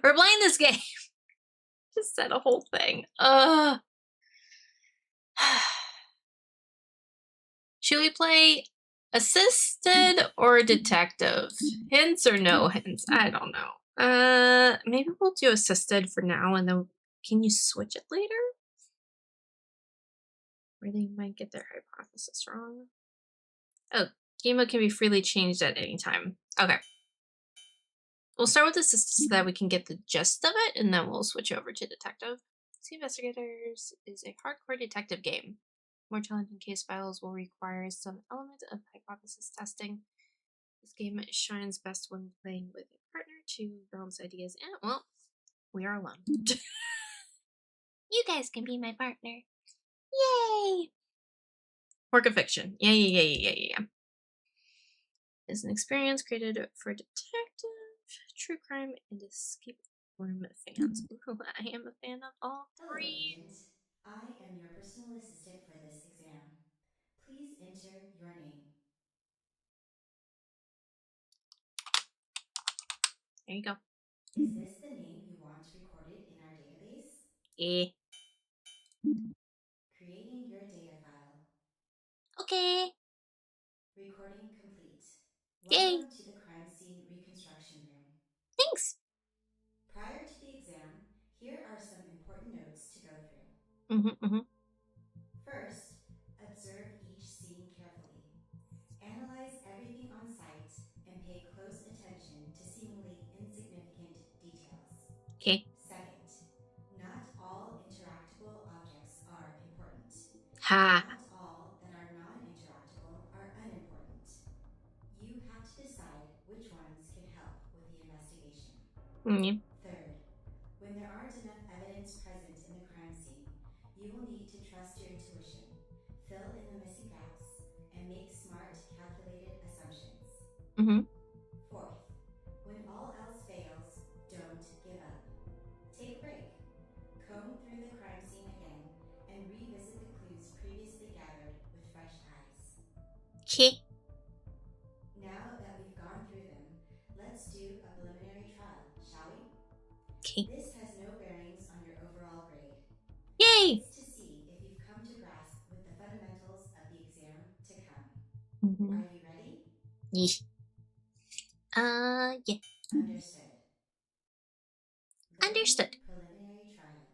We're playing this game. Just said a whole thing. Should we play assisted or detective? Hints or no hints? I don't know. Maybe we'll do assisted for now, and then can you switch it later? Or they might get their hypothesis wrong. Oh, game mode can be freely changed at any time. Okay. We'll start with assisted so that we can get the gist of it, and then we'll switch over to detective. See Investigators is a hardcore detective game. More challenging case files will require some element of hypothesis testing. This game shines best when playing with a partner to bounce ideas and, well, we are alone. You guys can be my partner. Yay! Work of fiction. Yeah. Is an experience created for detective, true crime, and escape room fans. Ooh, I am a fan of all Hello, three. agent. I am your personal assistant for this exam. Please enter your name. There you go. Is this the name you want recorded in our database? Eh. Creating your data file. Okay. Recording complete. Yay. Welcome to the crime scene reconstruction room. Thanks. Prior to the exam, here are some important notes to go through. Mm-hmm. First, observe each scene carefully. Analyze everything on site and pay close attention to seemingly insignificant details. Okay. Second, not all interactable objects are important, and Ha. not all that are non-interactable are unimportant. You have to decide which ones can help with the investigation. Mm. Third, when there aren't enough evidence present in the crime scene, you will need to trust your intuition, fill in the missing gaps, and make smart, calculated assumptions. Mm-hmm. Fourth, when all else fails, don't give up. Take a break. Comb through the crime scene again and revisit the clues previously gathered with fresh eyes. Okay. Now that we've gone through them, let's do a preliminary trial, shall we? Okay. This has no bearings on your overall grade. Yay. It's to see if you've come to grasp with the fundamentals of the exam to come. Mm-hmm. Are you ready? Yeah. Yeah. Understood. Loading Understood. preliminary trial.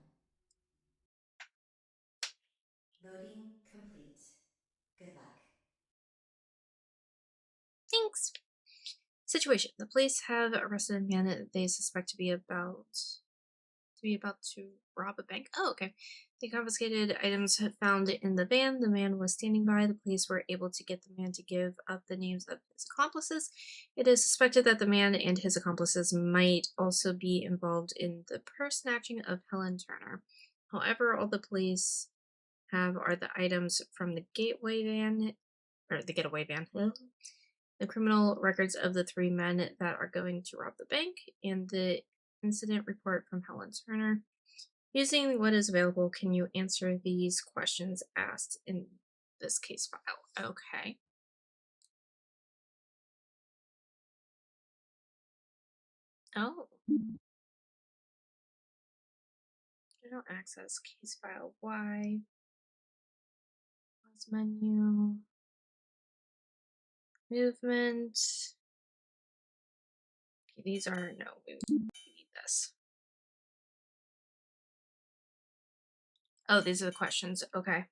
Loading complete. Good luck. Thanks. Situation. The police have arrested a man that they suspect to be about to rob a bank. Oh, okay. They confiscated items found in the van. The man was standing by. The police were able to get the man to give up the names of his accomplices. It is suspected that the man and his accomplices might also be involved in the purse snatching of Helen Turner. However, all the police have are the items from the getaway van, the criminal records of the three men that are going to rob the bank, and the incident report from Helen Turner. Using what is available, can you answer these questions asked in this case file? Okay. Oh. I don't access case file. Why? Pause menu. Movement. Okay, these are no. We need this. Oh, these are the questions. Okay.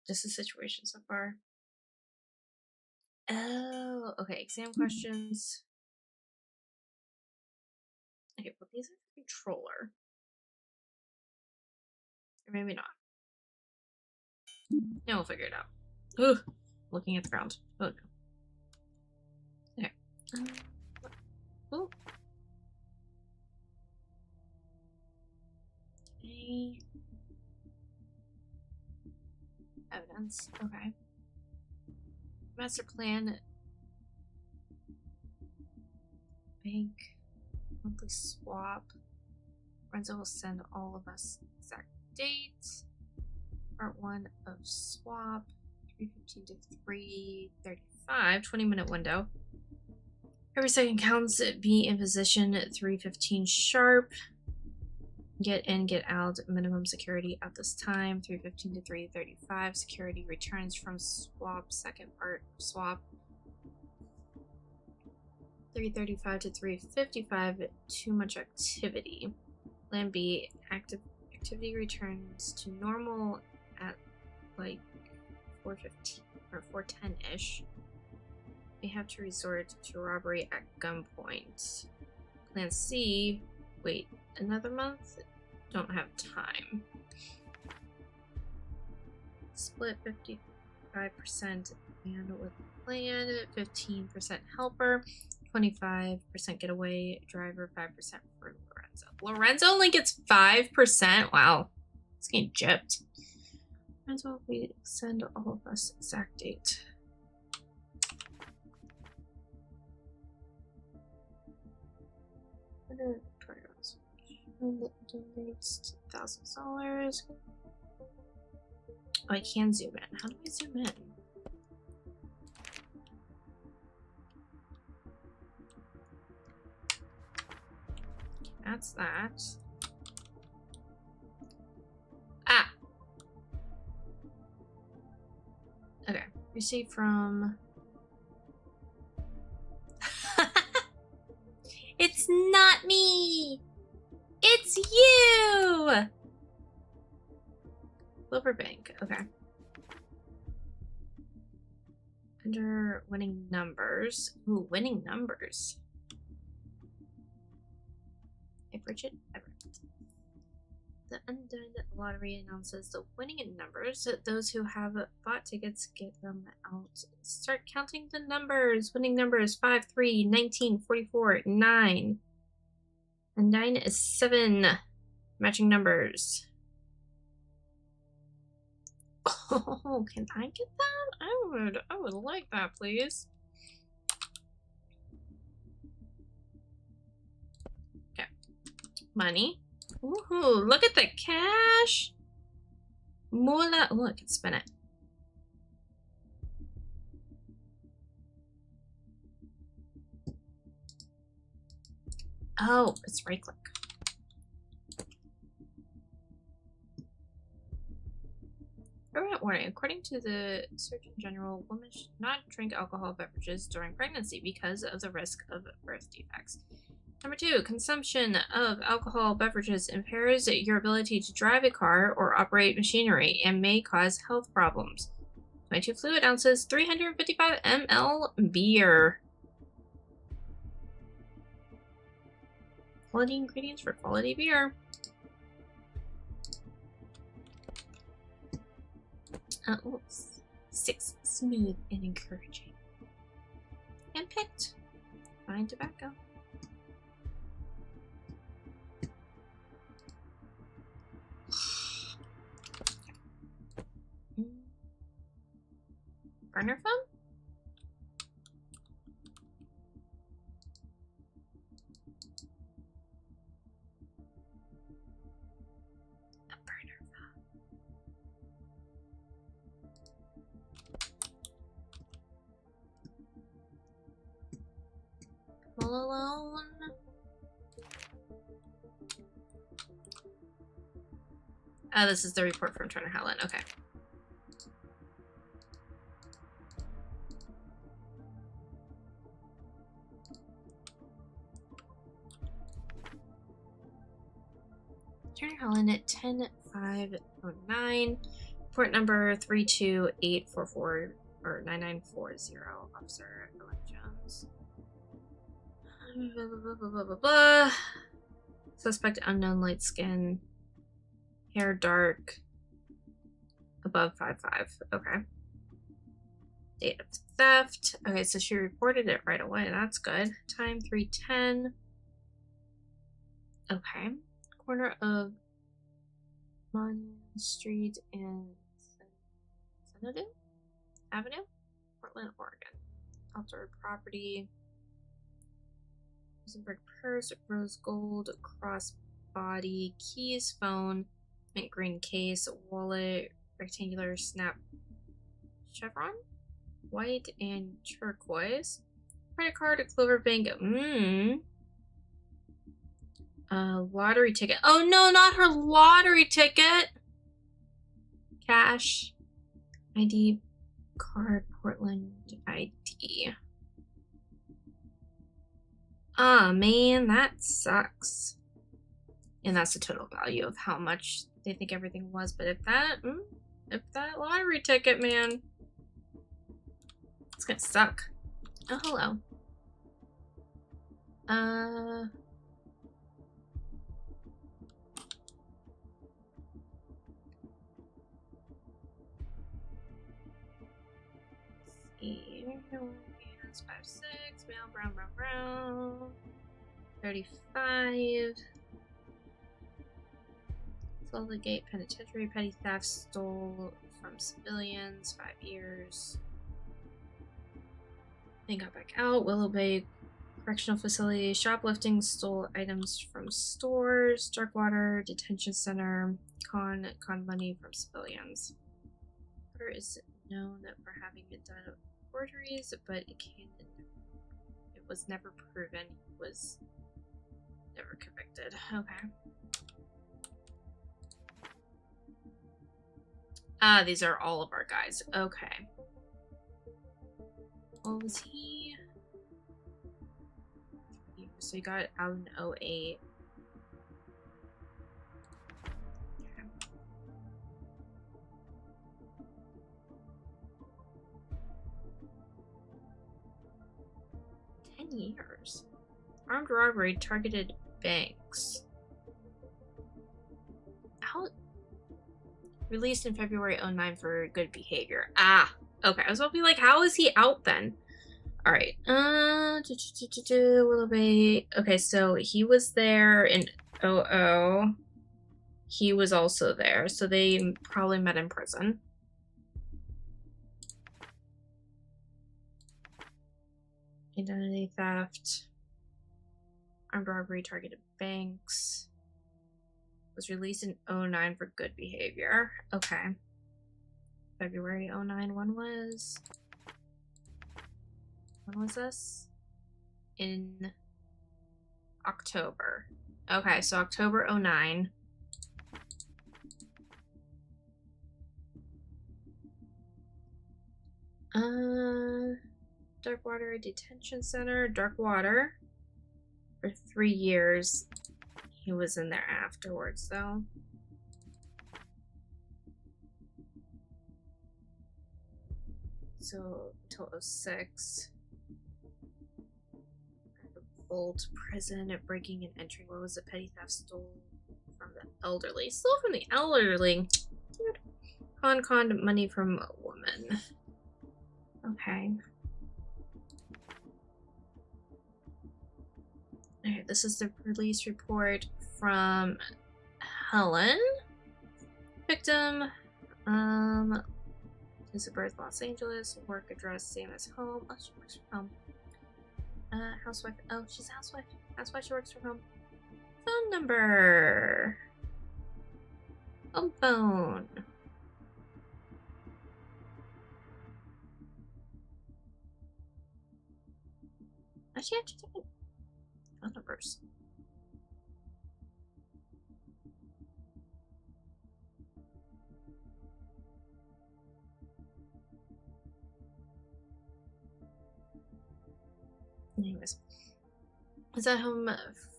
Just the situation so far. Oh, okay. Exam questions. Okay, well, these are the controller. Or maybe not. No, we'll figure it out. Ugh. Looking at the ground. Oh, no. Okay. Oh. Okay. Evidence. Okay. Master plan. Bank. Monthly swap. Renzo will send all of us exact dates. Part 1 of swap. 3:15 to 3:35. 20-minute window. Every second counts. Be in position at 3:15 sharp. Get in, get out. Minimum security at this time. 3:15 to 3:35. Security returns from swap. Second part swap. 3:35 to 3:55. Too much activity. Plan B. Activity returns to normal at like 4:15 or 4:10-ish. May have to resort to robbery at gunpoint. Plan C. Wait, another month? Don't have time. Split 55% and with plan, 15% helper, 25% getaway driver, 5% for Lorenzo. Lorenzo only gets 5%? Wow. It's getting gypped. Might as well we send all of us exact date. Donates $1,000. Oh, I can zoom in. How do I zoom in? Okay, that's that. Ah! Okay. Receive from... It's not me! It's you! Cloverbank, okay. Under winning numbers. Ooh, winning numbers. Hey, Bridget Everett. The Undone Lottery announces the winning numbers. Those who have bought tickets get them out. Start counting the numbers. Winning numbers 5, 3, 19, 44, 9. And 9 is 7. Matching numbers. Oh, can I get that? I would like that, please. Okay. Money. Ooh, look at the cash. Moolah. Oh, I can spin it. Oh, it's right click. Urgent warning. According to the Surgeon General, women should not drink alcohol beverages during pregnancy because of the risk of birth defects. Number 2, consumption of alcohol beverages impairs your ability to drive a car or operate machinery and may cause health problems. 22 fluid ounces, 355 ml beer. Quality ingredients for quality beer. Oops. 6, smooth and encouraging. Handpicked. Fine tobacco. Burner phone? A burner phone. All alone. Oh, this is the report from Turner Helen. Okay. Turner Helen at 10-509. Port number 32844 or 9940. Officer Ellen Jones. Blah, blah, blah, blah, blah, blah. Suspect unknown, light skin. Hair dark. Above 5'5". Okay. Date of theft. Okay, so she reported it right away. That's good. Time 3:10. Okay. Corner of Mon Street and Senadu Avenue, Portland, Oregon. Outdoor property. Rosenberg purse, rose gold, crossbody, keys, phone, mint green case, wallet, rectangular snap chevron, white and turquoise. Credit card, a Clover Bank. Lottery ticket. Oh no, not her lottery ticket! Cash. ID card, Portland ID. Ah, man, that sucks. And that's the total value of how much they think everything was. But if that lottery ticket, man, it's gonna suck. Oh, hello. Yes, 5-6, male, brown. 35. Stole the gate penitentiary, petty theft, stole from civilians, 5 years. Then got back out. Willow Bay Correctional Facility, shoplifting, stole items from stores, Darkwater Detention Center, con money from civilians. Water is known for having done forgeries, but it was never proven. He was never convicted. Okay. Ah, these are all of our guys. Okay. What was he? So he got out in 08. Okay. Years. Armed robbery targeted banks. Out. Released in February 09 for good behavior. Ah, okay. I was about to be like, how is he out then? All right. Willow Bay. Okay, so he was there in 00. He was also there, so they probably met in prison. Identity theft. Armed robbery targeted banks. Was released in 09 for good behavior. Okay. February 09. When was this? In October. Okay, so October 09. Darkwater Detention Center. Darkwater. For 3 years. He was in there afterwards, though. So, until 06. Bolt prison, breaking and entering. What was the petty theft? Stole from the elderly. Stole from the elderly. Dude. Conned money from a woman. Okay. Alright, this is the police report from Helen. Victim, place of birth, Los Angeles. Work address, same as home. Oh, she works from home. Housewife. Oh, she's a housewife. That's why she works from home. Phone number. Phone. Does she have to take phone numbers? Anyways, I was at home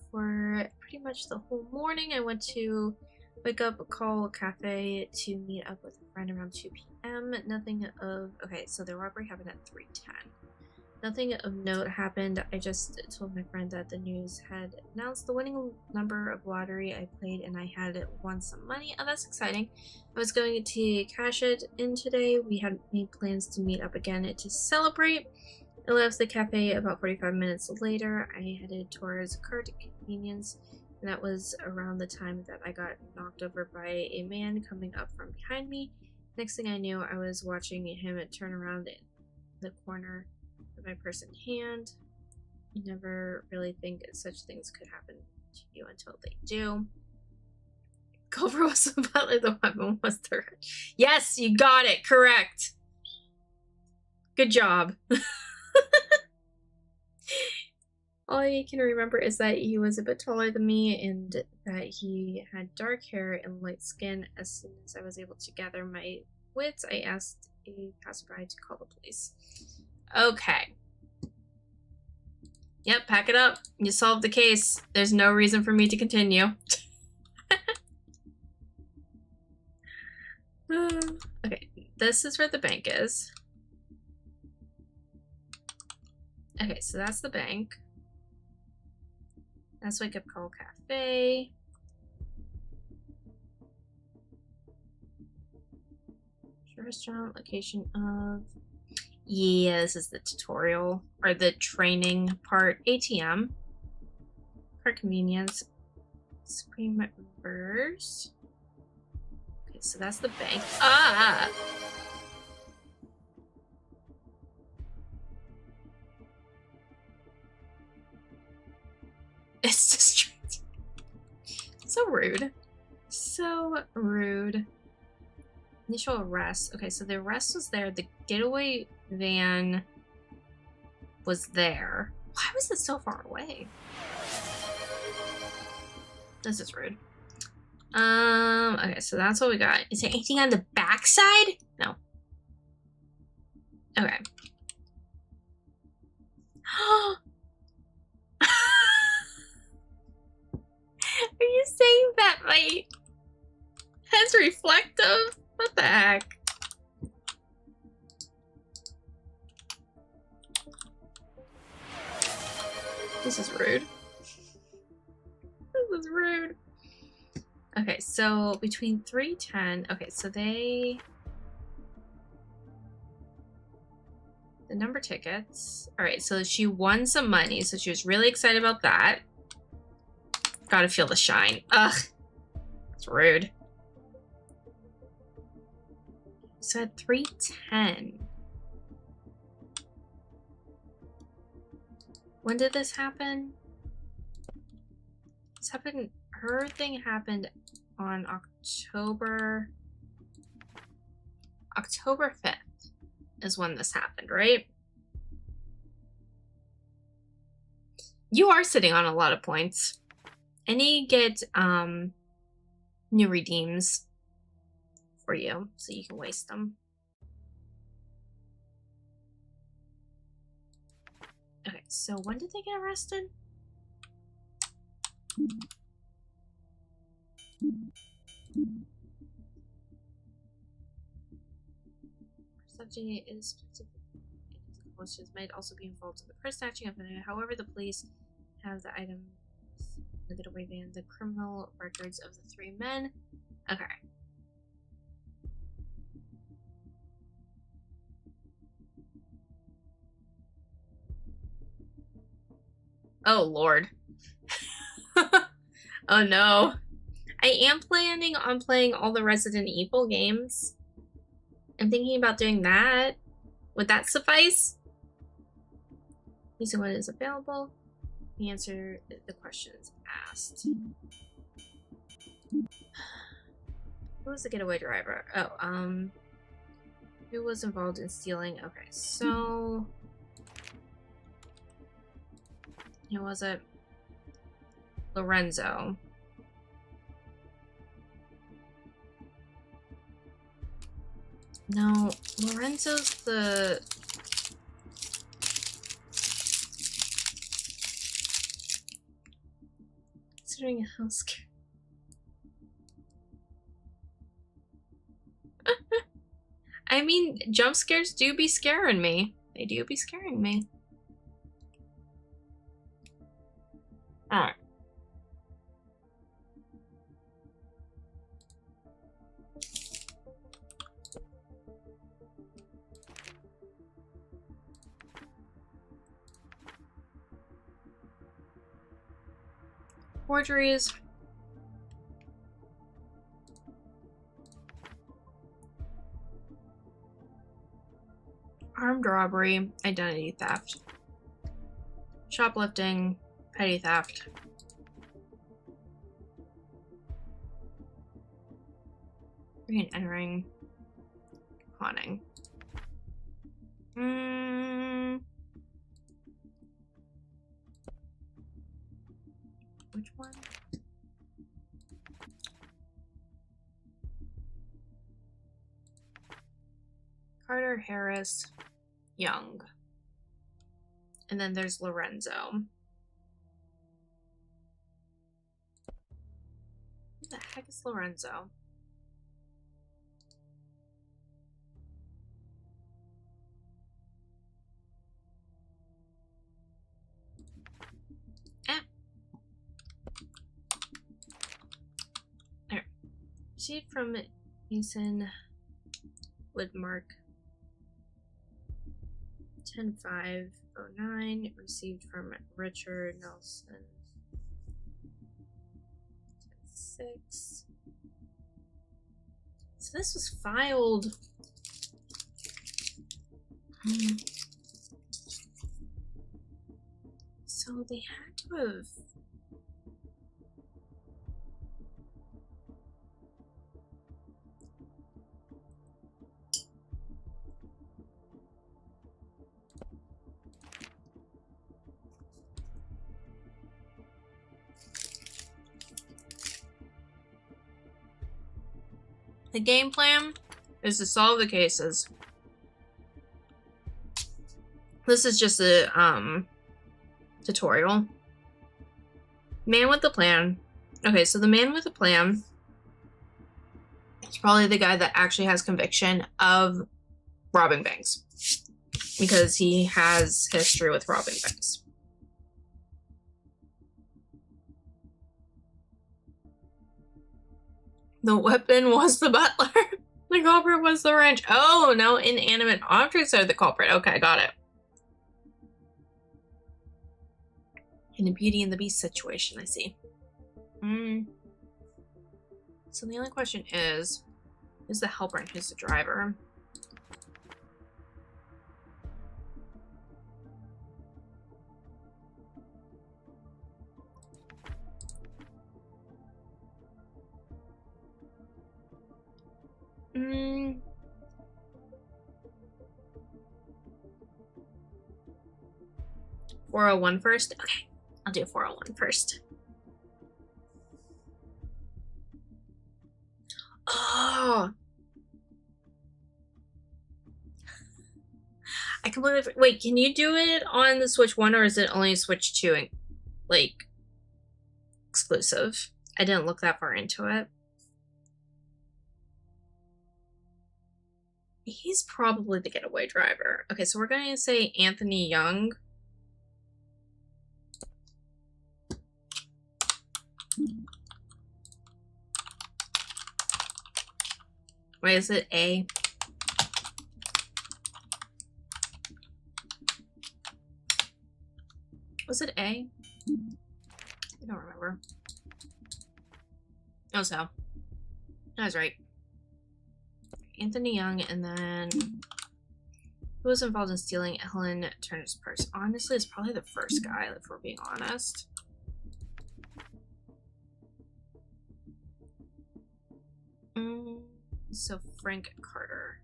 for pretty much the whole morning. I went to wake up, call a cafe to meet up with a friend around 2 p.m. Nothing of... Okay, so the robbery happened at 3:10. Nothing of note happened. I just told my friend that the news had announced the winning number of lottery I played and I had won some money. Oh, that's exciting. I was going to cash it in today. We had made plans to meet up again to celebrate. I left the cafe about 45 minutes later. I headed towards Cart Convenience, and that was around the time that I got knocked over by a man coming up from behind me. Next thing I knew, I was watching him turn around in the corner of my purse and hand. You never really think such things could happen to you until they do. Culver was the butler, the weapon was the... Yes, you got it! Correct! Good job. All I can remember is that he was a bit taller than me and that he had dark hair and light skin. As soon as I was able to gather my wits, I asked a passerby to call the police. Okay. Yep, pack it up. You solved the case. There's no reason for me to continue. Okay, this is where the bank is. Okay, so that's the bank. That's Wake Up Call Cafe. Restaurant, location of... Yeah, this is the tutorial, or the training part. ATM. Card convenience. Supreme Reverse. Okay, so that's the bank. Ah! It's distracting. So rude. So rude. Initial arrest. Okay, so the arrest was there. The getaway van was there. Why was it so far away? This is rude. Okay, so that's what we got. Is there anything on the backside? No. Okay. Are you saying that my head's reflective? What the heck? This is rude. This is rude. Okay, so between 3:10. Okay, so they... The number tickets. Alright, so she won some money, so she was really excited about that. Gotta feel the shine. Ugh. It's rude. So at 3:10. When did this happen? This happened... Her thing happened on October 5th is when this happened, right? You are sitting on a lot of points. And you get new redeems for you, so you can waste them. Okay, so when did they get arrested? Subject is might also be involved in the purse snatching of it. However, the police have the items in the getaway van, the criminal records of the 3 men. Okay. Oh Lord. Oh no. I am planning on playing all the Resident Evil games. I'm thinking about doing that. Would that suffice? Using what is available. Answer the questions asked. Who was the getaway driver? Oh, who was involved in stealing? Okay, so... Who was it? Lorenzo. No, Lorenzo's the... Considering how scary. I mean, jump scares do be scaring me. They do be scaring me. Alright. Forgeries. Armed robbery, identity theft. Shoplifting, petty theft. Entering. Haunting. Which one? Carter, Harris, Young. And then there's Lorenzo. Who the heck is Lorenzo? There. Received from Mason Woodmark. 10-5-09. Received from Richard Nelson. 10-6. So this was filed. So they had to have. The game plan is to solve the cases. This is just a tutorial. Man with the plan. Okay, so the man with the plan is probably the guy that actually has conviction of robbing banks, because he has history with robbing banks. The weapon was the butler. The culprit was the wrench. Oh, no, inanimate objects are the culprit. Okay, got it. In a Beauty and the Beast situation, I see. So the only question is, who's the helper and who's the driver? Hmm. 401 first? Okay, I'll do 401 first. Oh! I completely... Wait, can you do it on the Switch 1 or is it only Switch 2, like, exclusive? I didn't look that far into it. He's probably the getaway driver. Okay, so we're going to say Anthony Young. Wait, is it A? Was it A? I don't remember. Oh, so. I was right. Anthony Young, and then who was involved in stealing Helen Turner's purse? Honestly, it's probably the first guy, if we're being honest. So Frank Carter.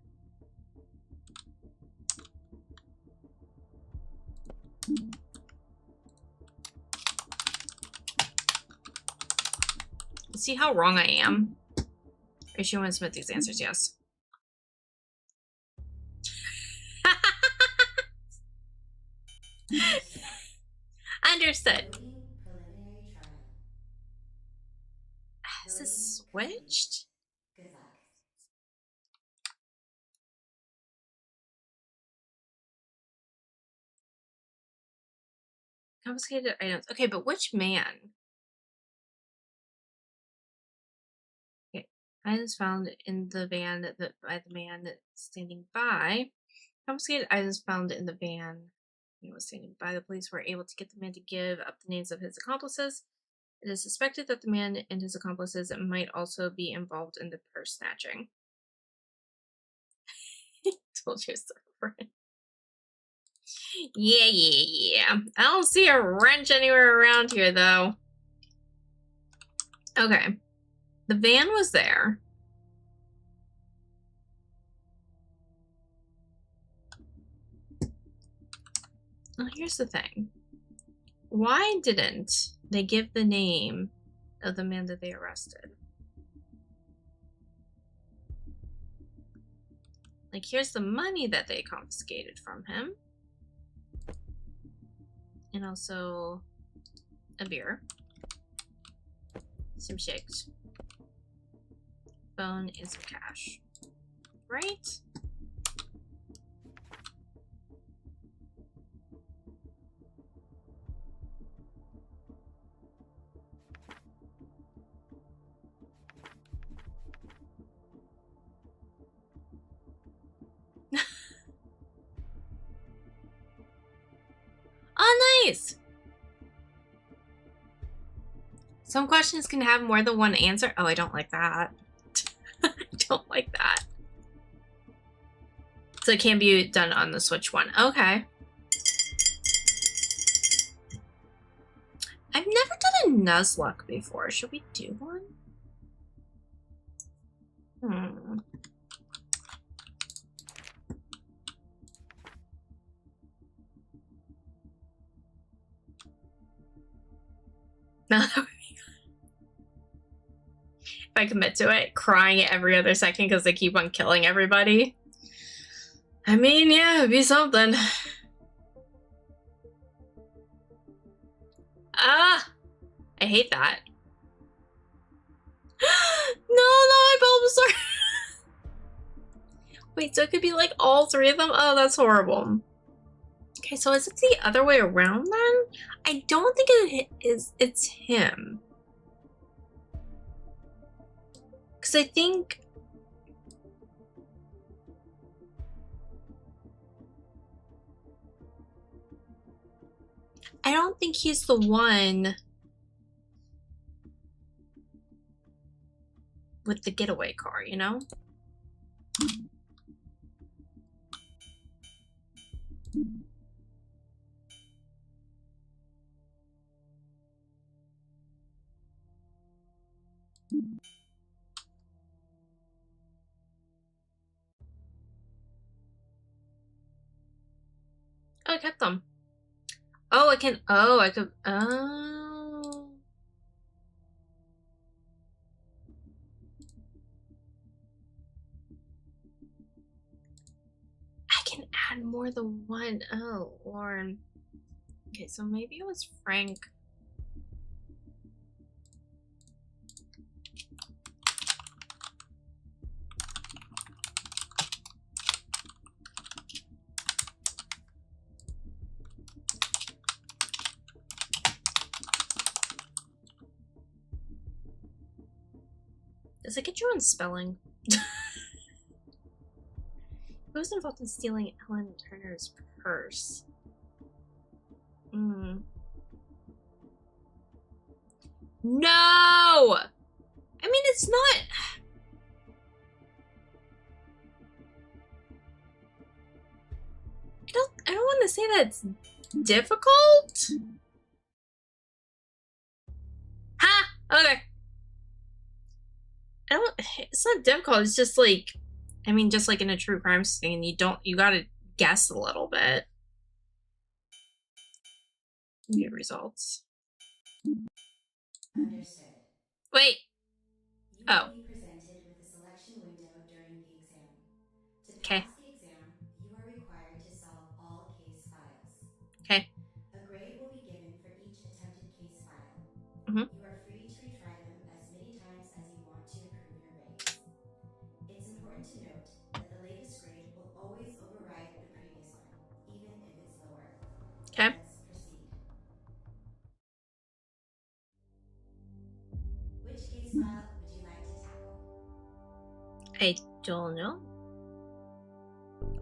See how wrong I am? Are you want to submit these answers? Yes. Understood. Is this switched? Good luck. Confiscated items. Okay, but which man? Okay, items found in the van by the man standing by. Confiscated items found in the van. He was standing by. The police were able to get the man to give up the names of his accomplices. It is suspected that the man and his accomplices might also be involved in the purse snatching. Told you so, right? Yeah. I don't see a wrench anywhere around here, though. Okay. The van was there. Well, here's the thing. Why didn't they give the name of the man that they arrested? Like, here's the money that they confiscated from him. And also a beer. Some shakes. Phone and some cash. Right? Oh, nice! Some questions can have more than one answer. Oh, I don't like that. I don't like that. So it can be done on the Switch one. Okay. I've never done a Nuzlocke before. Should we do one? No, that would be good. If I commit to it, crying every other second because they keep on killing everybody. I mean, yeah, it'd be something. Ah! I hate that. No, my Bulbasaur! Wait, so it could be like all three of them? Oh, that's horrible. Okay, so is it the other way around then? I don't think it's him. Because I think... I don't think he's the one with the getaway car, you know? Oh, I kept them. Oh, I can... Oh, I could... Oh... I can add more than one. Oh, Lauren. Okay, so maybe it was Frank. Does it get you on spelling? Who was involved in stealing Ellen Turner's purse? No! I mean, it's not... I don't want to say that's difficult. Ha! Okay. It's not difficult, it's just like... I mean, just like in a true crime scene, you gotta guess a little bit. You get results. Understood. Wait. You will be presented with a selection window during the exam. To pass the exam, you are required to solve all case files. Okay. A grade will be given for each attempted case file. You are free to retry them as many times as you want to improve your grades. It's important to note that the latest grade will always override the previous one, even if it's lower. Okay. Let's proceed. Which case file would you like to tackle? I don't know.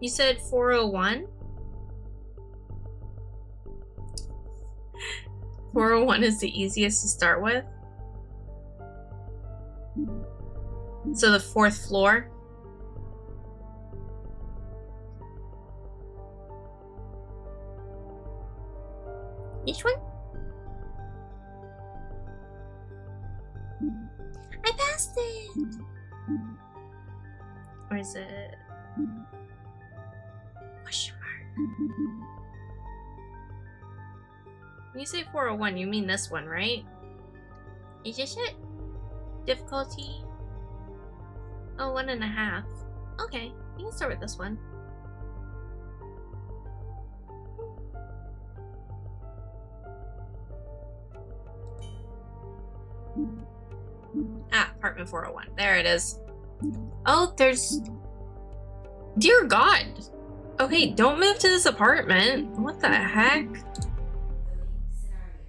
You said 401? 401 is the easiest to start with. So the fourth floor? Each one? I passed it! Or is it... Question mark? When you say 401, you mean this one, right? Is this it? Difficulty? Oh, 1.5. Okay, you can start with this one. Ah, apartment 401. There it is. Oh, there's... Dear God! Okay, don't move to this apartment. What the heck? Loading scenario.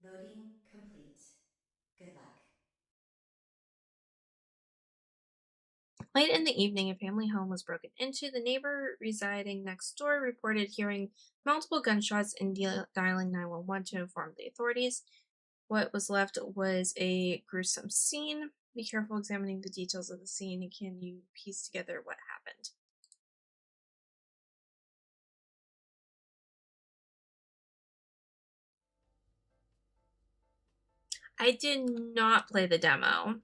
Loading complete. Good luck. Late in the evening, a family home was broken into. The neighbor residing next door reported hearing multiple gunshots and dialing 911 to inform the authorities. What was left was a gruesome scene. Be careful examining the details of the scene. Can you piece together what happened? I did not play the demo.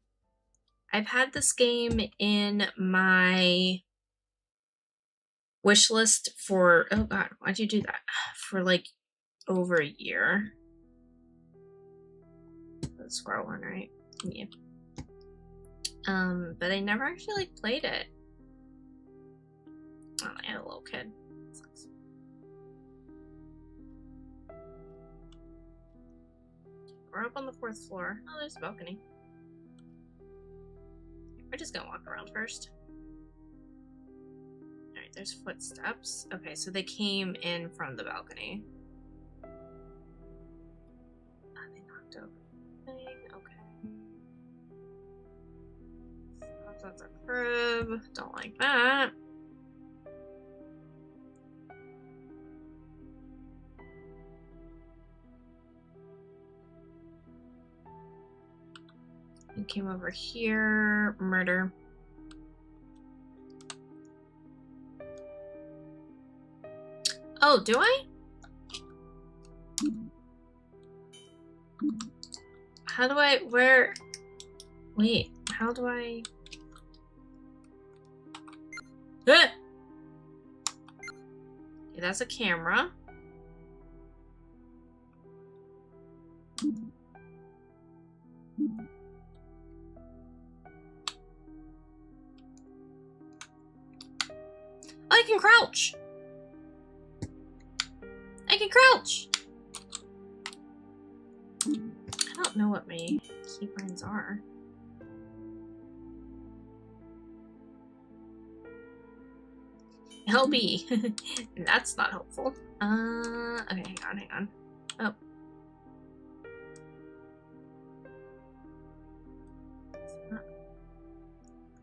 I've had this game in my wish list for, oh God, why'd you do that? For like over a year. The squirrel one, right? Yeah. But I never actually like played it. Oh, I had a little kid. Sucks. We're up on the 4th floor. Oh, there's a balcony. We're just gonna walk around first. Alright, there's footsteps. Okay, so they came in from the balcony. Oh, they knocked over the thing. Okay. That's a crib. Don't like that. You came over here. Murder. Oh, do I? How do I, where, wait, how do I, ah! Okay, that's a camera. I can crouch! I can crouch! I don't know what my keybinds are. LB. That's not helpful. Okay, hang on. Oh.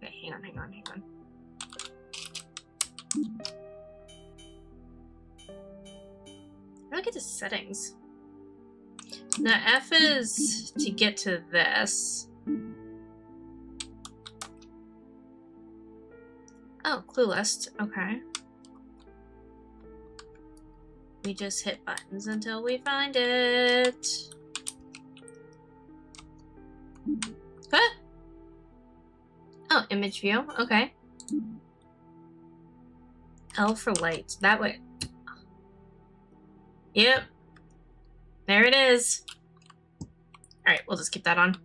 Okay, hang on. How do I get to settings? Now F is to get to this. Oh, clue list. Okay. We just hit buttons until we find it. Huh? Oh, image view. Okay. L for light. That way. Yep. There it is. Alright, we'll just keep that on.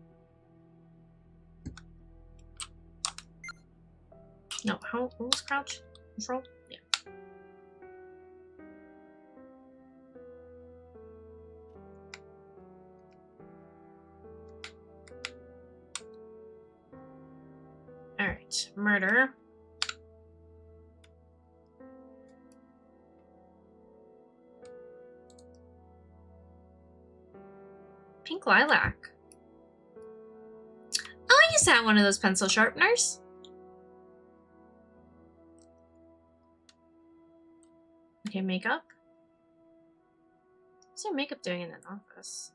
No, what was crouch? Control? Yeah. Alright, murder. Pink lilac. Oh, I used to have one of those pencil sharpeners. Okay, makeup. What's their makeup doing in an office?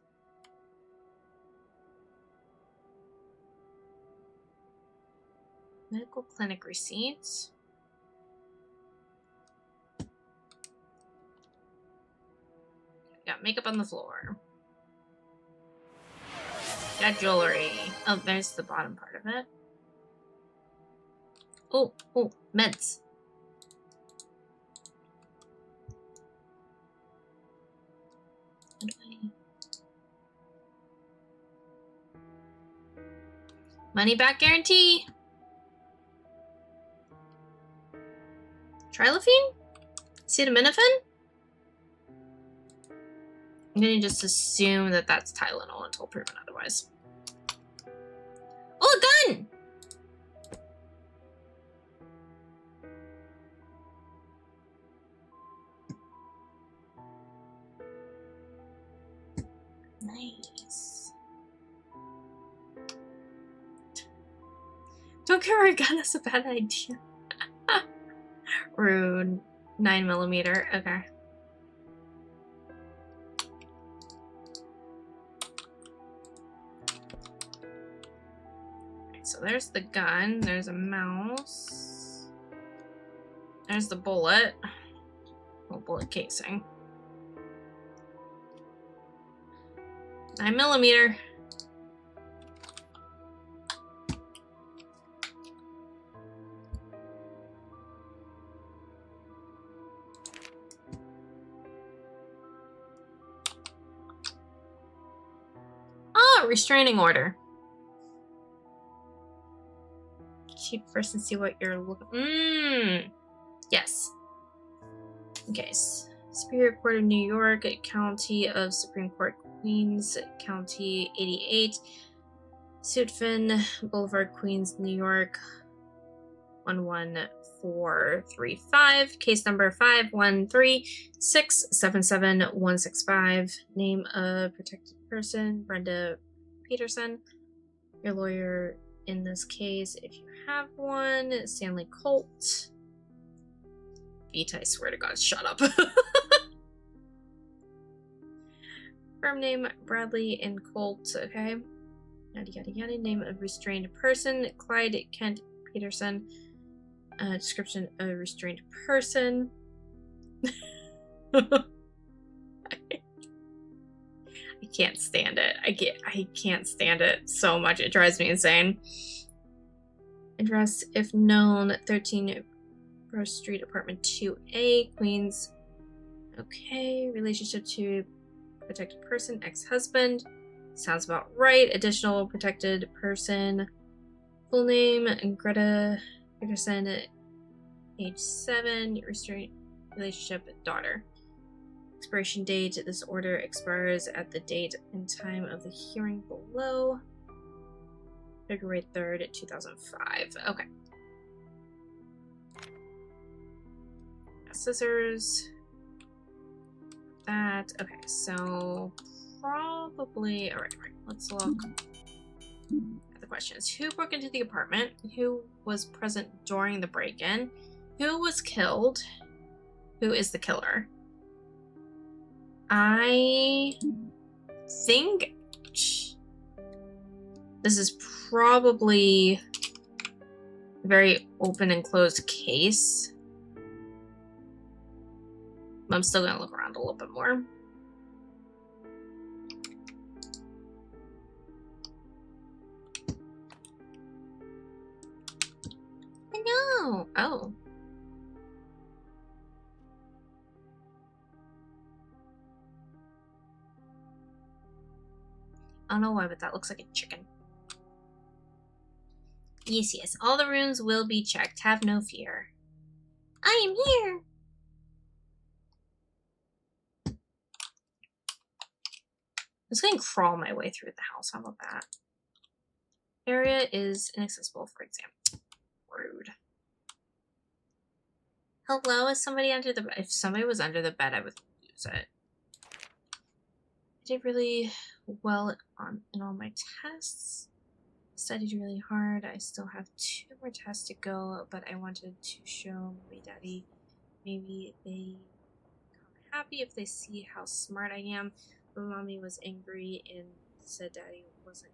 Medical clinic receipts. Got makeup on the floor. Got jewelry. Oh, there's the bottom part of it. Oh, meds. Money back guarantee. Trilofene? Acetaminophen? I'm gonna just assume that that's Tylenol until proven otherwise. Oh, a gun! Nice. Don't carry a gun, that's a bad idea. Rude. 9mm, okay. So there's the gun, there's a mouse, there's the bullet, bullet casing. 9mm. Oh, restraining order. Keep first and see what you're looking. Yes. Okay. Superior Court of New York, County of Supreme Court, Queens, County 88, Sutphin Boulevard, Queens, New York, 11435. Case number 513677165. Name of protected person, Brenda Peterson. Your lawyer in this case, if you have one, Stanley Colt. Beat, I swear to God, shut up. Firm name, Bradley and Colt, okay. Yada yada yada. Name of restrained person, Clyde Kent Peterson. Description of restrained person. I can't stand it. I can't stand it so much. It drives me insane. Address, if known, 13 Rose Street, apartment 2A, Queens. Okay. Relationship to protected person, ex-husband. Sounds about right. Additional protected person. Full name, Greta Peterson, age 7. Restraint relationship, daughter. Expiration date. This order expires at the date and time of the hearing below. February 3rd, 2005. Okay. Scissors. That. Okay, so probably. Alright, let's look at the questions. Who broke into the apartment? Who was present during the break-in? Who was killed? Who is the killer? I think this is probably a very open and closed case. I'm still gonna look around a little bit more. I know. Oh. I don't know why, but that looks like a chicken. Yes, yes. All the rooms will be checked. Have no fear. I am here. I'm just going to crawl my way through the house. How about that? Area is inaccessible for exam. Rude. Hello? Is somebody under the bed? If somebody was under the bed, I would use it. I did really well in all my tests. Studied really hard. I still have 2 more tests to go, but I wanted to show my daddy. Maybe they become happy if they see how smart I am. But mommy was angry and said daddy wasn't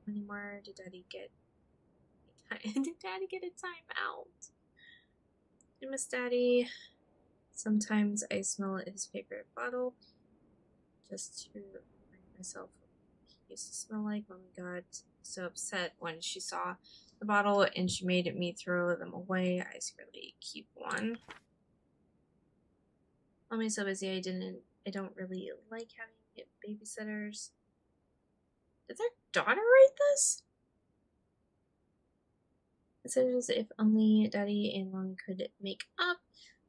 anymore. Did daddy get a time out? I miss daddy. Sometimes I smell his favorite bottle just to remind myself what he used to smell like. Mommy got so upset when she saw the bottle and she made me throw them away. I secretly keep one. Mommy's so busy I don't really like having babysitters. Did their daughter write this? It says if only Daddy and Mommy could make up,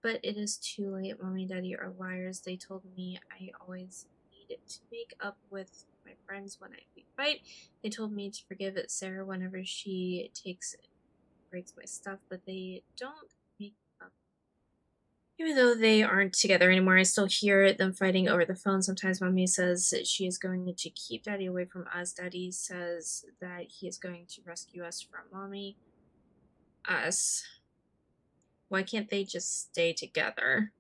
but it is too late. Mommy and Daddy are liars. They told me I always needed to make up with my friends when we fight. They told me to forgive Sarah whenever she breaks my stuff, but they don't make up. Even though they aren't together anymore, I still hear them fighting over the phone. Sometimes Mommy says that she is going to keep Daddy away from us. Daddy says that he is going to rescue us from Mommy. Us. Why can't they just stay together?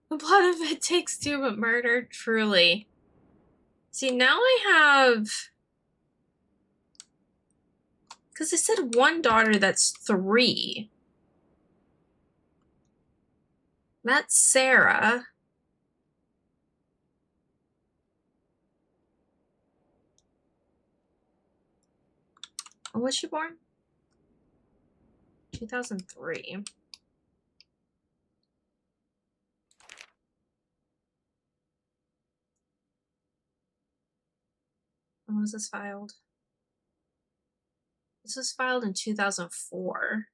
The plot of It Takes Two, but murder, truly. See, now I have... Because I said one daughter, that's 3. That's Sarah. When was she born? 2003. When was this filed? This was filed in 2004.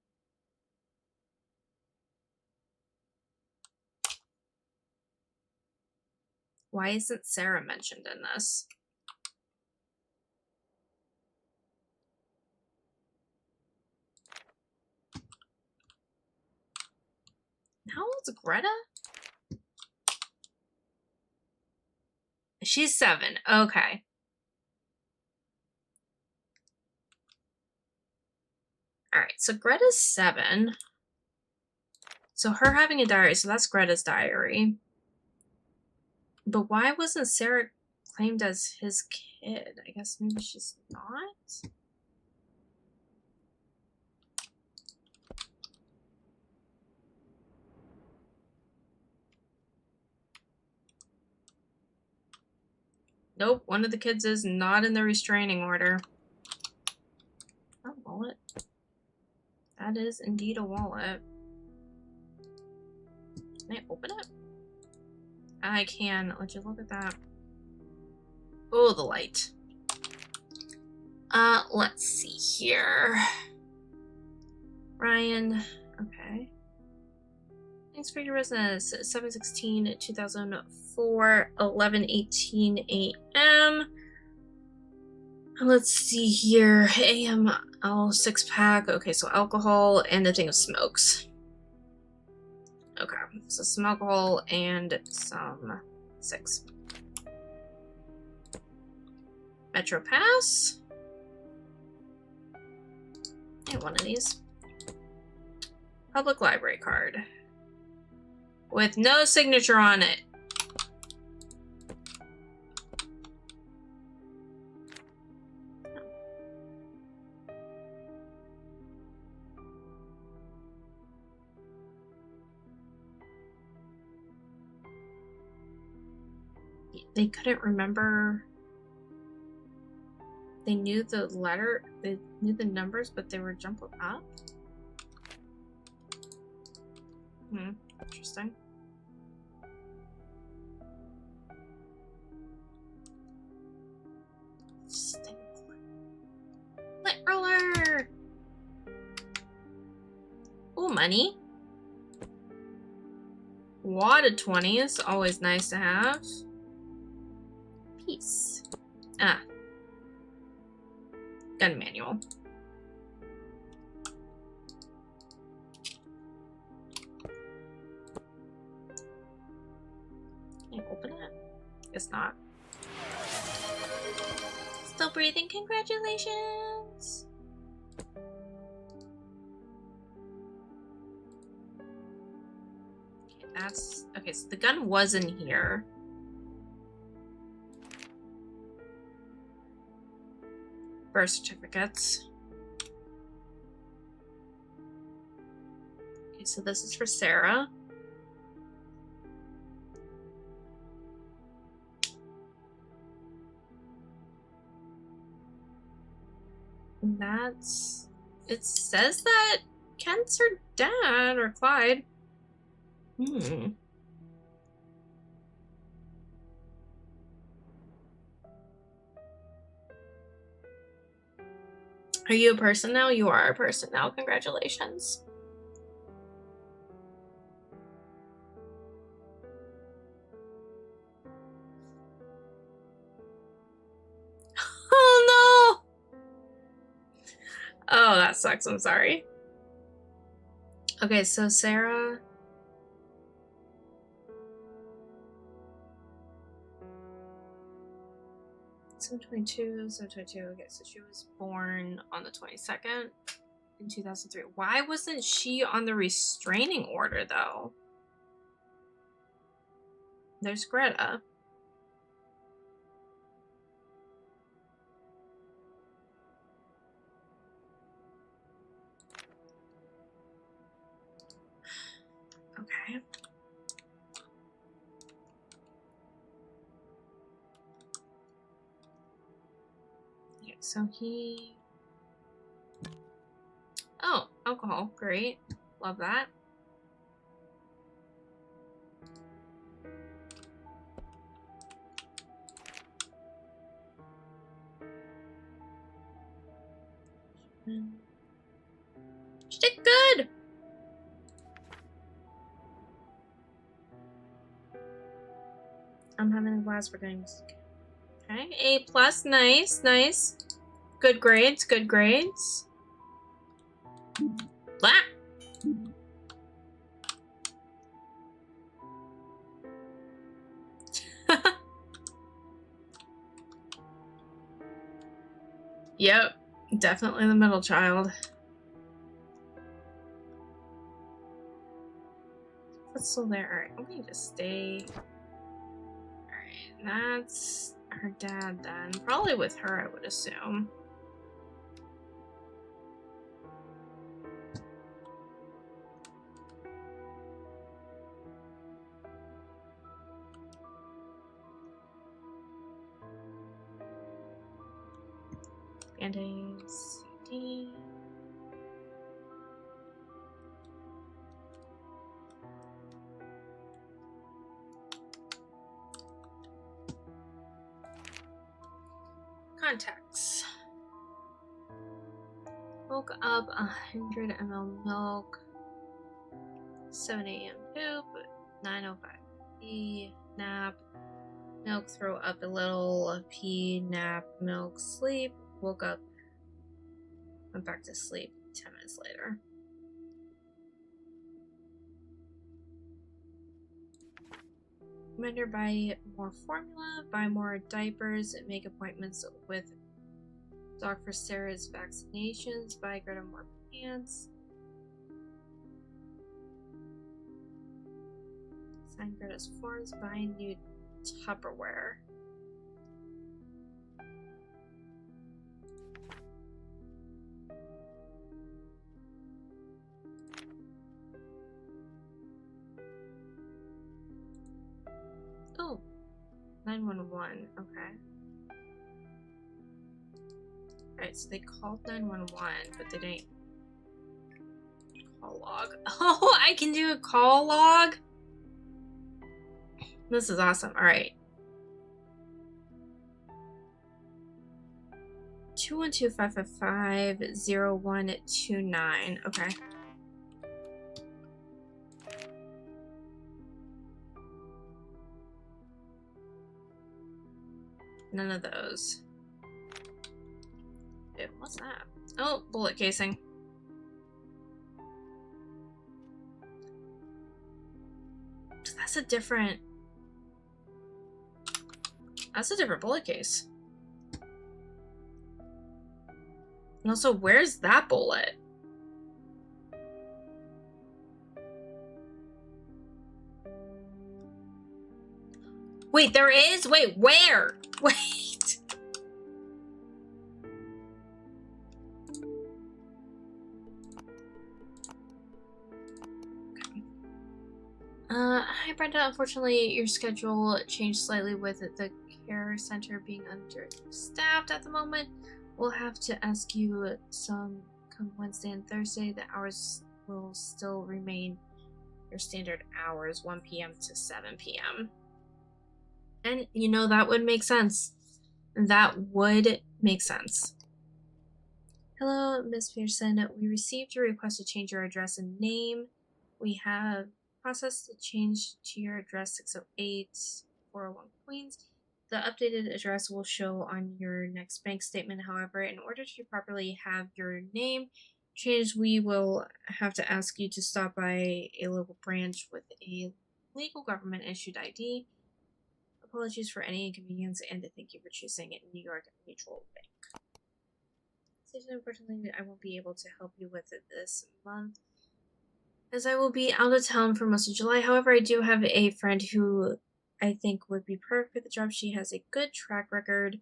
Why isn't Sarah mentioned in this? How old's Greta? She's 7. Okay. Alright, so Greta's 7. So her having a diary, so that's Greta's diary. But why wasn't Sarah claimed as his kid? I guess maybe she's not? Nope, one of the kids is not in the restraining order. Oh, wallet. That is indeed a wallet. Can I open it? I can. Would you look at that? Oh, the light. Let's see here. Ryan. Okay. Thanks for your business. 7/16/2004, 11:18 a.m. Let's see here. AML 6-pack. Okay, so alcohol and a thing of smokes. Okay, so some alcohol and some 6. Metro Pass. And one of these. Public library card. With no signature on it. They couldn't remember. They knew the letter, they knew the numbers, but they were jumbled up. Interesting. Lit roller! Ooh, money. Wad of 20s, always nice to have. Peace. Ah. Gun manual. Can I open it? Guess not. Still breathing, congratulations! Okay, that's... Okay, so the gun was in here. Birth certificates. Okay, so this is for Sarah. And that's... It says that Kent's her dad, or Clyde. Are you a person now? You are a person now. Congratulations. Oh no! Oh, that sucks. I'm sorry. Okay, so Sarah. So 22. Okay, so she was born on the 22nd in 2003. Why wasn't she on the restraining order though? There's Greta. Okay. Okay, so he... Oh, alcohol. Great. Love that. She did good! I'm having a blast for games. Okay, A+, nice, nice. Good grades, good grades. Blah! Yep, definitely the middle child. That's still there. Alright, I'm gonna just stay. Alright, that's her dad then. Probably with her, I would assume. Band-aids. CD. Contacts. Woke up 100 ml milk. 7 a.m. poop. 9:05 pee. Nap. Milk, throw up a little. Pee, nap, milk, sleep. Woke up. Went back to sleep 10 minutes later. Reminder, buy more formula, buy more diapers, and make appointments with Doc for Sarah's vaccinations, buy Greta more pants. Sign Greta's forms, buy new Tupperware. Oh, 911, okay. Alright, so they called 911, but they didn't call log. Oh, I can do a call log? This is awesome. Alright. 212-555-0129. Okay. None of those. Dude, what's that? Oh, bullet casing. That's a different bullet case. And also, where's that bullet? Wait, there is? Wait, where? Wait. Hi Brenda, unfortunately your schedule changed slightly with the care center being understaffed at the moment. We'll have to ask you some come Wednesday and Thursday. The hours will still remain your standard hours, 1 p.m. to 7 p.m. And you know, that would make sense. That would make sense. Hello, Ms. Pearson. We received your request to change your address and name. We have processed the change to your address 608 401 Queens. The updated address will show on your next bank statement. However, in order to properly have your name changed, we will have to ask you to stop by a local branch with a legal government issued ID. Apologies for any inconvenience and thank you for choosing New York Mutual Bank. Unfortunately, I won't be able to help you with it this month, as I will be out of town for most of July. However, I do have a friend who I think would be perfect for the job. She has a good track record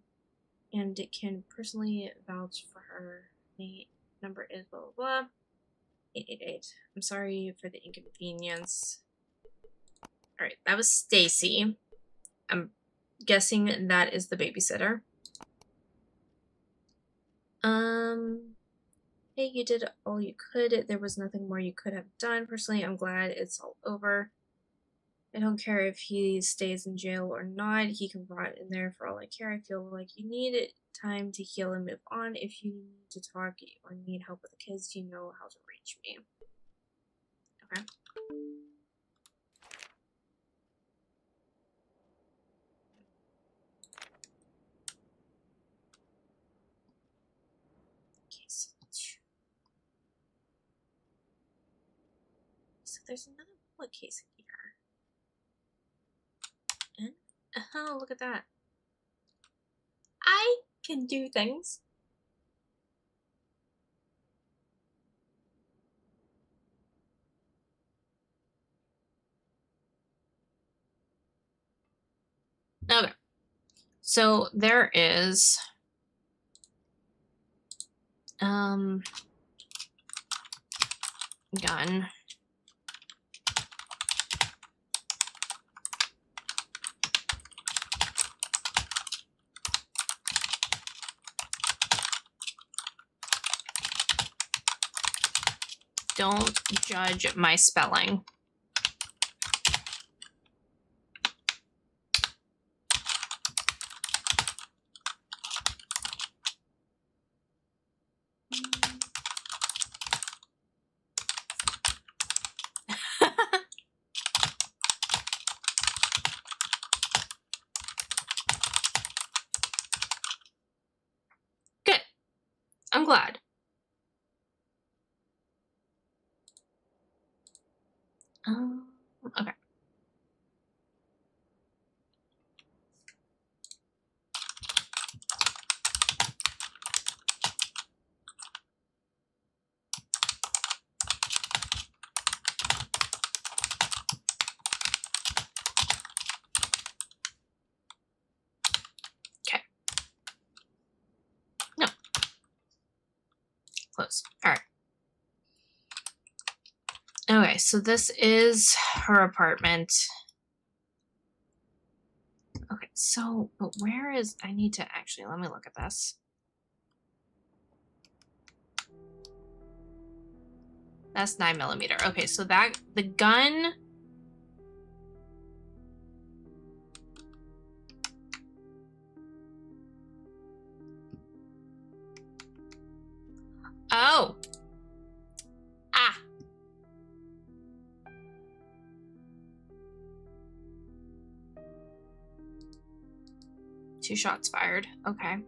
and can personally vouch for her. The number is blah blah blah. 888. I'm sorry for the inconvenience. Alright, that was Stacy. I'm guessing that is the babysitter. Hey, you did all you could. There was nothing more you could have done. Personally, I'm glad it's all over. I don't care if he stays in jail or not. He can rot in there for all I care. I feel like you need time to heal and move on. If you need to talk or need help with the kids, you know how to reach me. Okay. So there's another bullet case in here. And oh, look at that. I can do things. Okay. So there is gun. Don't judge my spelling. Good. I'm glad. Okay. Okay. No. Close. All right. Okay, so this is her apartment. Okay, so, but where is, I need to actually, let me look at this. That's 9mm. Okay, so that, the gun. Oh. Ah. Two shots fired. Okay.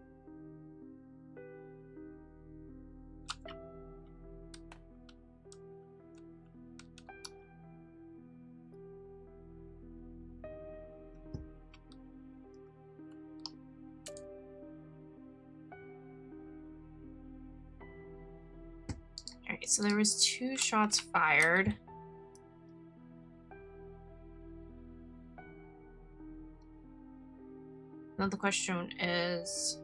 Alright, so there was two shots fired. Now the question is...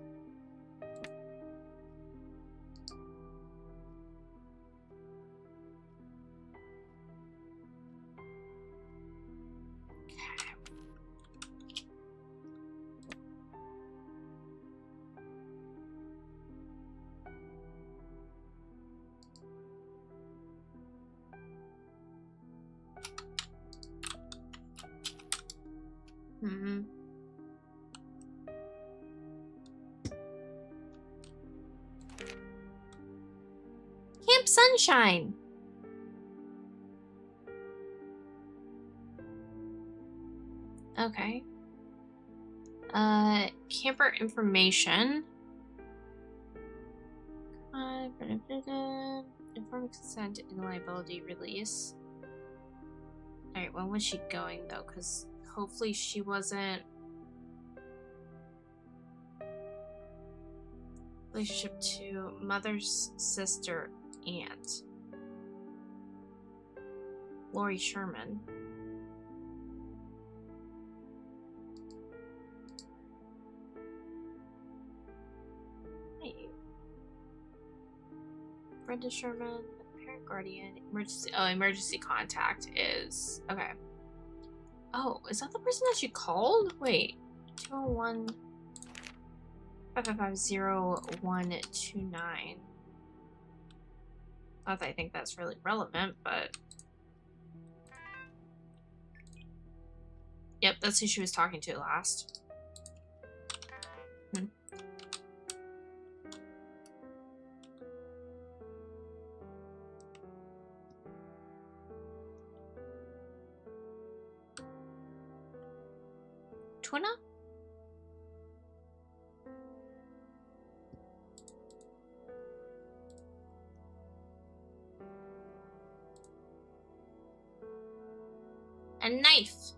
of sunshine. Okay. Camper information. Informed consent and liability release. Alright, when was she going though? Because hopefully she wasn't. Relationship to mother's sister, aunt. Lori Sherman. Hey. Brenda Sherman, parent guardian, emergency contact is okay. Oh, is that the person that she called? Wait. 201 555-0129. Not that I think that's really relevant, but yep, that's who she was talking to last. Tuna? A knife.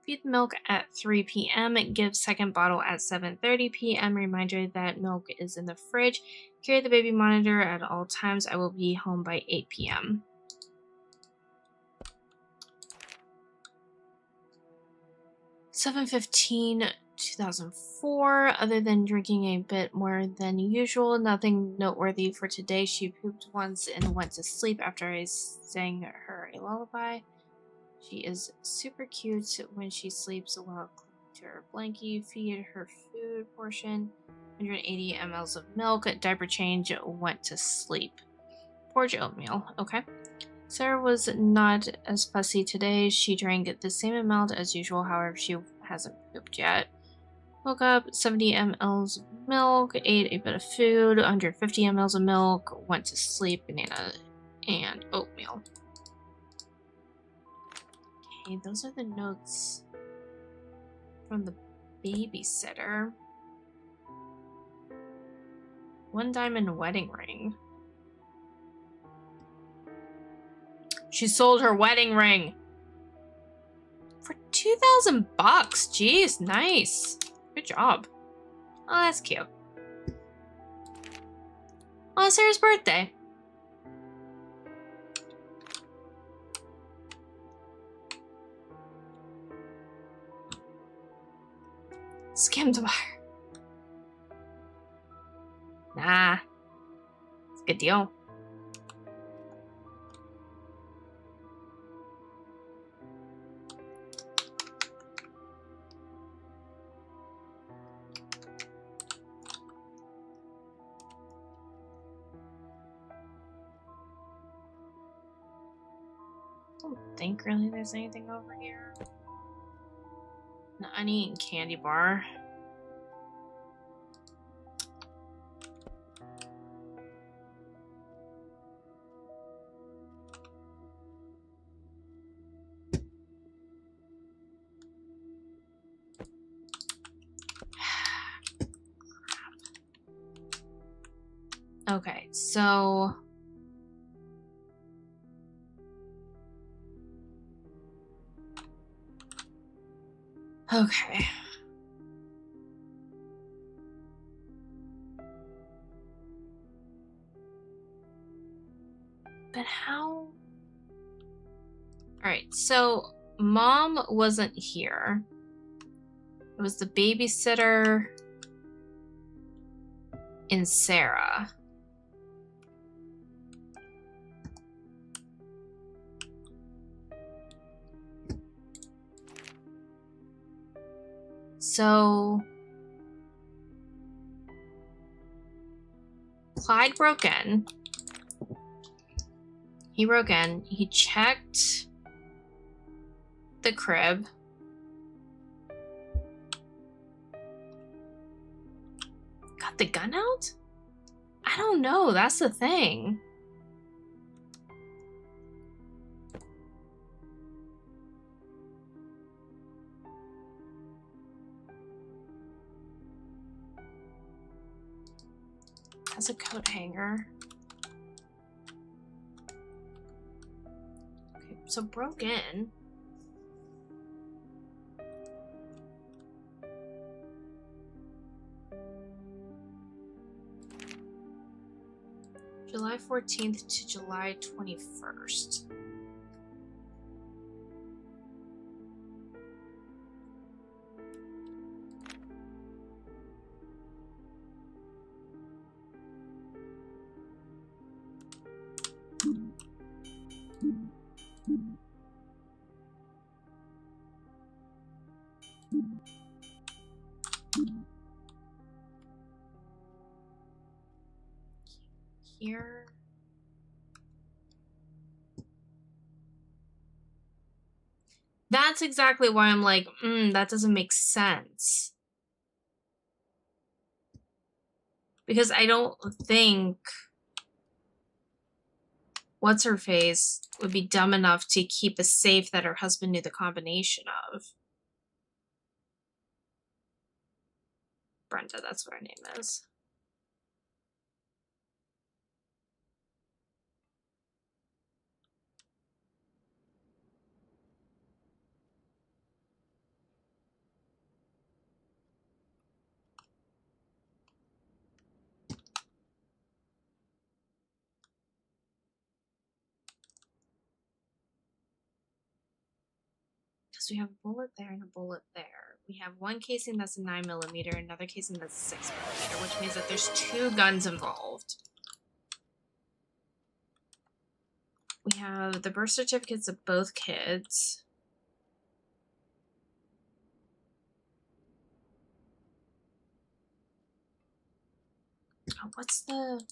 Feed milk at 3 p.m. Give second bottle at 7:30 p.m. Reminder that milk is in the fridge. Carry the baby monitor at all times. I will be home by 8 p.m. (7:15) 2004. Other than drinking a bit more than usual, nothing noteworthy for today. She pooped once and went to sleep after I sang her a lullaby. She is super cute when she sleeps while clinging to her blankie. Feed her food portion. 180 mLs of milk. Diaper change. Went to sleep. Porridge oatmeal. Okay. Sarah was not as fussy today. She drank the same amount as usual. However, she hasn't pooped yet. Woke up, 70 mLs of milk, ate a bit of food, 150 mLs of milk, went to sleep, banana, and oatmeal. Okay, those are the notes from the babysitter. 1 diamond wedding ring. She sold her wedding ring for $2,000. Jeez, nice. Good job. Oh, that's cute. Oh, it's Sarah's birthday. Skimmed bar. Nah. It's a good deal. I don't think really there's anything over here. An uneaten candy bar. Okay, so okay. But how? Alright, so mom wasn't here. It was the babysitter and Sarah. So Clyde broke in. He broke in. He checked the crib. got the gun out? I don't know. That's the thing. Has a coat hanger. Okay, so broke in. July 14th to July 21st. Here. That's exactly why I'm like, that doesn't make sense. Because I don't think What's-Her-Face would be dumb enough to keep a safe that her husband knew the combination of. Brenda, that's what her name is. Because we have a bullet there and a bullet there. We have one casing that's a 9mm, another casing that's a 6mm, which means that there's 2 guns involved. We have the birth certificates of both kids. Oh, what's the...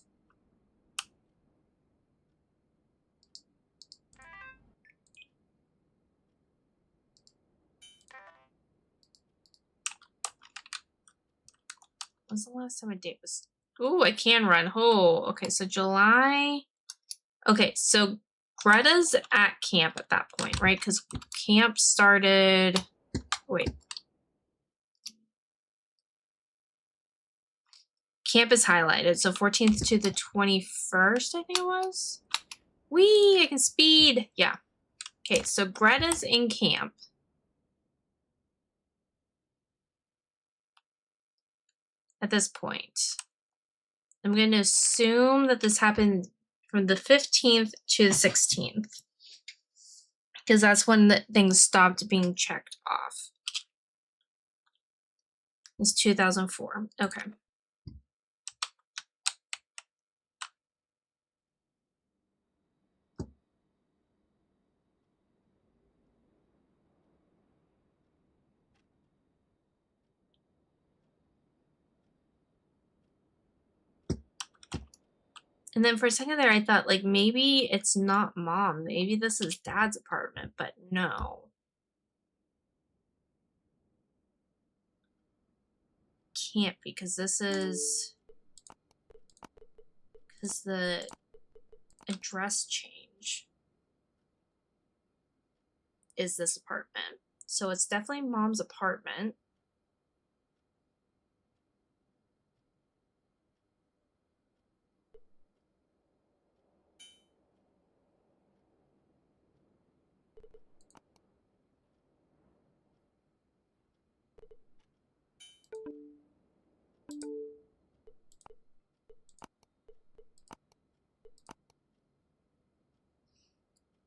When's the last time a date was... Ooh, I can run. Oh, okay, so July... Okay, so Greta's at camp at that point, right? Because camp started... Wait. Camp is highlighted, so 14th to the 21st, I think it was? Whee! I can speed! Yeah. Okay, so Greta's in camp. At this point. I'm going to assume that this happened from the 15th to the 16th. Because that's when the things stopped being checked off. It's 2004. Okay. And then for a second there, I thought, like, maybe it's not mom. Maybe this is dad's apartment, but no. Can't be, because this is... Because the address change is this apartment. So it's definitely mom's apartment.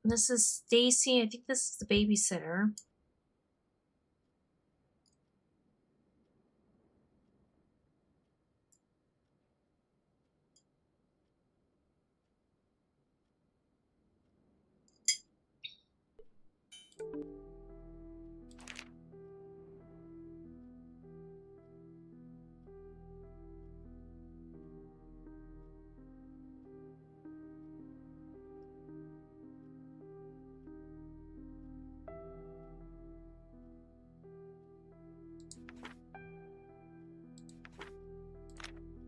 This is Stacy. I think this is the babysitter.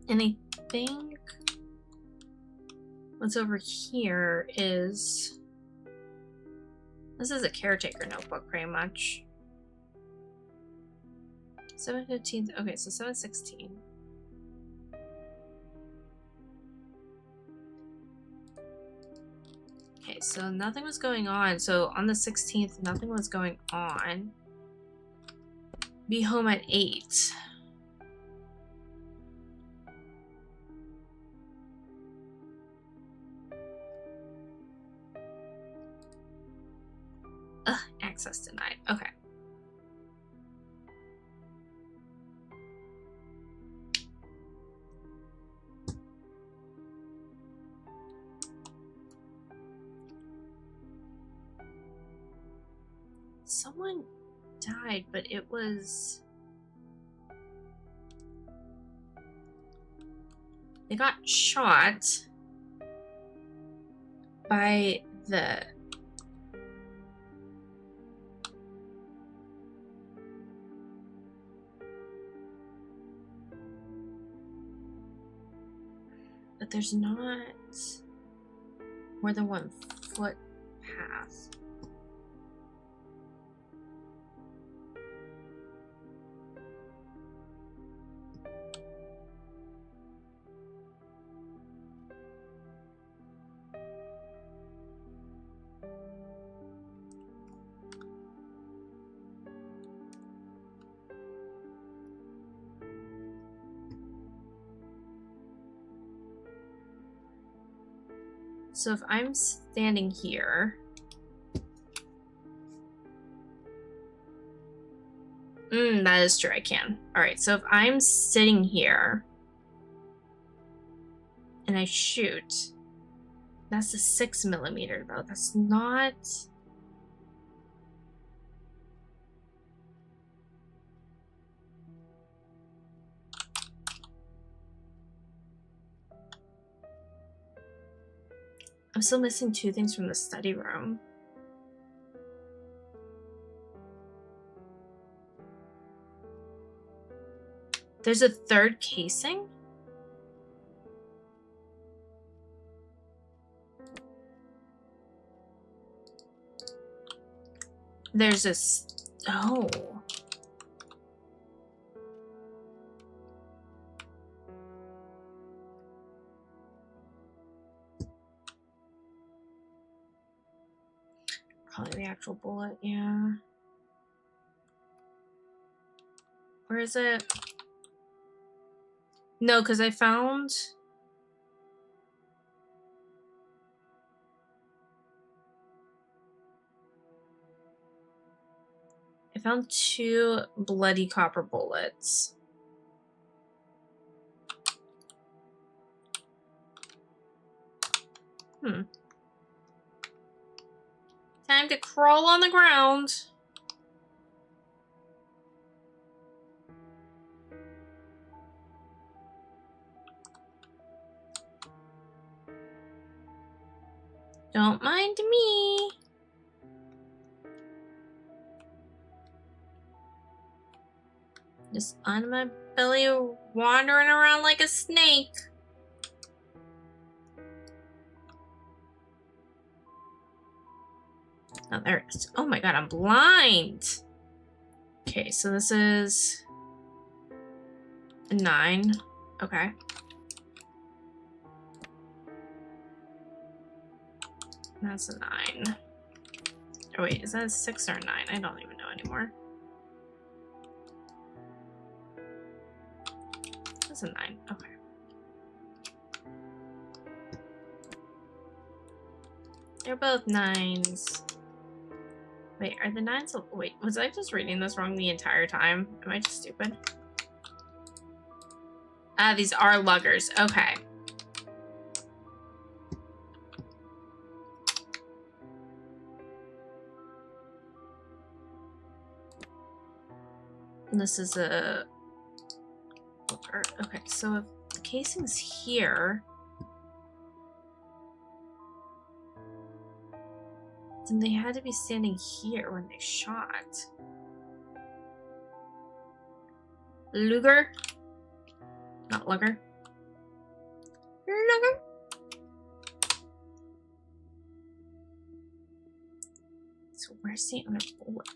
And I think what's over here is... This is a caretaker notebook, pretty much. 7/15. Okay, so 7/16. Okay, so nothing was going on. So on the 16th, nothing was going on. Be home at 8. Ugh, access denied. Okay. Someone died, but it was... They got shot by the... But there's not more than 1 foot path. So if I'm standing here... that is true, I can. Alright, so if I'm sitting here and I shoot, that's a 6mm though. That's not... I'm still missing 2 things from the study room. There's a 3rd casing? There's this... Oh. Probably the actual bullet, yeah. Where is it? No, because I found... I found 2 bloody copper bullets. Time to crawl on the ground. Don't mind me. Just on my belly, wandering around like a snake. Oh, there it is. Oh my god, I'm blind. Okay, so this is a 9. Okay. That's a 9. Oh wait, is that a 6 or a 9? I don't even know anymore. That's a 9. Okay. They're both 9s. Wait, are the 9s... Wait, was I just reading this wrong the entire time? Am I just stupid? Ah, these are luggers. Okay. And this is a... Okay, so if the casing's here... then they had to be standing here when they shot. Luger? Not Luger. So where's the other bullet?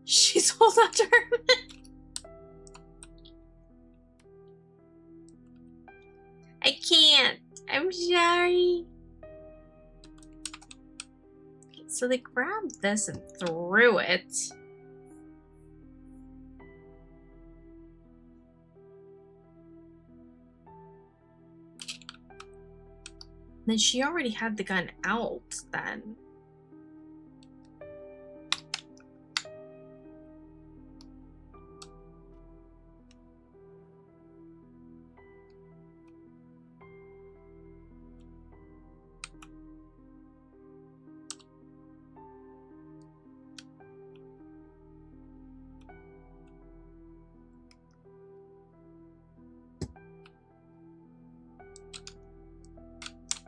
She's holding on to her. I can't. I'm sorry. Okay, so they grabbed this and threw it. Then she already had the gun out then.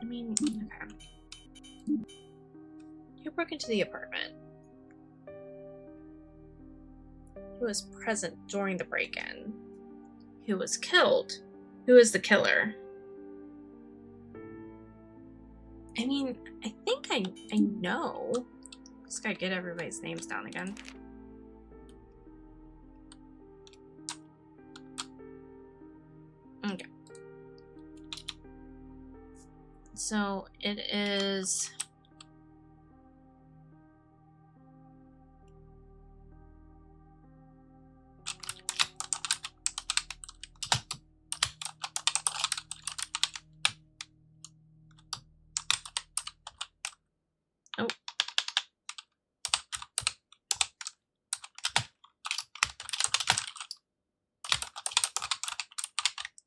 I mean, okay. Who broke into the apartment? Who was present during the break-in? Who was killed? Who is the killer? I mean, I think I know. Just gotta get everybody's names down again. Okay. So it is... Oh.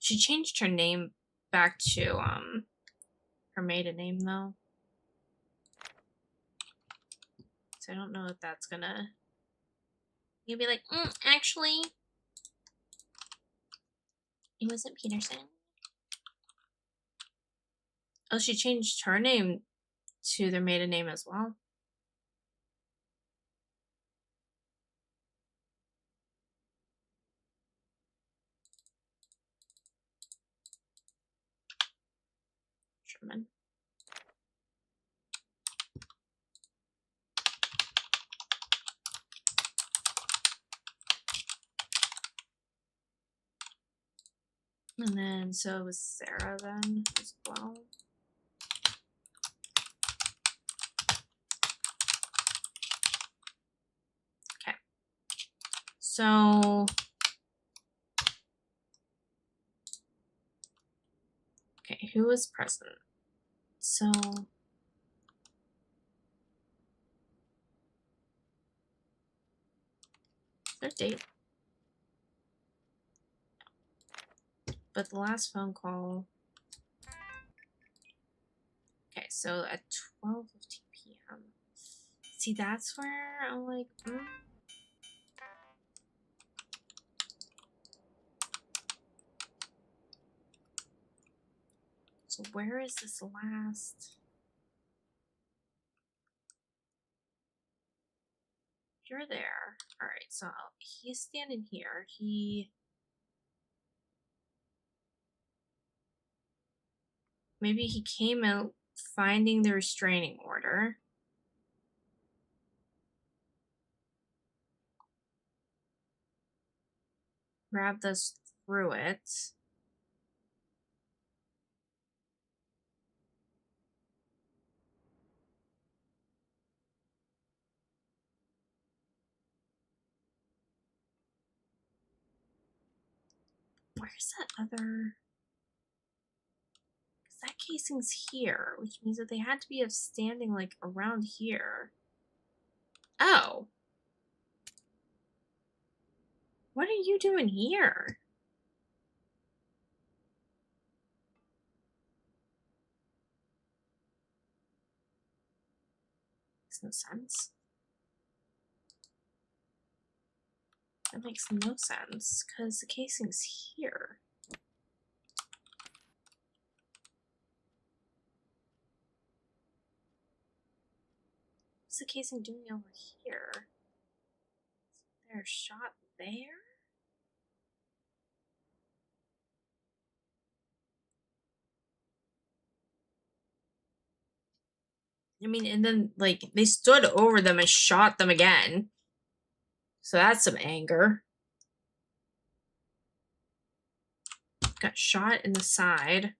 She changed her name back to, her maiden name, though. So I don't know if that's gonna... You'll be like, actually... It wasn't Peterson. Oh, she changed her name to their maiden name as well. Sherman. And then, so it was Sarah then as well. Okay. So... Okay, who was present? So... Their date. But the last phone call... Okay, so at 12:15 p.m. See, that's where I'm like, So where is this last? You're there. Alright, so he's standing here. Maybe he came out finding the restraining order. Grabbed us through it. Where's that other... Because that casing's here, which means that they had to be standing, like, around here. Oh. What are you doing here? makes no sense. That makes no sense, because the casing's here. What's the casing doing over here? There's shot there? I mean, and then, like, they stood over them and shot them again. So that's some anger. Got shot in the side.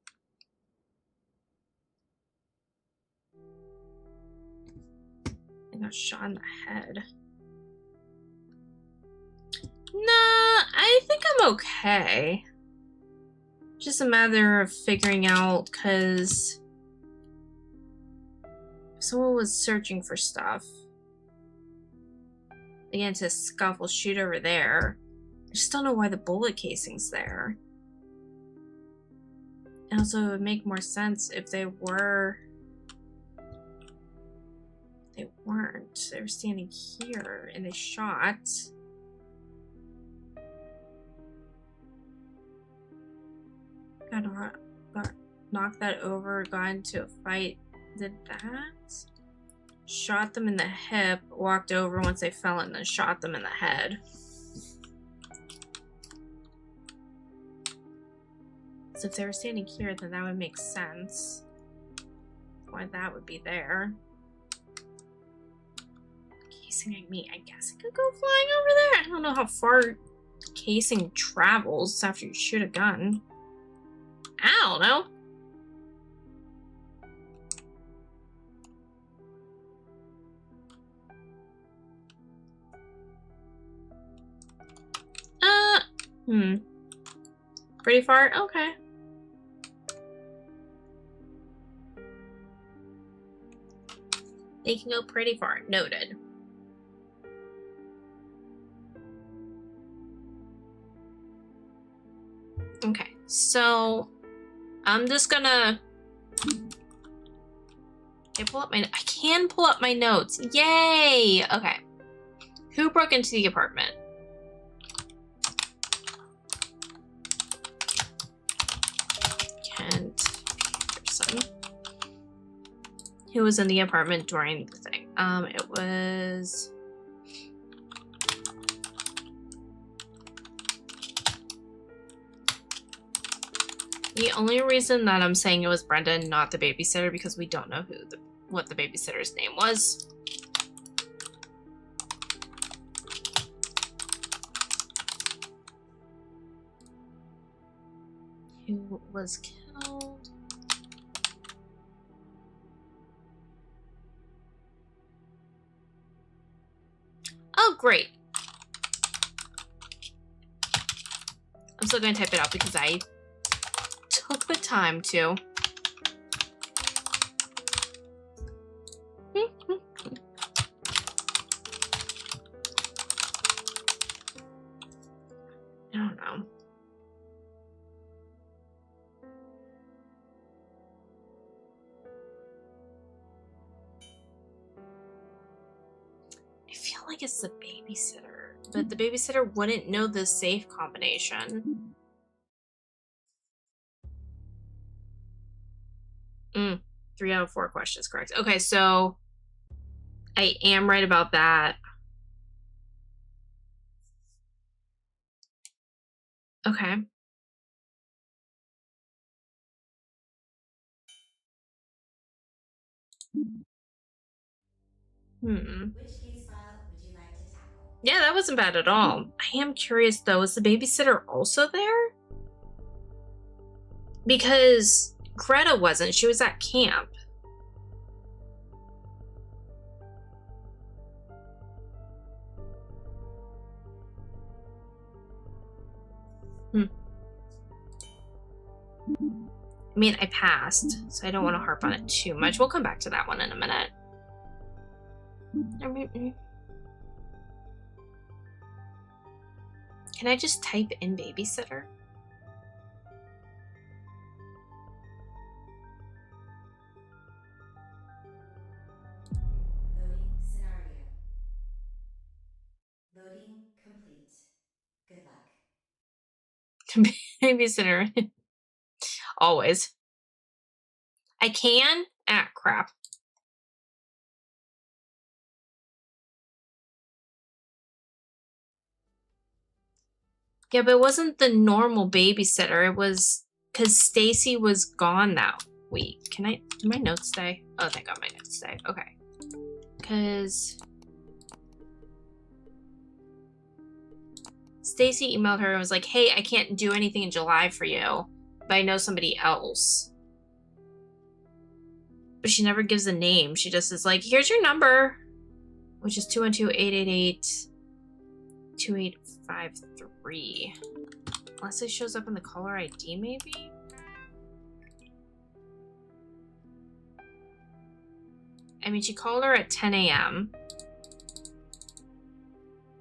And got shot in the head. Nah, I think I'm okay. Just a matter of figuring out, because someone was searching for stuff. Again, to scuffle shoot over there. I just don't know why the bullet casing's there. And also, it would make more sense if they were... They weren't. They were standing here, and they shot. Got knocked that over, got into a fight, did that. Shot them in the hip, walked over once they fell, and then shot them in the head. So if they were standing here, then that would make sense. Why that would be there. Casing like me, I guess it could go flying over there. I don't know how far casing travels after you shoot a gun. I don't know. Pretty far? Okay. They can go pretty far. Noted. Okay, so I'm just gonna I can pull up my notes. Yay! Okay. Who broke into the apartment? Kent Peterson. Who was in the apartment during the thing? It was... The only reason that I'm saying it was Brendan, not the babysitter, because we don't know what the babysitter's name was. Who was killed? Oh, great. I'm still going to type it out because I took the time to. I don't know. I feel like it's the babysitter, but the babysitter wouldn't know the safe combination. 3 out of 4 questions correct. Okay, so I am right about that. Okay. Which case file would you like to tackle? Yeah, that wasn't bad at all. I am curious though, is the babysitter also there? Because Greta wasn't. She was at camp. I mean, I passed, so I don't want to harp on it too much. We'll come back to that one in a minute. Can I just type in babysitter? Loading Babysitter. Always. I can? Ah, crap. Yeah, but it wasn't the normal babysitter. It was because Stacy was gone that week. Do my notes stay? Oh, thank God my notes stay. Okay. Because Stacy emailed her and was like, hey, I can't do anything in July for you, but I know somebody else. But she never gives a name. She just is like, here's your number, which is 212-888-2853. Unless it shows up in the caller ID, maybe? I mean, she called her at 10 a.m.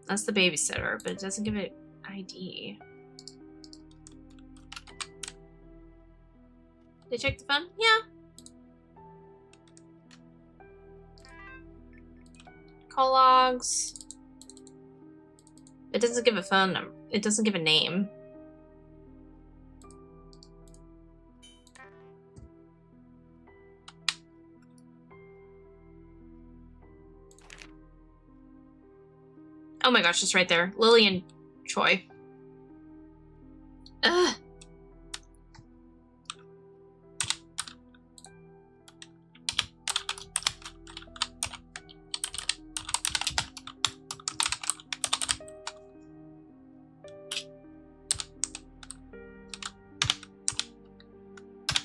That's the babysitter, but it doesn't give it ID. They check the phone? Yeah. Call logs. It doesn't give a phone number. It doesn't give a name. Oh my gosh, it's right there. Lillian Choi. Ugh.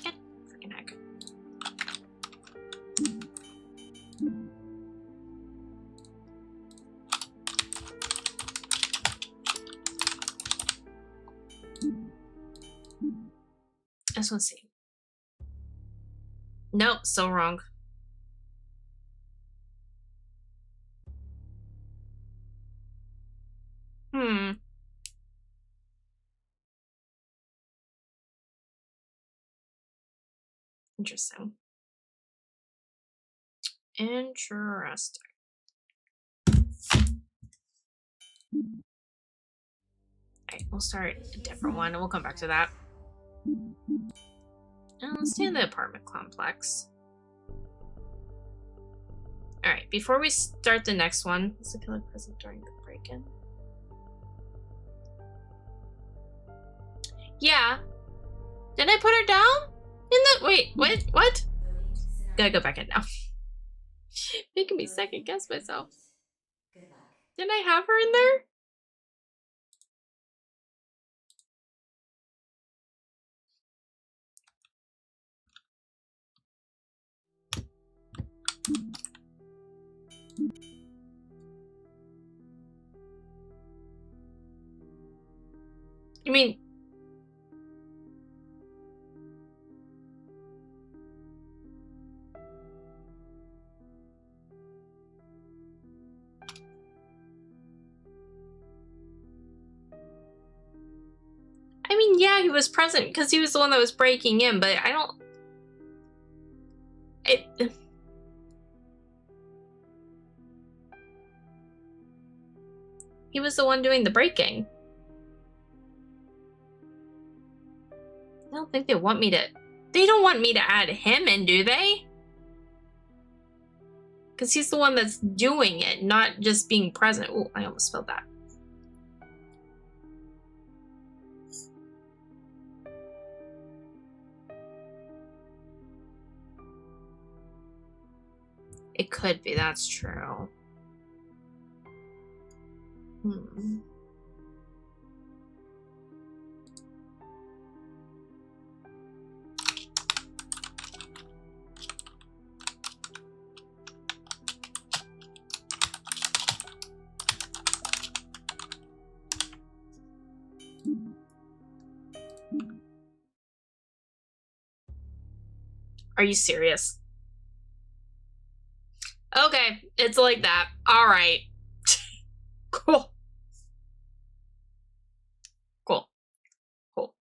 Get freaking heck. I just want to see. Nope, still wrong. Interesting. Interesting. Alright, we'll start a different one and we'll come back to that. Let's stay in the apartment complex. Alright, before we start the next one, was the killer present during the break-in? Yeah. Did I put her down? In the wait, what? Gotta go back in now. Making me second guess myself. Didn't I have her in there? I mean, yeah, he was present because he was the one that was breaking in, but I don't... He was the one doing the breaking. I don't think they want me to... They don't want me to add him in, do they? Because he's the one that's doing it, not just being present. Oh, I almost spelled that. It could be, that's true. Are you serious? Okay, it's like that. All right. Cool. Cool. Cool.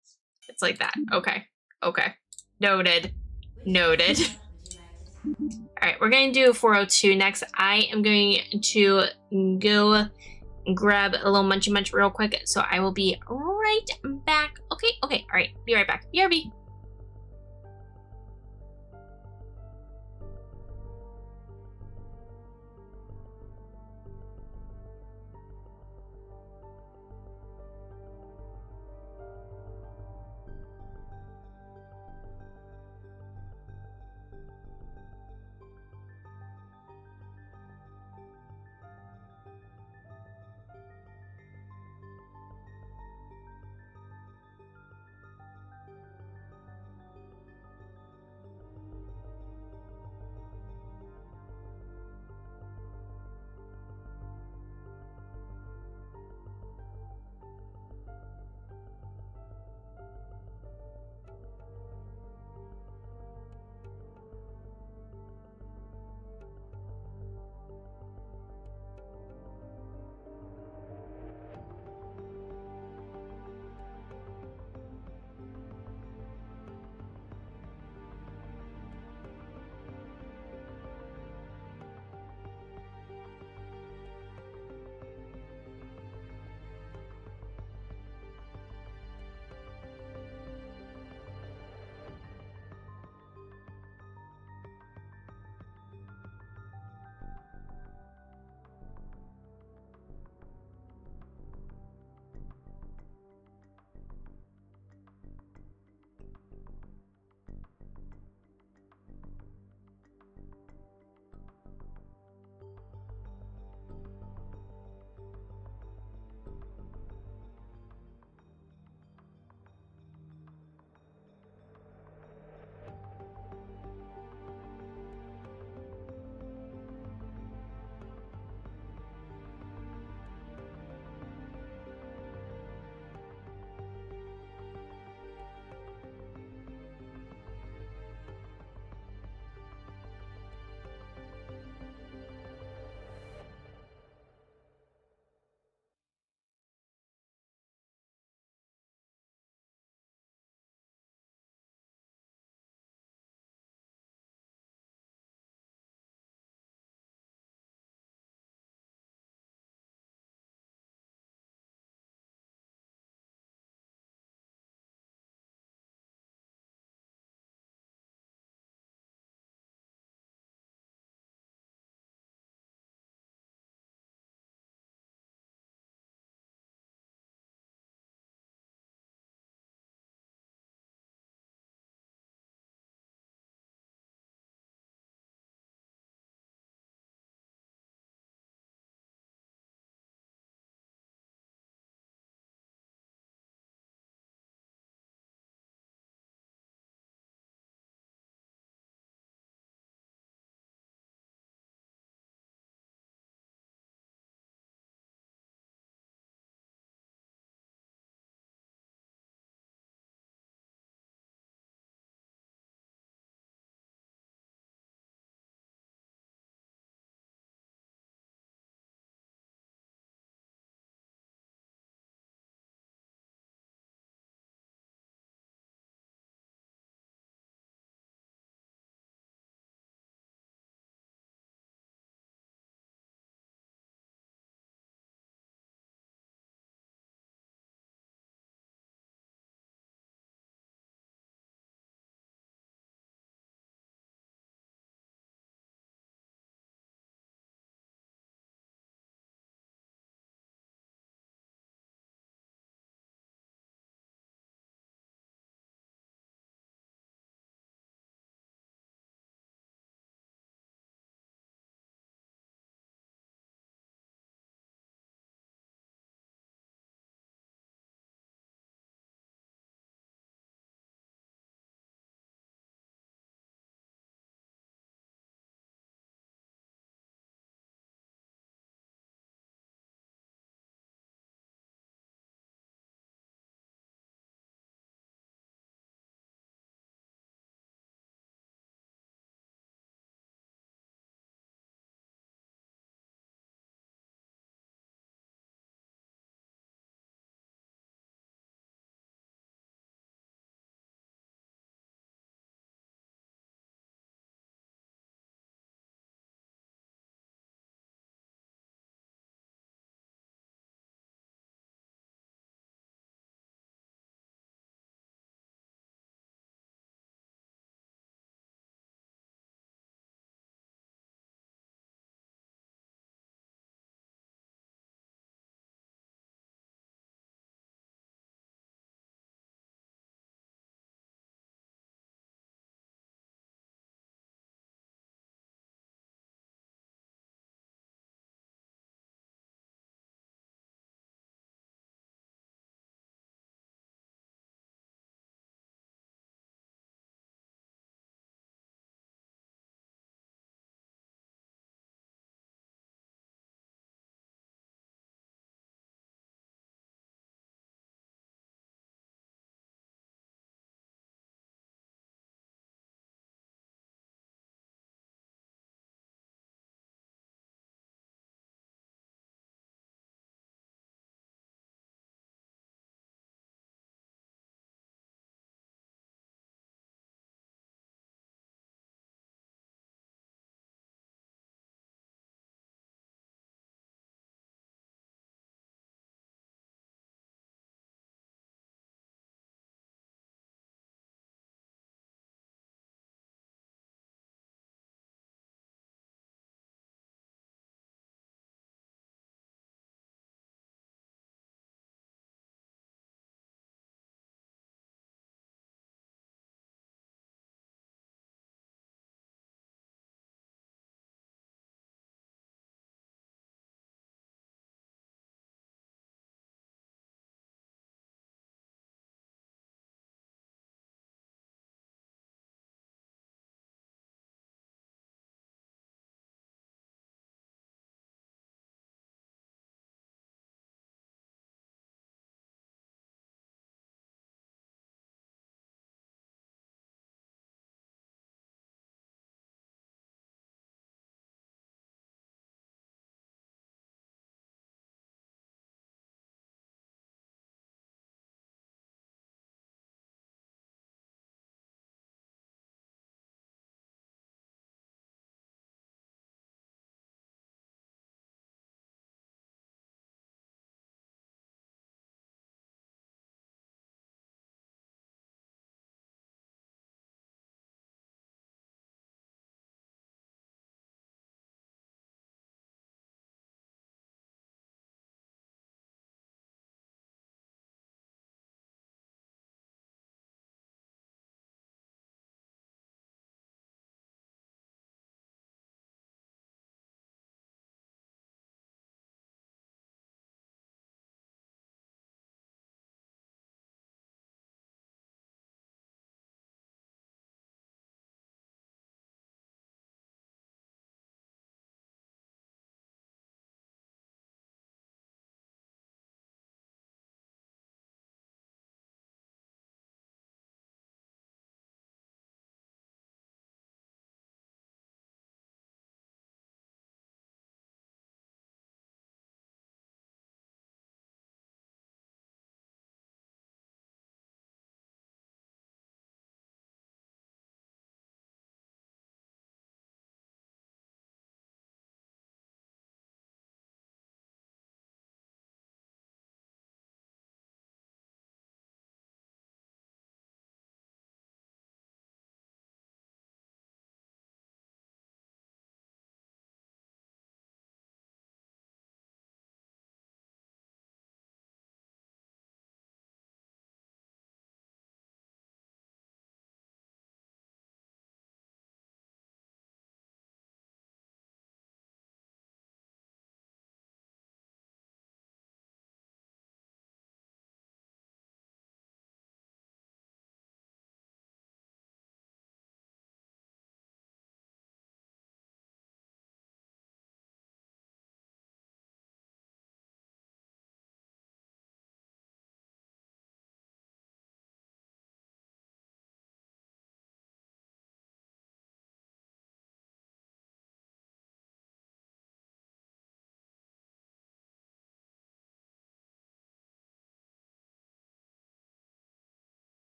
It's like that. Okay. Okay. Noted. Noted. All right, we're going to do 402 next. I am going to go grab a little munchy munch real quick, so I will be right back. Okay, okay, alright. Be right back. BRB.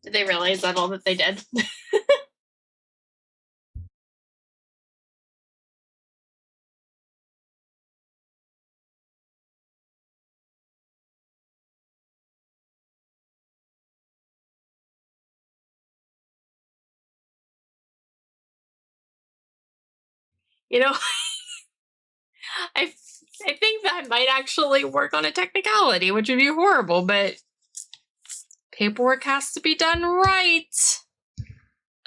Did they realize that all that they did? You know, I I think that might actually work on a technicality, which would be horrible, but paperwork has to be done right.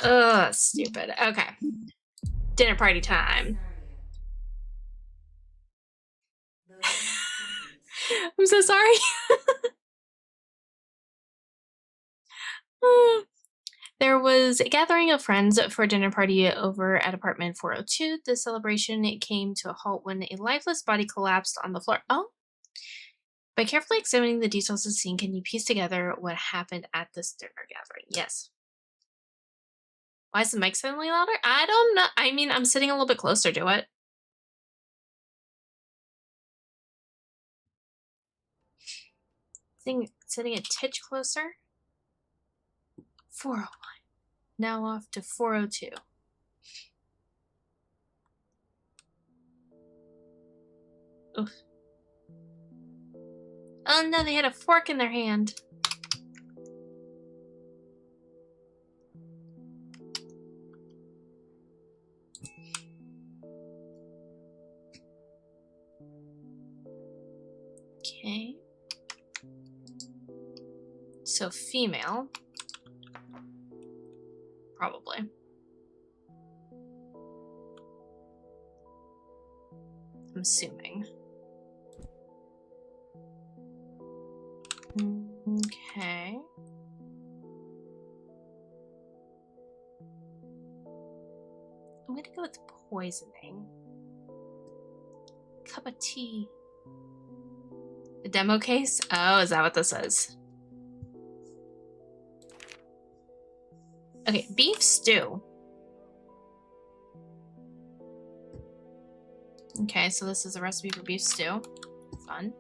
Ugh, stupid. Okay. Dinner party time. I'm so sorry. There was a gathering of friends for a dinner party over at apartment 402. The celebration came to a halt when a lifeless body collapsed on the floor. Oh. By carefully examining the details of the scene, can you piece together what happened at this dinner gathering? Yes. Why is the mic suddenly louder? I don't know. I mean, I'm sitting a little bit closer to it. Sitting a titch closer. 401. Now off to 402. Oof. Oh no, they had a fork in their hand. Okay. So female. Probably. I'm assuming. Okay. I'm gonna go with poisoning. Cup of tea. The demo case? Oh, is that what this is? Okay, beef stew. Okay, so this is a recipe for beef stew. Fun.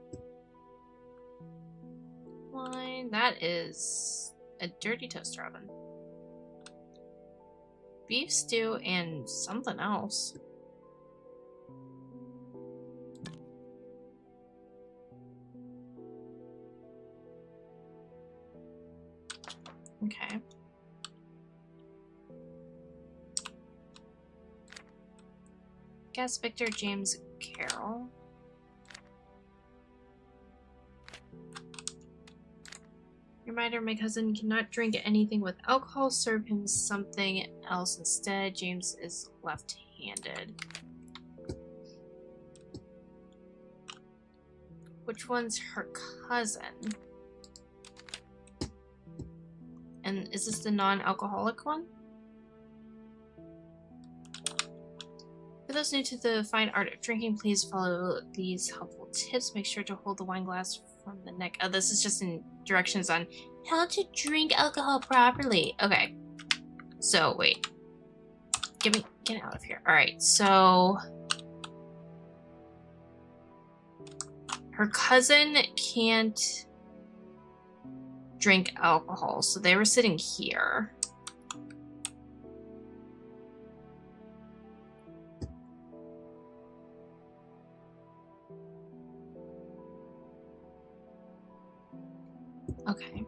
Wine. That is a dirty toaster oven. Beef stew and something else. Okay. Guess Victor James Carroll. Reminder, my cousin cannot drink anything with alcohol. Serve him something else instead. James is left-handed. Which one's her cousin? And is this the non-alcoholic one? For those new to the fine art of drinking, please follow these helpful tips. Make sure to hold the wine glass from the neck. Oh, this is just in directions on how to drink alcohol properly. Okay. So, wait. Get out of here. Alright, so... her cousin can't drink alcohol, so they were sitting here. Okay.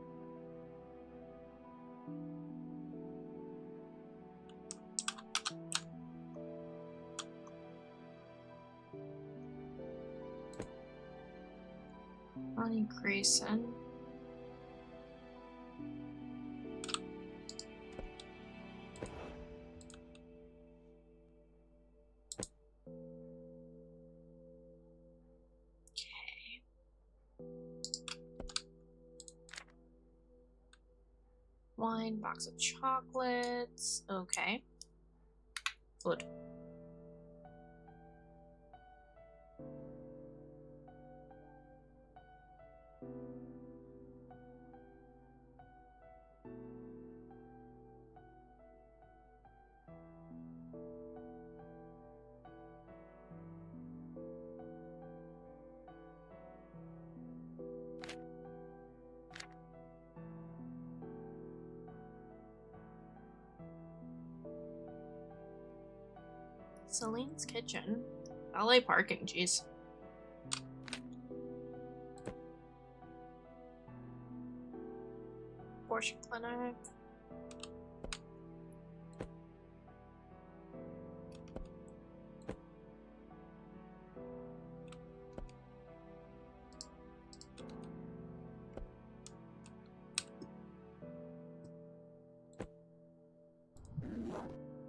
Bonnie Grayson. Okay. Wine, box of chocolates. Okay. Good. Celine's Kitchen. LA parking, jeez. Abortion clinic.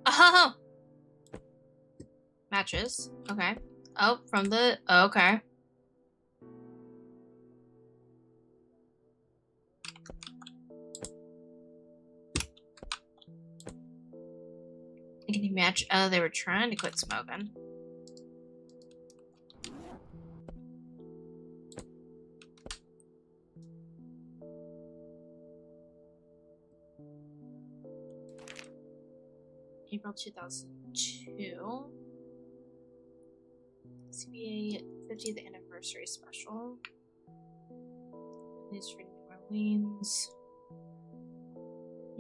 Oh! Matches. Okay. Oh, from the... Oh, okay. Can you match? Oh, they were trying to quit smoking. April 2002. CBA 50th anniversary special. News for New Orleans.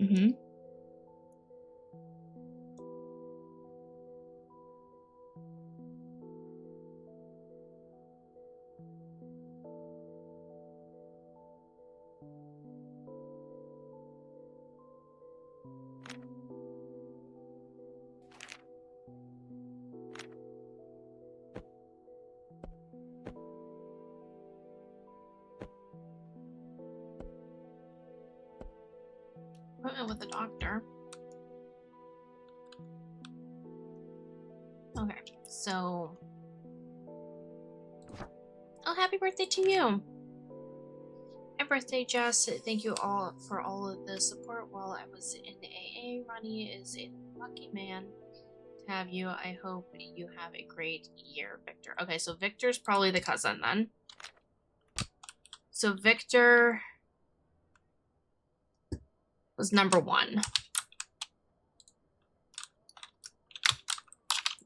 Mm-hmm. Appointment with the doctor. Okay, so... Oh, happy birthday to you! Happy birthday, Jess. Thank you all for all of the support while I was in AA. Ronnie is a lucky man to have you. I hope you have a great year, Victor. Okay, so Victor's probably the cousin then. So Victor was number 1.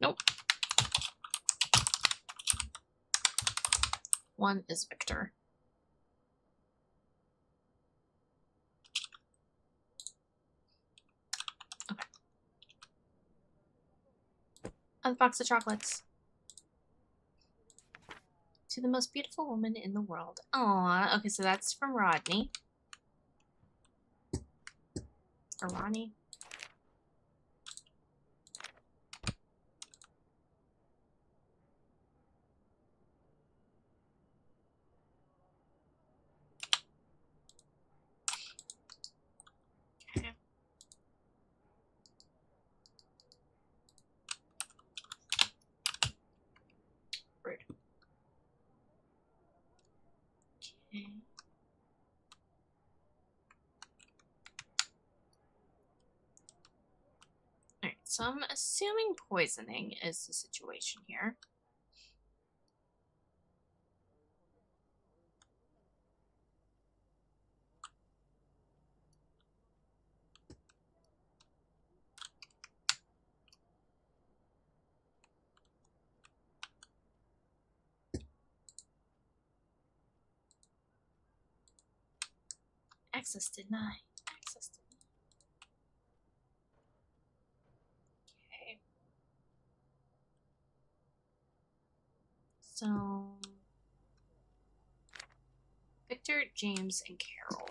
Nope. 1 is Victor. Okay. A box of chocolates. To the most beautiful woman in the world. Aww. Okay, so that's from Rodney. Or Ronnie. Okay. Rude. Okay. Alright, so I'm assuming poisoning is the situation here. Access denied. Access denied. Okay. So... Victor, James, and Carol.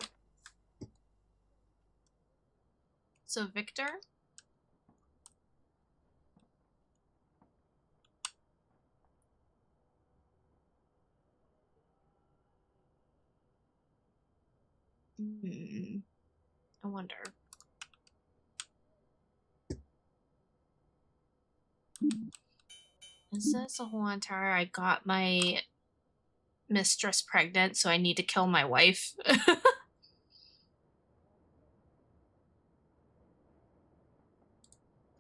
So Victor... I wonder. Is this a whole entire I got my mistress pregnant, so I need to kill my wife?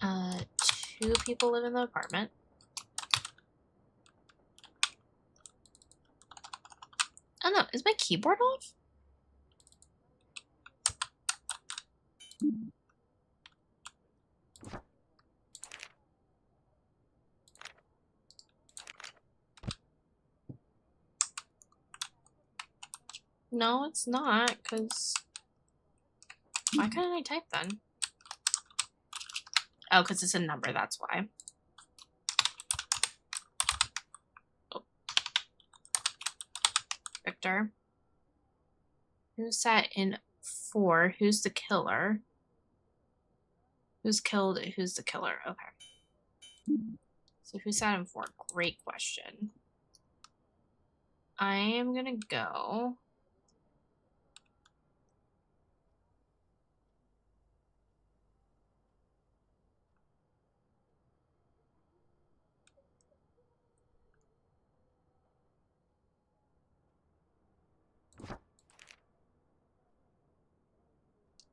2 people live in the apartment. Oh no, is my keyboard off? No, it's not, because... Why couldn't I type then? Oh, because it's a number, that's why. character. Who sat in 4? Who's the killer? Who's killed? Who's the killer? Okay. So who sat in 4? Great question. I am gonna go.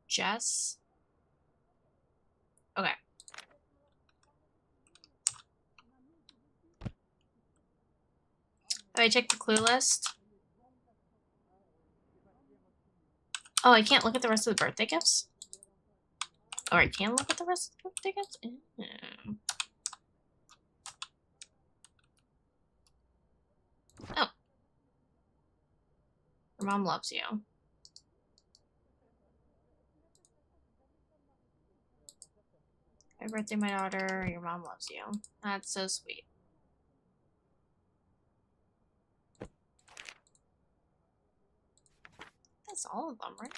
Jess. Okay. Have I checked the clue list? Oh, I can't look at the rest of the birthday gifts? Or I can look at the rest of the birthday gifts? Oh. Your mom loves you. Happy birthday, my daughter. Your mom loves you. That's so sweet. That's all of them, right?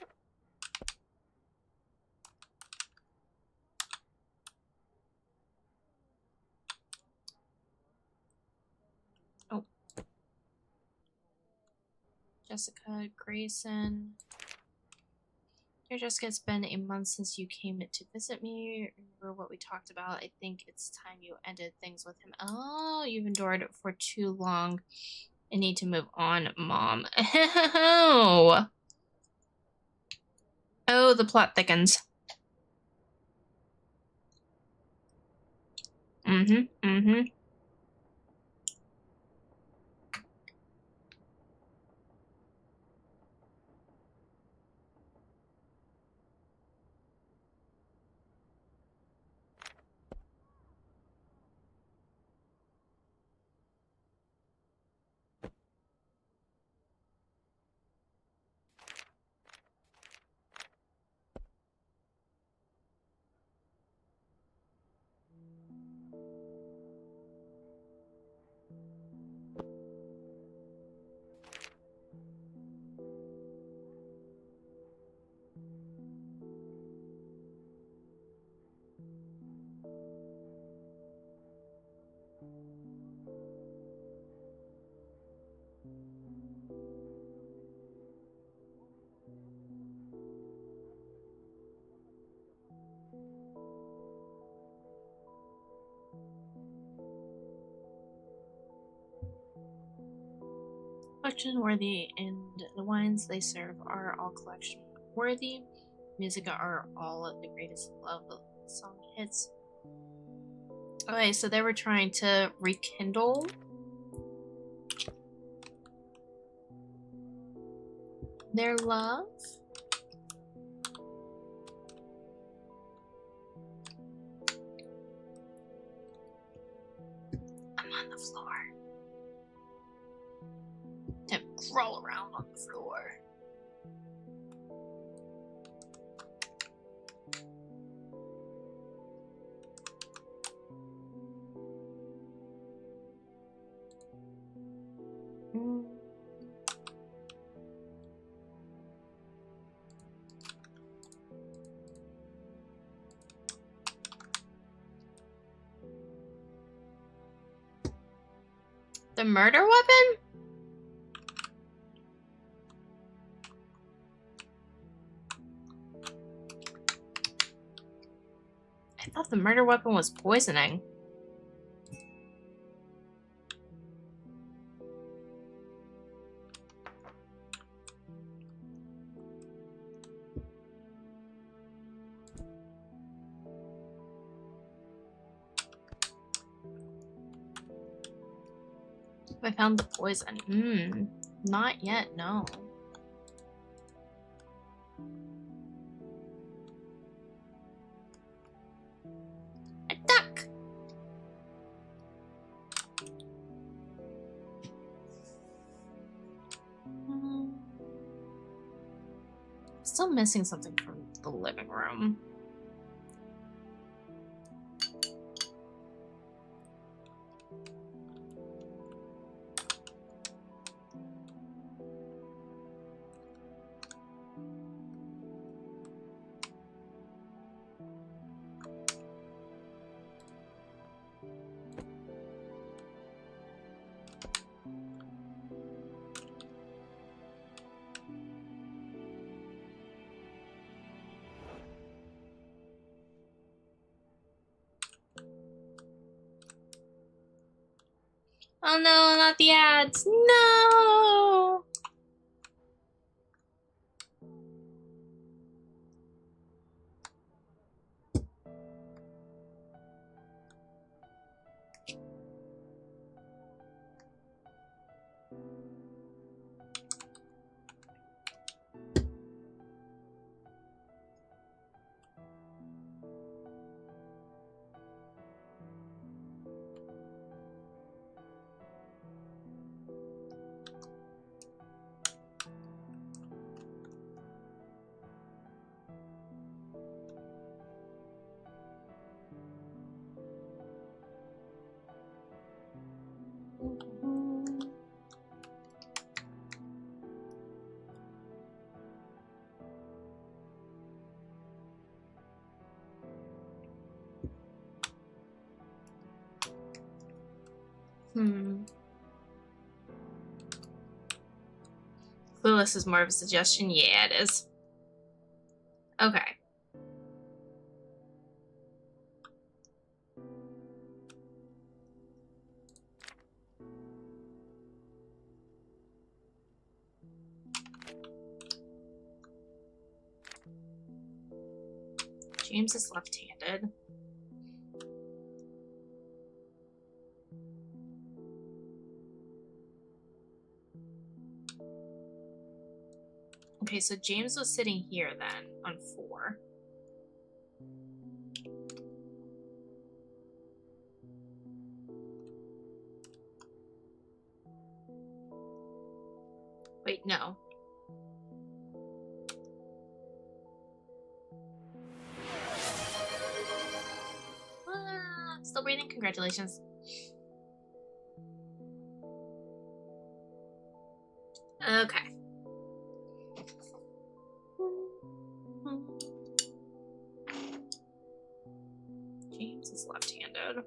Oh. Jessica Grayson. Dear Jessica, it's been a month since you came to visit me. Remember what we talked about? I think it's time you ended things with him. Oh, you've endured for too long. I need to move on, Mom. Oh, the plot thickens. Mm-hmm. Collection worthy, and the wines they serve are all collection worthy. Music are all the greatest love song hits. Okay, so they were trying to rekindle their love. I'm on the floor. And crawl around on the floor. The murder weapon? I thought the murder weapon was poisoning. I found the poison. Not yet, no. A duck! Still missing something from the living room. Oh no, not the ads. No! Clueless is more of a suggestion? Yeah, it is. Okay. James is left-handed. Okay, so James was sitting here then on 4. Wait, no. Still breathing? Congratulations. Okay. James is left-handed.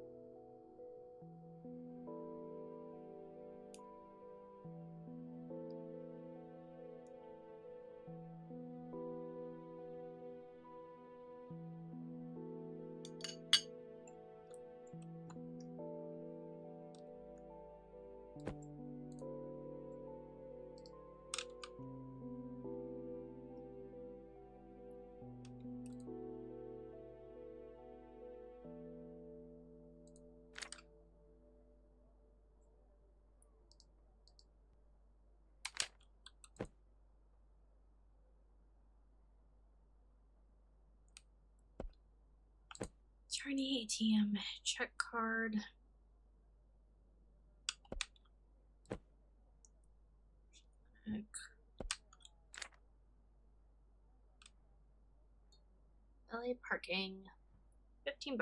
Attorney, ATM, check card. LA parking. $15.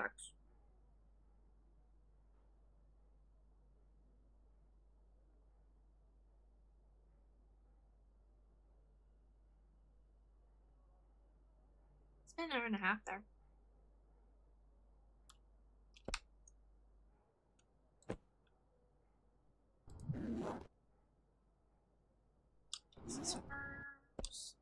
It's been an hour and a half there. Spurs.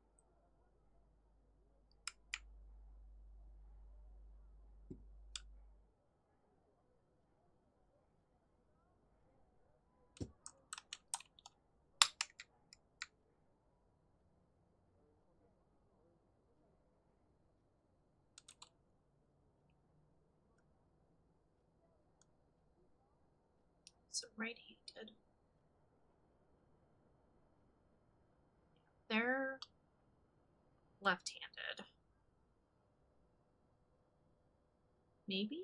So right-handed. They're left-handed. Maybe?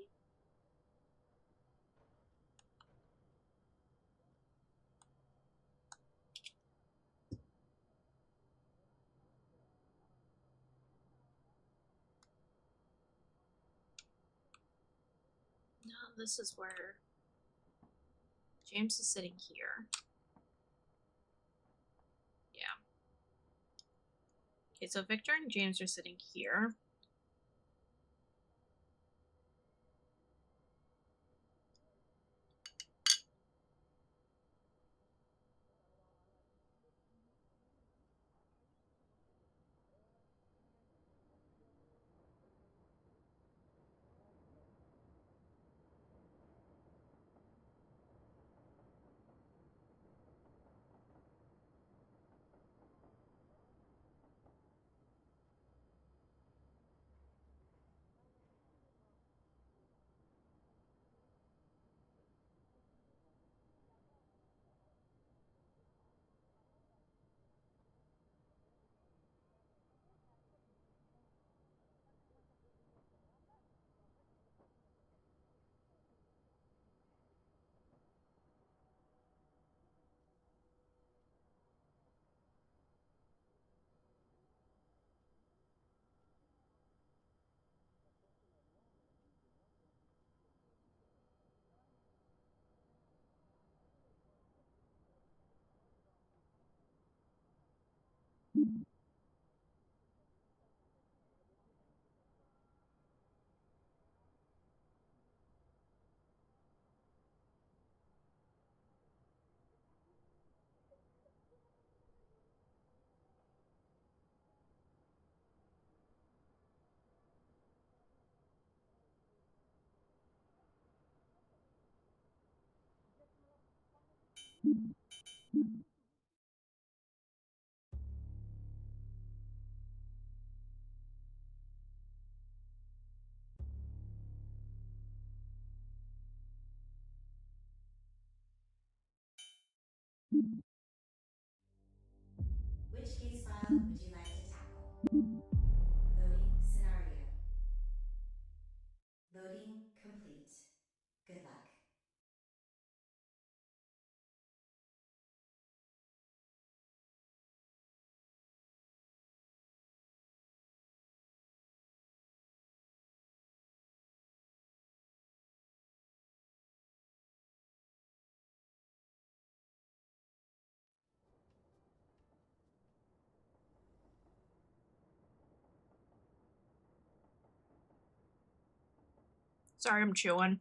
No, this is where James is sitting here. Yeah. Okay, so Victor and James are sitting here. Which case file would you like to tackle? Loading scenario. Loading complete. Good luck. Sorry, I'm chewing.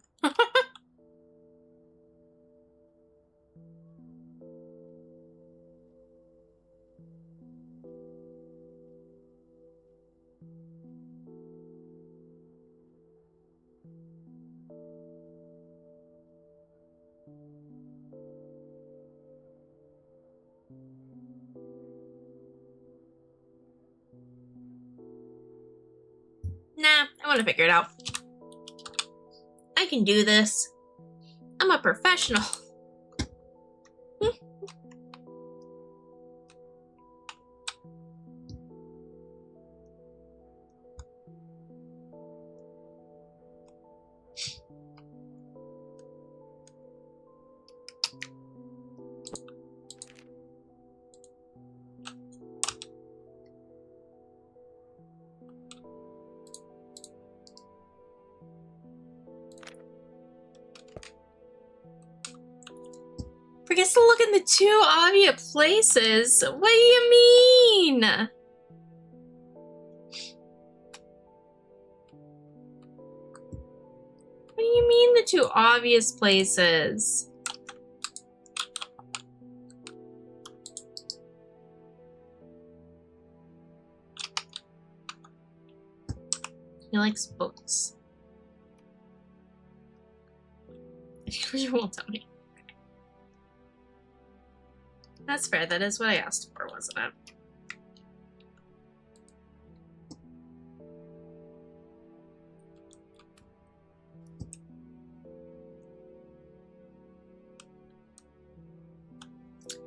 Nah, I want to figure it out. I can do this. I'm a professional. Forgets to look in the two obvious places. What do you mean? What do you mean the two obvious places? He likes boats. You won't tell me. That's fair. That is what I asked for, wasn't it?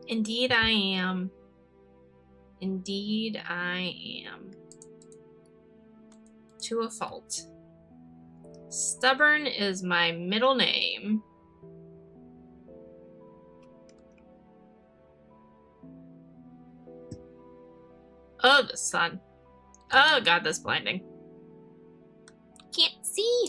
Indeed, I am. Indeed, I am. To a fault. Stubborn is my middle name. Oh, the sun. Oh god, that's blinding. Can't see.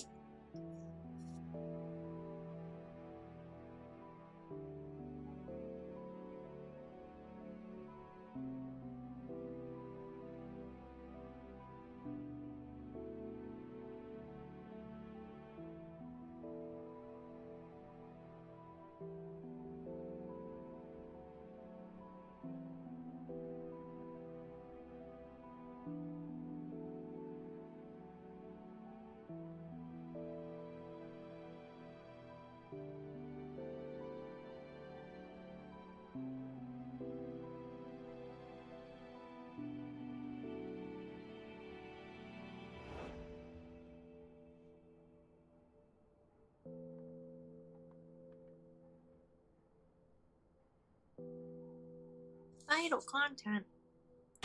Vital content.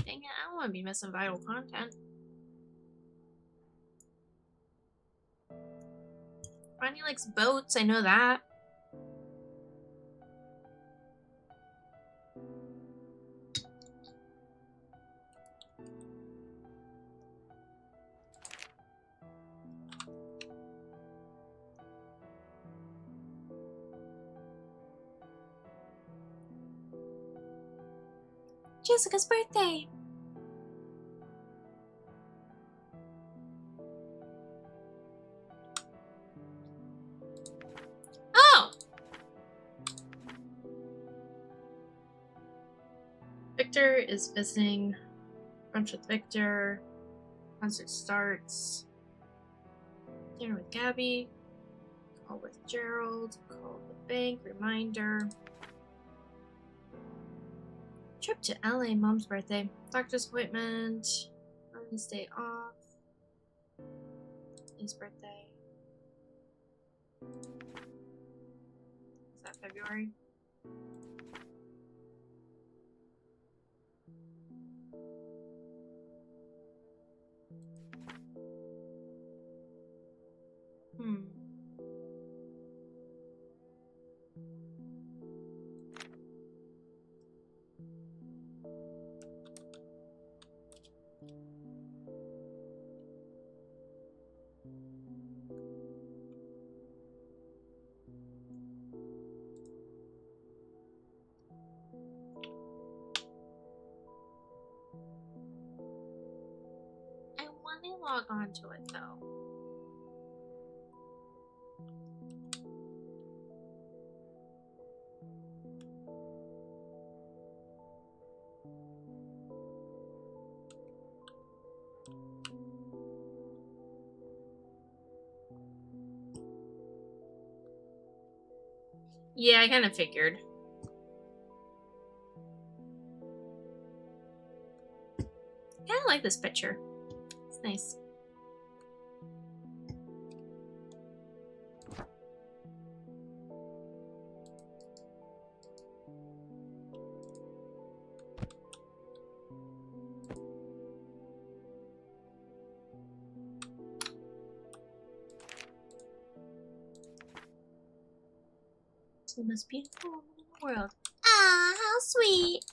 Dang it, I don't want to be missing vital content. Ronnie likes boats, I know that. Jessica's birthday. Oh! Victor is visiting. Brunch with Victor. Concert starts. Dinner with Gabby. Call with Gerald. Call with the bank. Reminder. Trip to LA, mom's birthday. Doctor's appointment. His day off. His birthday. Is that February? I want to log on to it though. Yeah, I kind of figured. I kind of like this picture. It's nice. It's the most beautiful woman in the world. Ah, how sweet.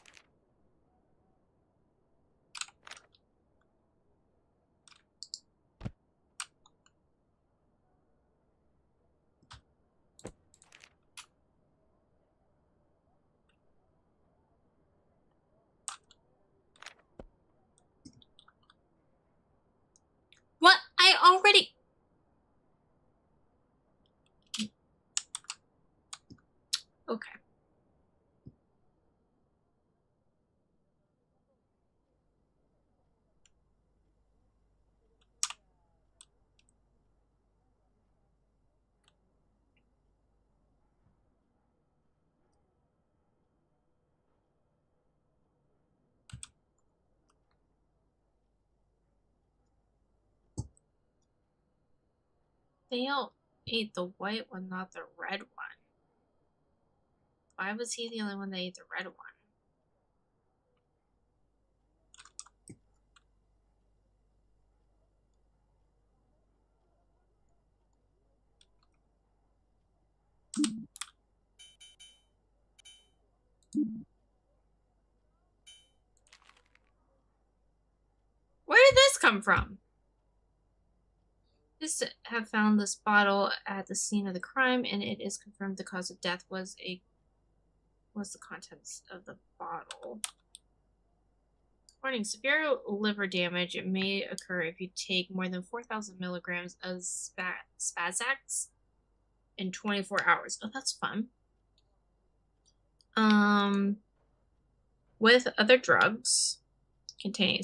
What? I already... Okay. Theo ate the white one, not the red one. Why was he the only one that ate the red one? Where did this come from? Police have found this bottle at the scene of the crime, and it is confirmed the cause of death was the contents of the bottle. Warning: severe liver damage may occur if you take more than 4,000 milligrams of Spazzax in 24 hours. Oh, that's fun. With other drugs containing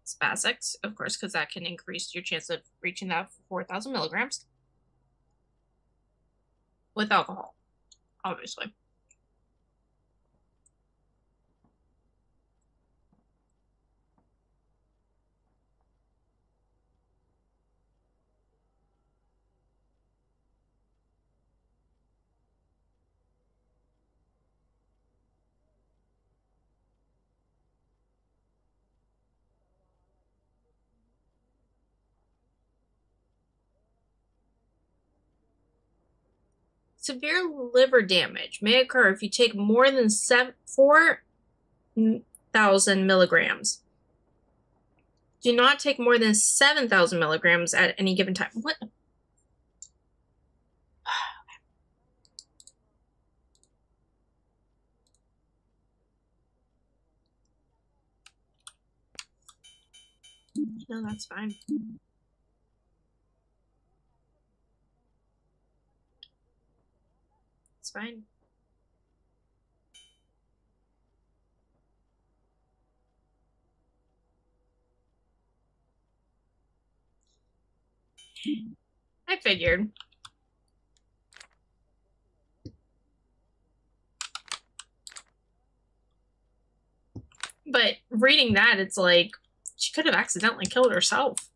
Spazzax, of course, because that can increase your chance of reaching that 4,000 milligrams. With alcohol, obviously. Severe liver damage may occur if you take more than 4,000 milligrams. Do not take more than 7,000 milligrams at any given time. What? No, that's fine. It's fine. I figured. But reading that, it's like she could have accidentally killed herself.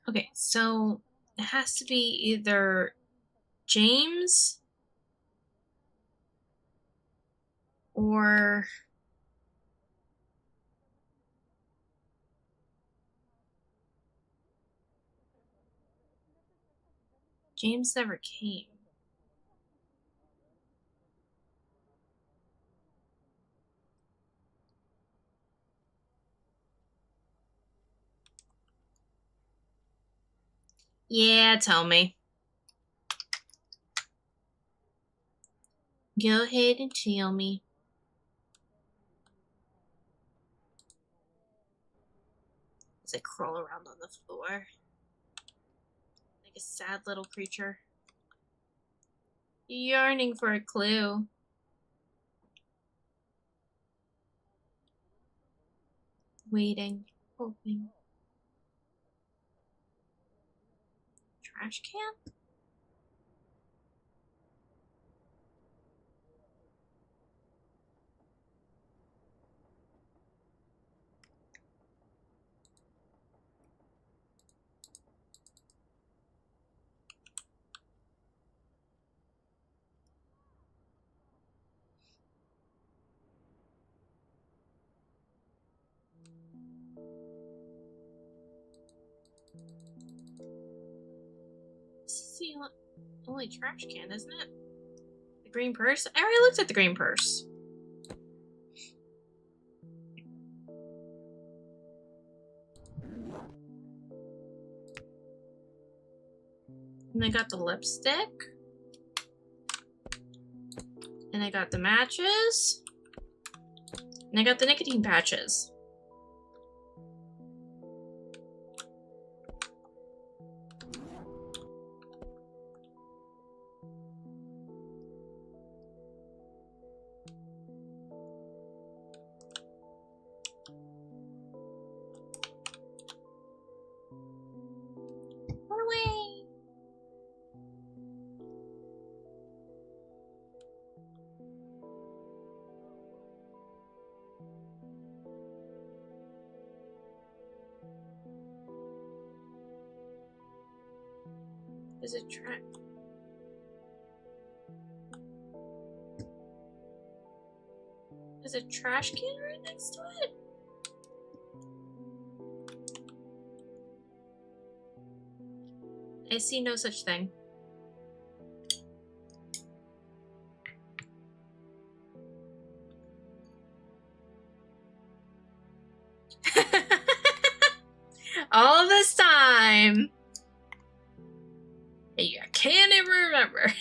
Okay, so it has to be either James or James never came. Yeah, tell me. Go ahead and tell me. As I crawl around on the floor. Like a sad little creature. Yearning for a clue. Waiting. Hoping. Trash can? This is the only trash can, isn't it? The green purse? I already looked at the green purse. And I got the lipstick. And I got the matches. And I got the nicotine patches. Run away! Is it Is a trash can right next to it? I see no such thing. All this time. I can't even remember.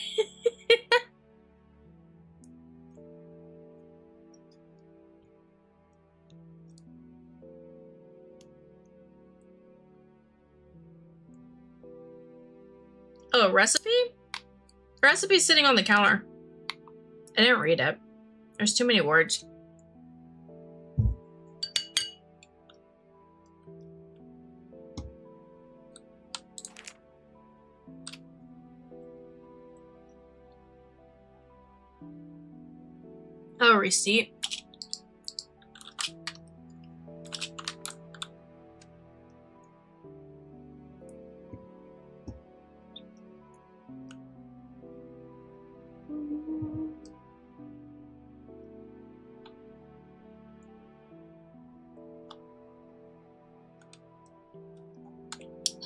Oh, recipe? Recipe's sitting on the counter. I didn't read it. There's too many words. Oh, receipt.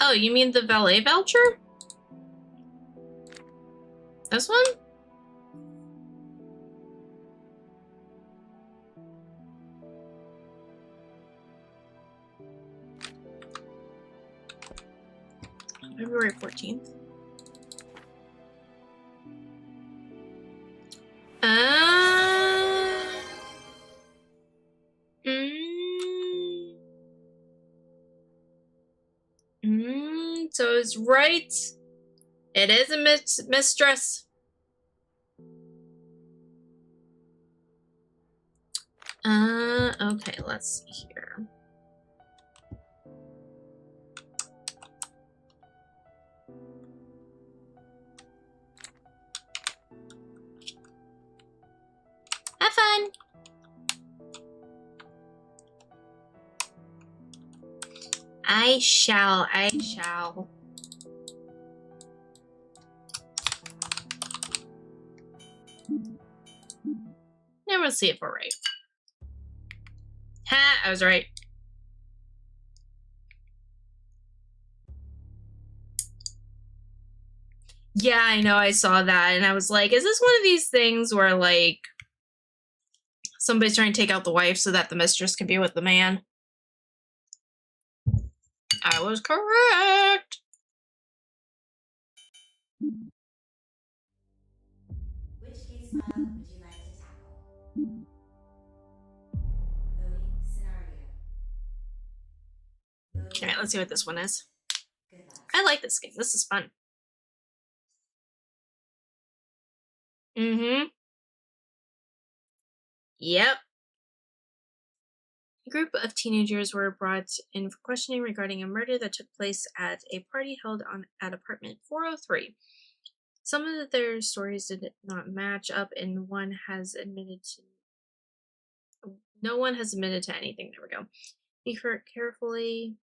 Oh, you mean the valet voucher? This one? February 14th. Mm, so it's right. It is a mistress. Okay, let's see here. Have fun. I shall. Now we'll see if we're right. Ha! I was right. Yeah, I know. I saw that, and I was like, "Is this one of these things where like somebody's trying to take out the wife so that the mistress can be with the man?" I was correct. Which case file would you like to tackle? Loading scenario. All right, let's see what this one is. Good luck. I like this game. This is fun. Mm-hmm. Yep. A group of teenagers were brought in for questioning regarding a murder that took place at a party held at apartment 403. Some of their stories did not match up, and no one has admitted to anything. There we go. By carefully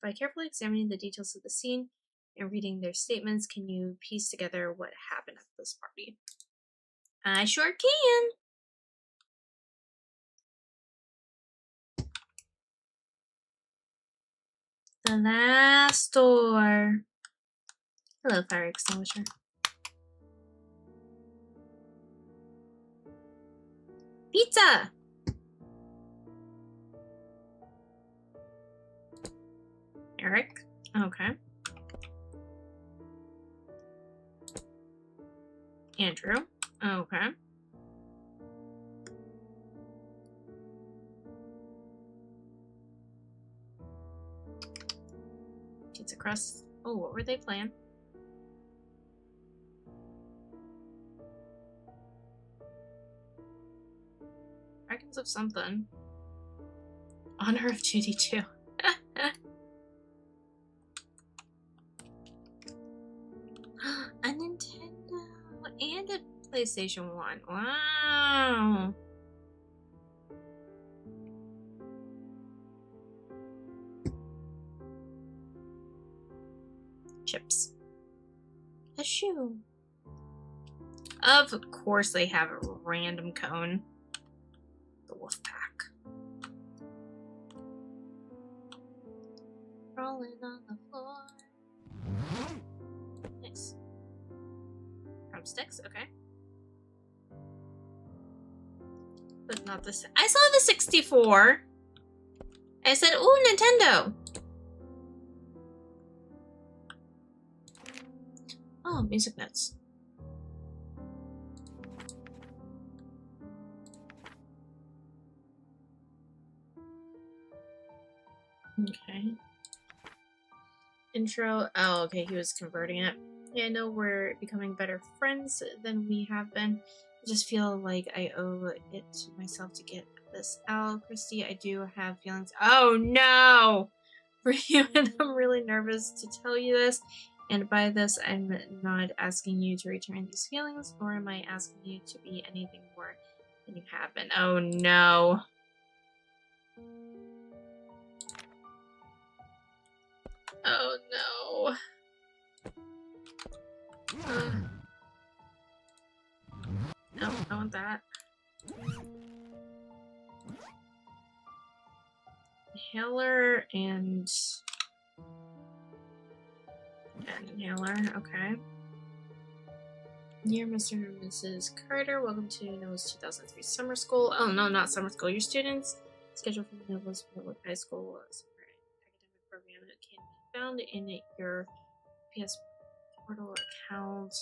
examining the details of the scene and reading their statements, can you piece together what happened at this party? I sure can. The last door. Hello, fire extinguisher. Pizza! Eric? Okay. Andrew? Okay. Pizza crust. Oh, what were they playing? Dragons of something. Honor of Duty 2. A Nintendo and a PlayStation 1. Wow. Chips. A shoe. Of course they have a random cone. The wolf pack. Rolling on the floor. Nice. Drumsticks, okay. But not this. I saw the 64. I said, ooh, Nintendo. Oh, music notes. Okay. Intro. Oh, okay, he was converting it. Yeah, I know we're becoming better friends than we have been. I just feel like I owe it to myself to get this out. Christy, I do have feelings. Oh no! For you, and I'm really nervous to tell you this. And by this, I'm not asking you to return these feelings, nor am I asking you to be anything more than you have been. Oh no. Oh no. No, I want that. Inhaler and an inhaler, okay. Dear Mr. and Mrs. Carter, welcome to Nova's 2003 summer school. Oh no, not summer school. Your students scheduled for Nova's Public High School academic program that can be found in your PS Portal account.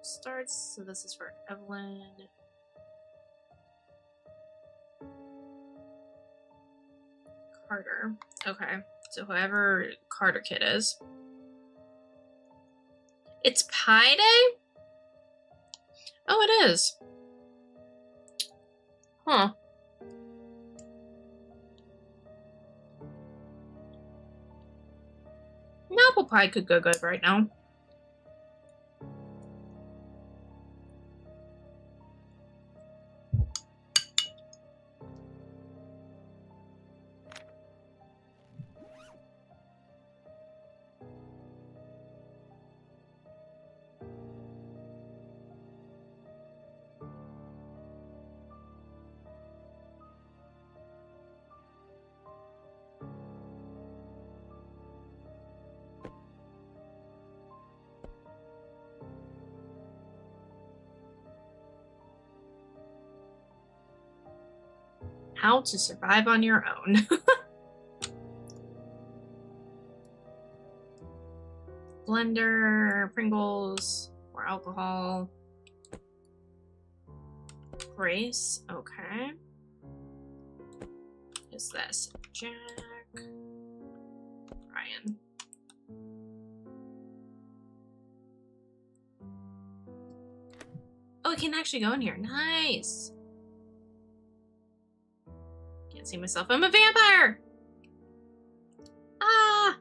starts. So this is for Evelyn. Carter. Okay. So whoever Carter Kid is. It's Pi Day? Oh, it is. Huh. An apple pie could go good right now. How to survive on your own. Blender, Pringles, more alcohol. Grace, okay. Is this Jack? Brian. Oh, it can actually go in here. Nice. Can't see myself. I'm a vampire. Ah.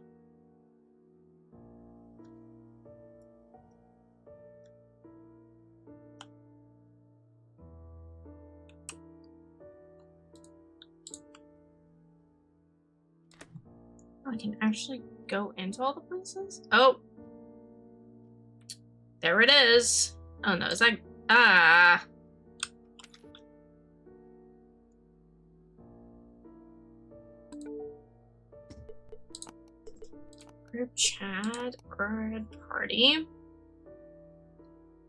Oh, I can actually go into all the places? Oh. There it is. Oh no, is that... Ah. Group chat, grad party.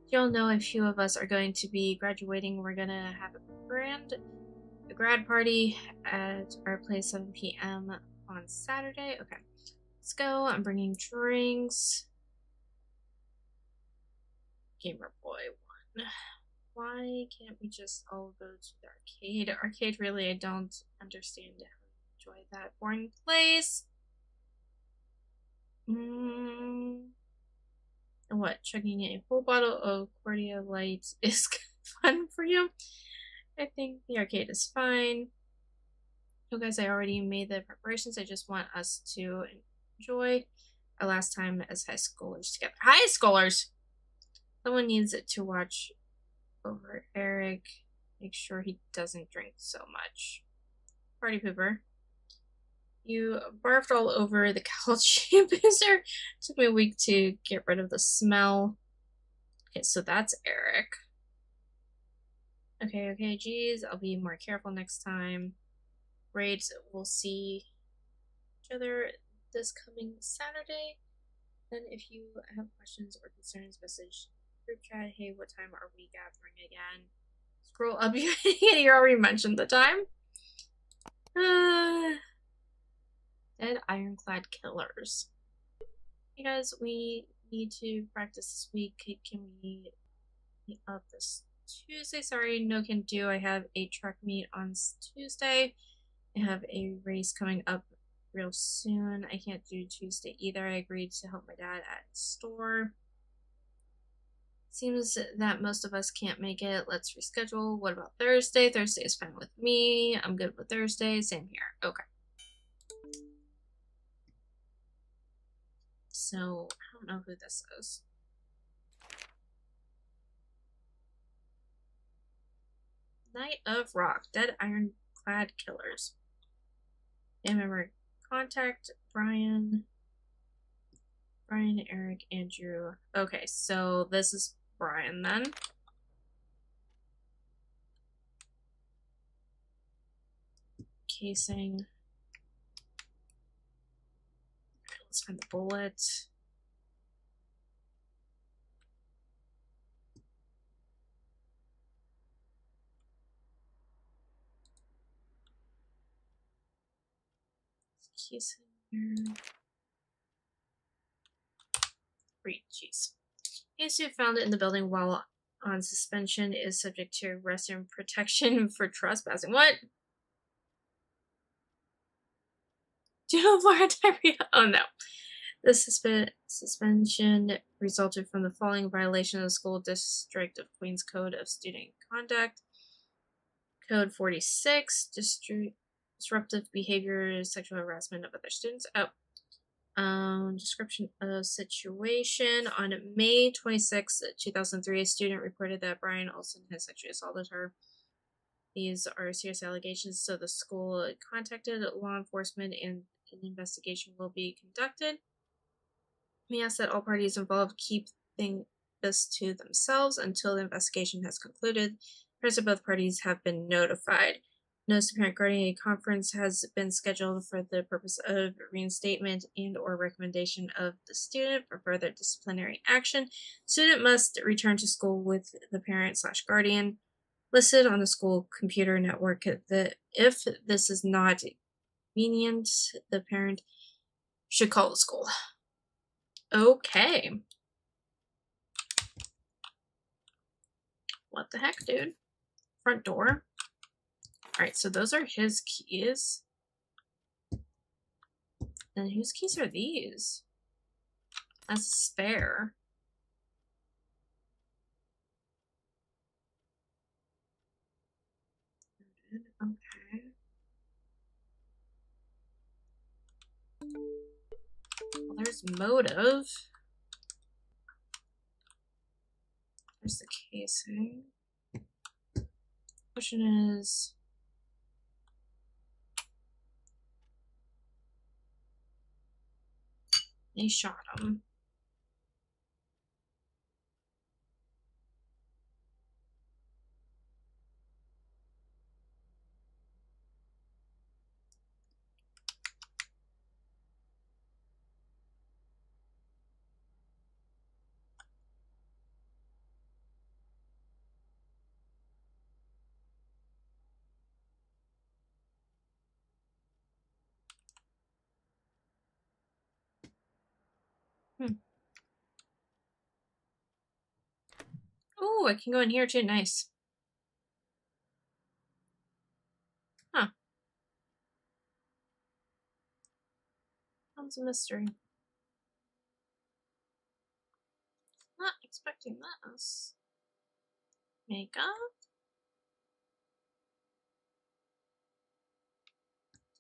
You'll know a few of us are going to be graduating. We're gonna have a grad party at our place 7 p.m. on Saturday. Okay, let's go. I'm bringing drinks. Gamer Boy 1. Why can't we just all go to the arcade? Arcade, really, I don't understand how to enjoy that boring place. What, chugging a whole bottle of Cordia Light is fun for you? I think the arcade is fine. You guys, I already made the preparations. I just want us to enjoy our last time as high schoolers together. High schoolers! Someone needs to watch over Eric. Make sure he doesn't drink so much. Party pooper. You barfed all over the couch, boozer. Took me a week to get rid of the smell. Okay, so that's Eric. Okay, geez, I'll be more careful next time. Great, we'll see each other this coming Saturday. Then if you have questions or concerns, message group chat. Hey, what time are we gathering again? Scroll up. You already mentioned the time. Dead Ironclad Killers. Hey guys, we need to practice this week. Can we meet up this Tuesday? Sorry, no can do. I have a track meet on Tuesday. I have a race coming up real soon. I can't do Tuesday either. I agreed to help my dad at store. Seems that most of us can't make it. Let's reschedule. What about Thursday? Thursday is fine with me. I'm good with Thursday. Same here. Okay. So, I don't know who this is. Night of Rock. Dead Ironclad Killers. And remember, contact Brian, Eric, Andrew. Okay, so this is Brian then. Casing. Let's find the bullet. Casing. Great, jeez. A student found in the building while on suspension is subject to arrest and protection for trespassing. What? Do you know Florida diarrhea? Oh no. The suspension resulted from the following violation of the School District of Queens Code of Student Conduct. Code 46, disruptive behavior, sexual harassment of other students. Description of situation. On May 26, 2003, a student reported that Brian Olson had sexually assaulted her. These are serious allegations, so the school contacted law enforcement and an investigation will be conducted. We ask that all parties involved keep this to themselves until the investigation has concluded. Parents of both parties have been notified. Notice to Parent Guardian Conference has been scheduled for the purpose of reinstatement and or recommendation of the student for further disciplinary action. Student must return to school with the parent/guardian listed on the school computer network. If this is not convenient, the parent should call the school. Okay. What the heck, dude? Front door. Alright, so those are his keys. And whose keys are these? That's a spare. Okay. Well, there's motive. There's the casing. Question is... They shot him. Oh, I can go in here too. Nice. Huh. That was a mystery. Not expecting this. Makeup.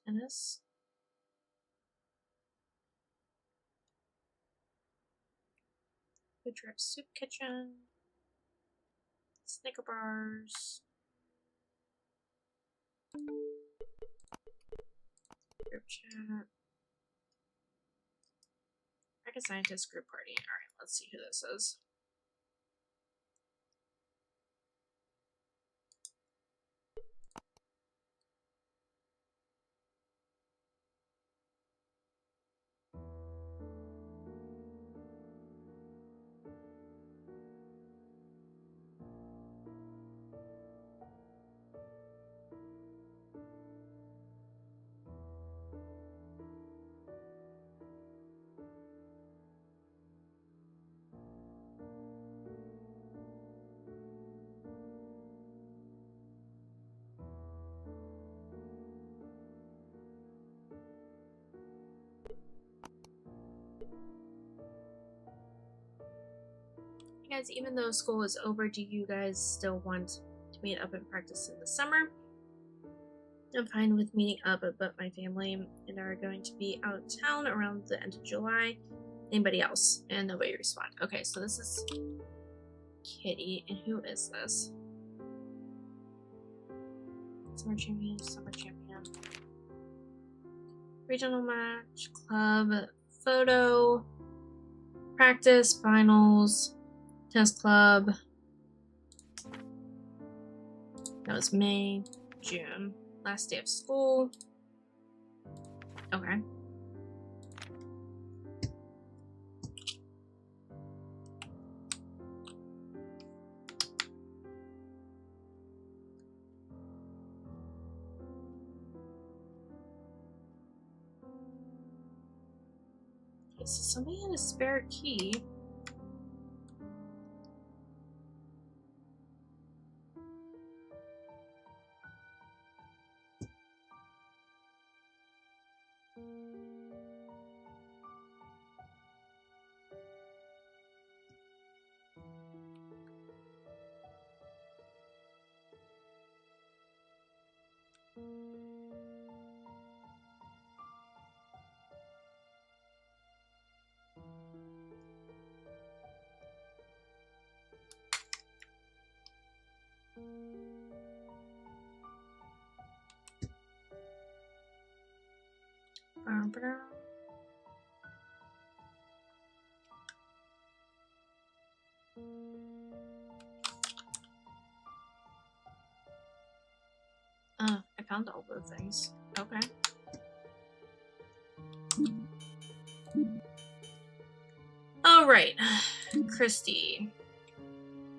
Tennis. Food truck, soup kitchen. Snicker bars. Group chat. Rocket scientist group party. Alright, let's see who this is. Guys, even though school is over, do you guys still want to meet up and practice in the summer? I'm fine with meeting up, but my family and I are going to be out of town around the end of July. Anybody else? And nobody responded. Okay, so this is Kitty. And who is this? Summer champion, summer champion. Regional match, club, photo, practice, finals, tennis club. That was May, June. Last day of school. Okay. Okay, so somebody had a spare key. Jumper. I found all the things. Okay. All right, Christy.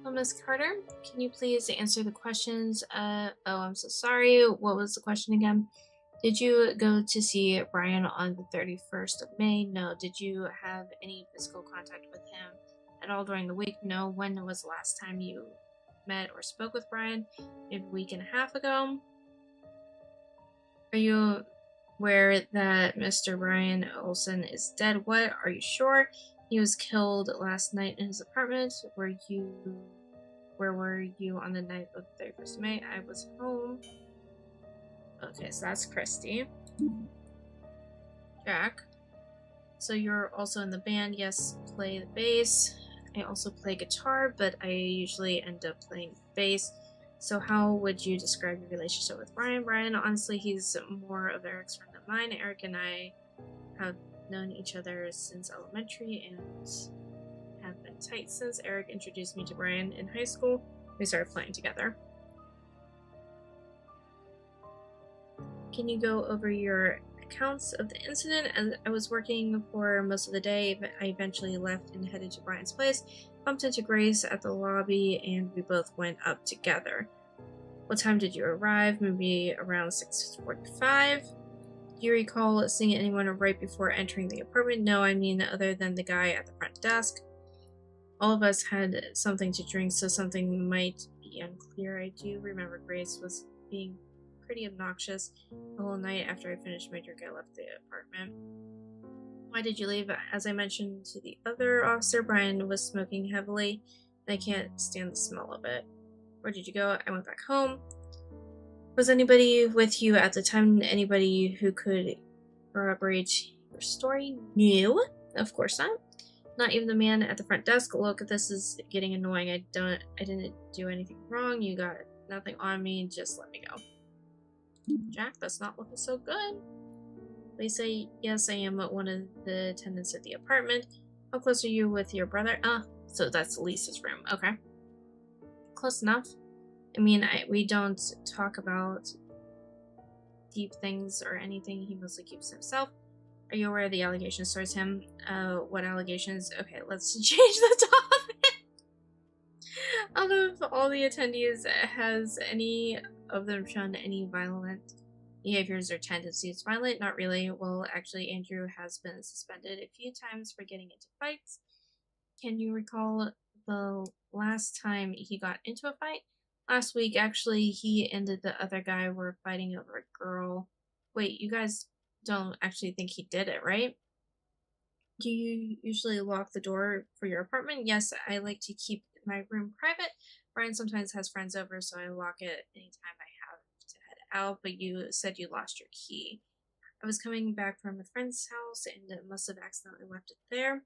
Well, Miss Carter, can you please answer the questions? Oh, I'm so sorry. What was the question again? Did you go to see Brian on the 31st of May? No. Did you have any physical contact with him at all during the week? No. When was the last time you met or spoke with Brian? Maybe a week and a half ago. Are you aware that Mr. Brian Olsen is dead? What? Are you sure? He was killed last night in his apartment. Where were you on the night of the 31st of May? I was home. Okay, so that's Christy. Jack. So you're also in the band. Yes, play the bass. I also play guitar, but I usually end up playing bass. So how would you describe your relationship with Brian? Brian, honestly, he's more of Eric's friend than mine. Eric and I have known each other since elementary and have been tight since. Eric introduced me to Brian in high school. We started playing together. Can you go over your accounts of the incident? As I was working for most of the day, but I eventually left and headed to Brian's place, bumped into Grace at the lobby, and we both went up together. What time did you arrive? Maybe around 6:45. Do you recall seeing anyone right before entering the apartment? No, I mean other than the guy at the front desk. All of us had something to drink, so something might be unclear. I do remember Grace was being pretty obnoxious the whole night. After I finished my drink, I left the apartment. Why did you leave? As I mentioned to the other officer, Brian was smoking heavily, and I can't stand the smell of it. Where did you go? I went back home. Was anybody with you at the time? Anybody who could corroborate your story? No, of course not. Not even the man at the front desk. Look, this is getting annoying. I didn't do anything wrong. You got nothing on me. Just let me go. Jack, that's not looking so good. Lisa, yes, I am one of the tenants at the apartment. How close are you with your brother? So that's Lisa's room. Okay. Close enough. I mean, we don't talk about deep things or anything. He mostly keeps to himself. Are you aware of the allegations towards him? What allegations? Okay, let's change the topic. Out of all the attendees, has any of them shown any violent behaviors or tendencies? Violent? Not really. Well, actually, Andrew has been suspended a few times for getting into fights. Can you recall the last time he got into a fight? Last week, actually, he and the other guy were fighting over a girl. Wait, you guys don't actually think he did it, right? Do you usually lock the door for your apartment? Yes, I like to keep my room private. Brian sometimes has friends over, so I lock it anytime I have to head out, but you said you lost your key. I was coming back from a friend's house and must have accidentally left it there.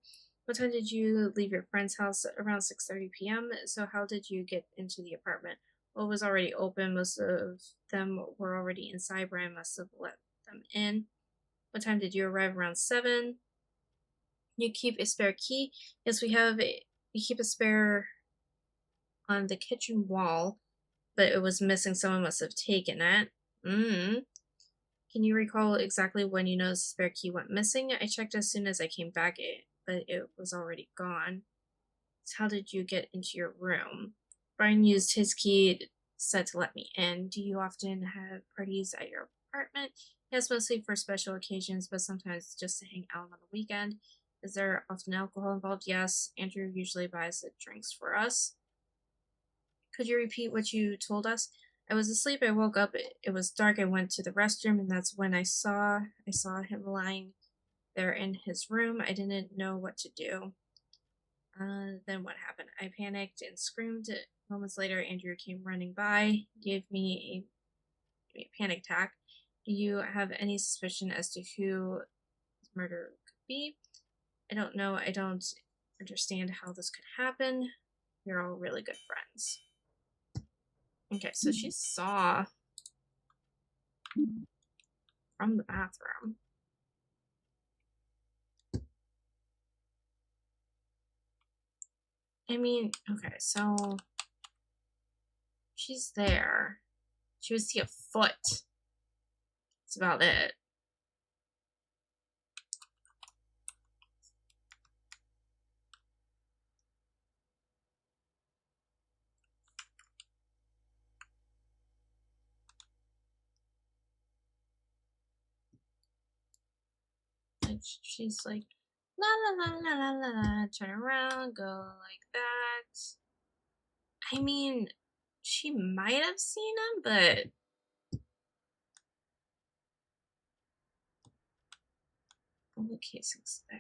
What time did you leave your friend's house? Around 6:30 p.m. So how did you get into the apartment? Well, it was already open. Most of them were already inside. Brian must have let them in. What time did you arrive? Around 7. You keep a spare key? Yes, we keep a spare on the kitchen wall, but it was missing. Someone must have taken it. Can you recall exactly when you noticed the spare key went missing? I checked as soon as I came back, but it was already gone. So how did you get into your room? Brian used his key set to let me in. Do you often have parties at your apartment? Yes, mostly for special occasions, but sometimes just to hang out on the weekend. Is there often alcohol involved? Yes. Andrew usually buys the drinks for us. Could you repeat what you told us? I was asleep. I woke up. It was dark. I went to the restroom, and that's when I saw him lying there in his room. I didn't know what to do. Then what happened? I panicked and screamed. Moments later, Andrew came running by, gave me a panic attack. Do you have any suspicion as to who his murderer could be? I don't know. I don't understand how this could happen. We're all really good friends. Okay, so she saw from the bathroom. I mean, okay, so she's there. She would see a foot. That's about it. Like she's like la la la la la la la, turn around, go like that. I mean, she might have seen him, but bullet casing's there.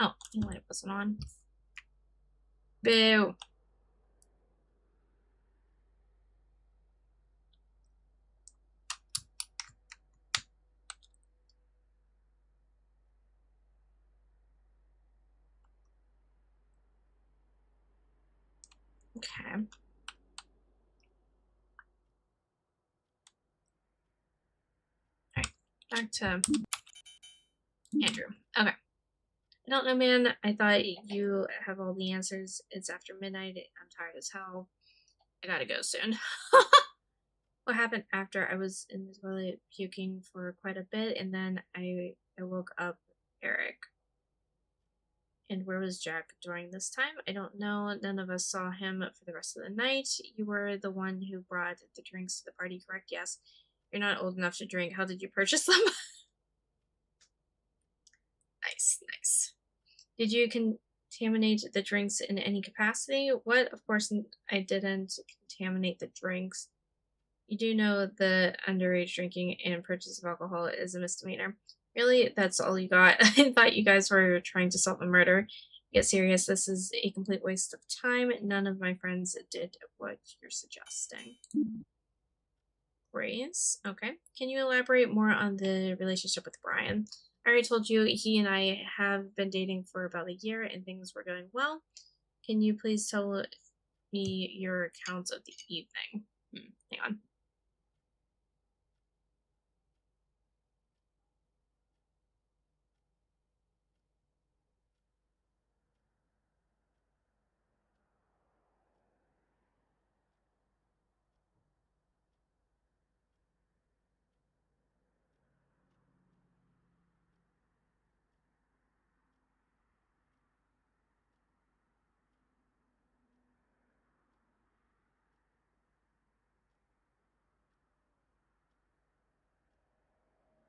Oh, the light wasn't on. Boo. Okay. Alright, back to Andrew. Okay. I don't know, man. I thought you have all the answers. It's after midnight. I'm tired as hell. I gotta go soon. What happened after I was in the toilet puking for quite a bit, and then I woke up Eric. And where was Jack during this time? I don't know. None of us saw him for the rest of the night. You were the one who brought the drinks to the party, correct? Yes. You're not old enough to drink. How did you purchase them? Nice, nice. Did you contaminate the drinks in any capacity? What? Of course, I didn't contaminate the drinks. You do know the underage drinking and purchase of alcohol is a misdemeanor. Really? That's all you got? I thought you guys were trying to solve a murder. Get serious. This is a complete waste of time. None of my friends did what you're suggesting. Grace? Okay. Can you elaborate more on the relationship with Brian? I already told you he and I have been dating for about a year and things were going well. Can you please tell me your account of the evening? Hang on.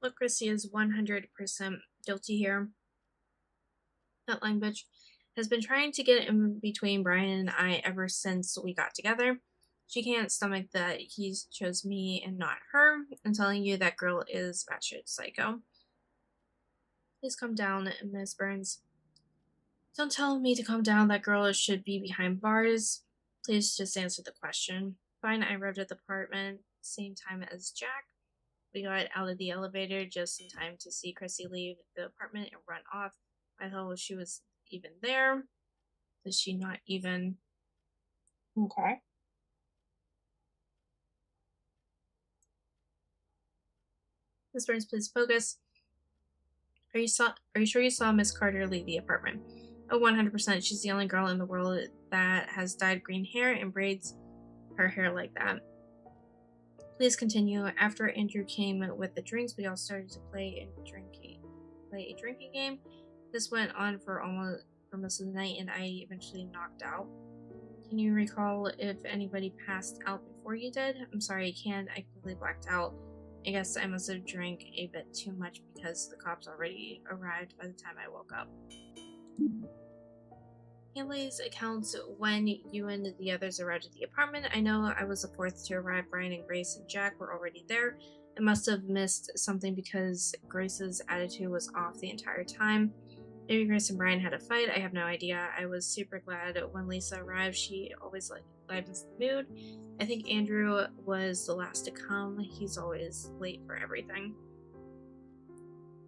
Look, Chrissy is 100% guilty here. That lying bitch has been trying to get in between Brian and I ever since we got together. She can't stomach that he chose me and not her. I'm telling you, that girl is batshit psycho. Please calm down, Miss Burns. Don't tell me to calm down. That girl should be behind bars. Please just answer the question. Fine, I arrived at the apartment same time as Jack. We got out of the elevator just in time to see Chrissy leave the apartment and run off. Why the hell she was even there? Is she not even okay? Miss Burns, please focus. Are you sure you saw Miss Carter leave the apartment? Oh, 100%. She's the only girl in the world that has dyed green hair and braids her hair like that. Please continue. After Andrew came with the drinks, we all started to play a drinking game. This went on for most of the night, and I eventually knocked out. Can you recall if anybody passed out before you did? I'm sorry, I can't. I completely blacked out. I guess I must have drank a bit too much because the cops already arrived by the time I woke up. Haley's accounts when you and the others arrived at the apartment. I know I was the fourth to arrive. Brian and Grace and Jack were already there. I must have missed something because Grace's attitude was off the entire time. Maybe Grace and Brian had a fight. I have no idea. I was super glad when Lisa arrived. She always lightens the mood. I think Andrew was the last to come. He's always late for everything.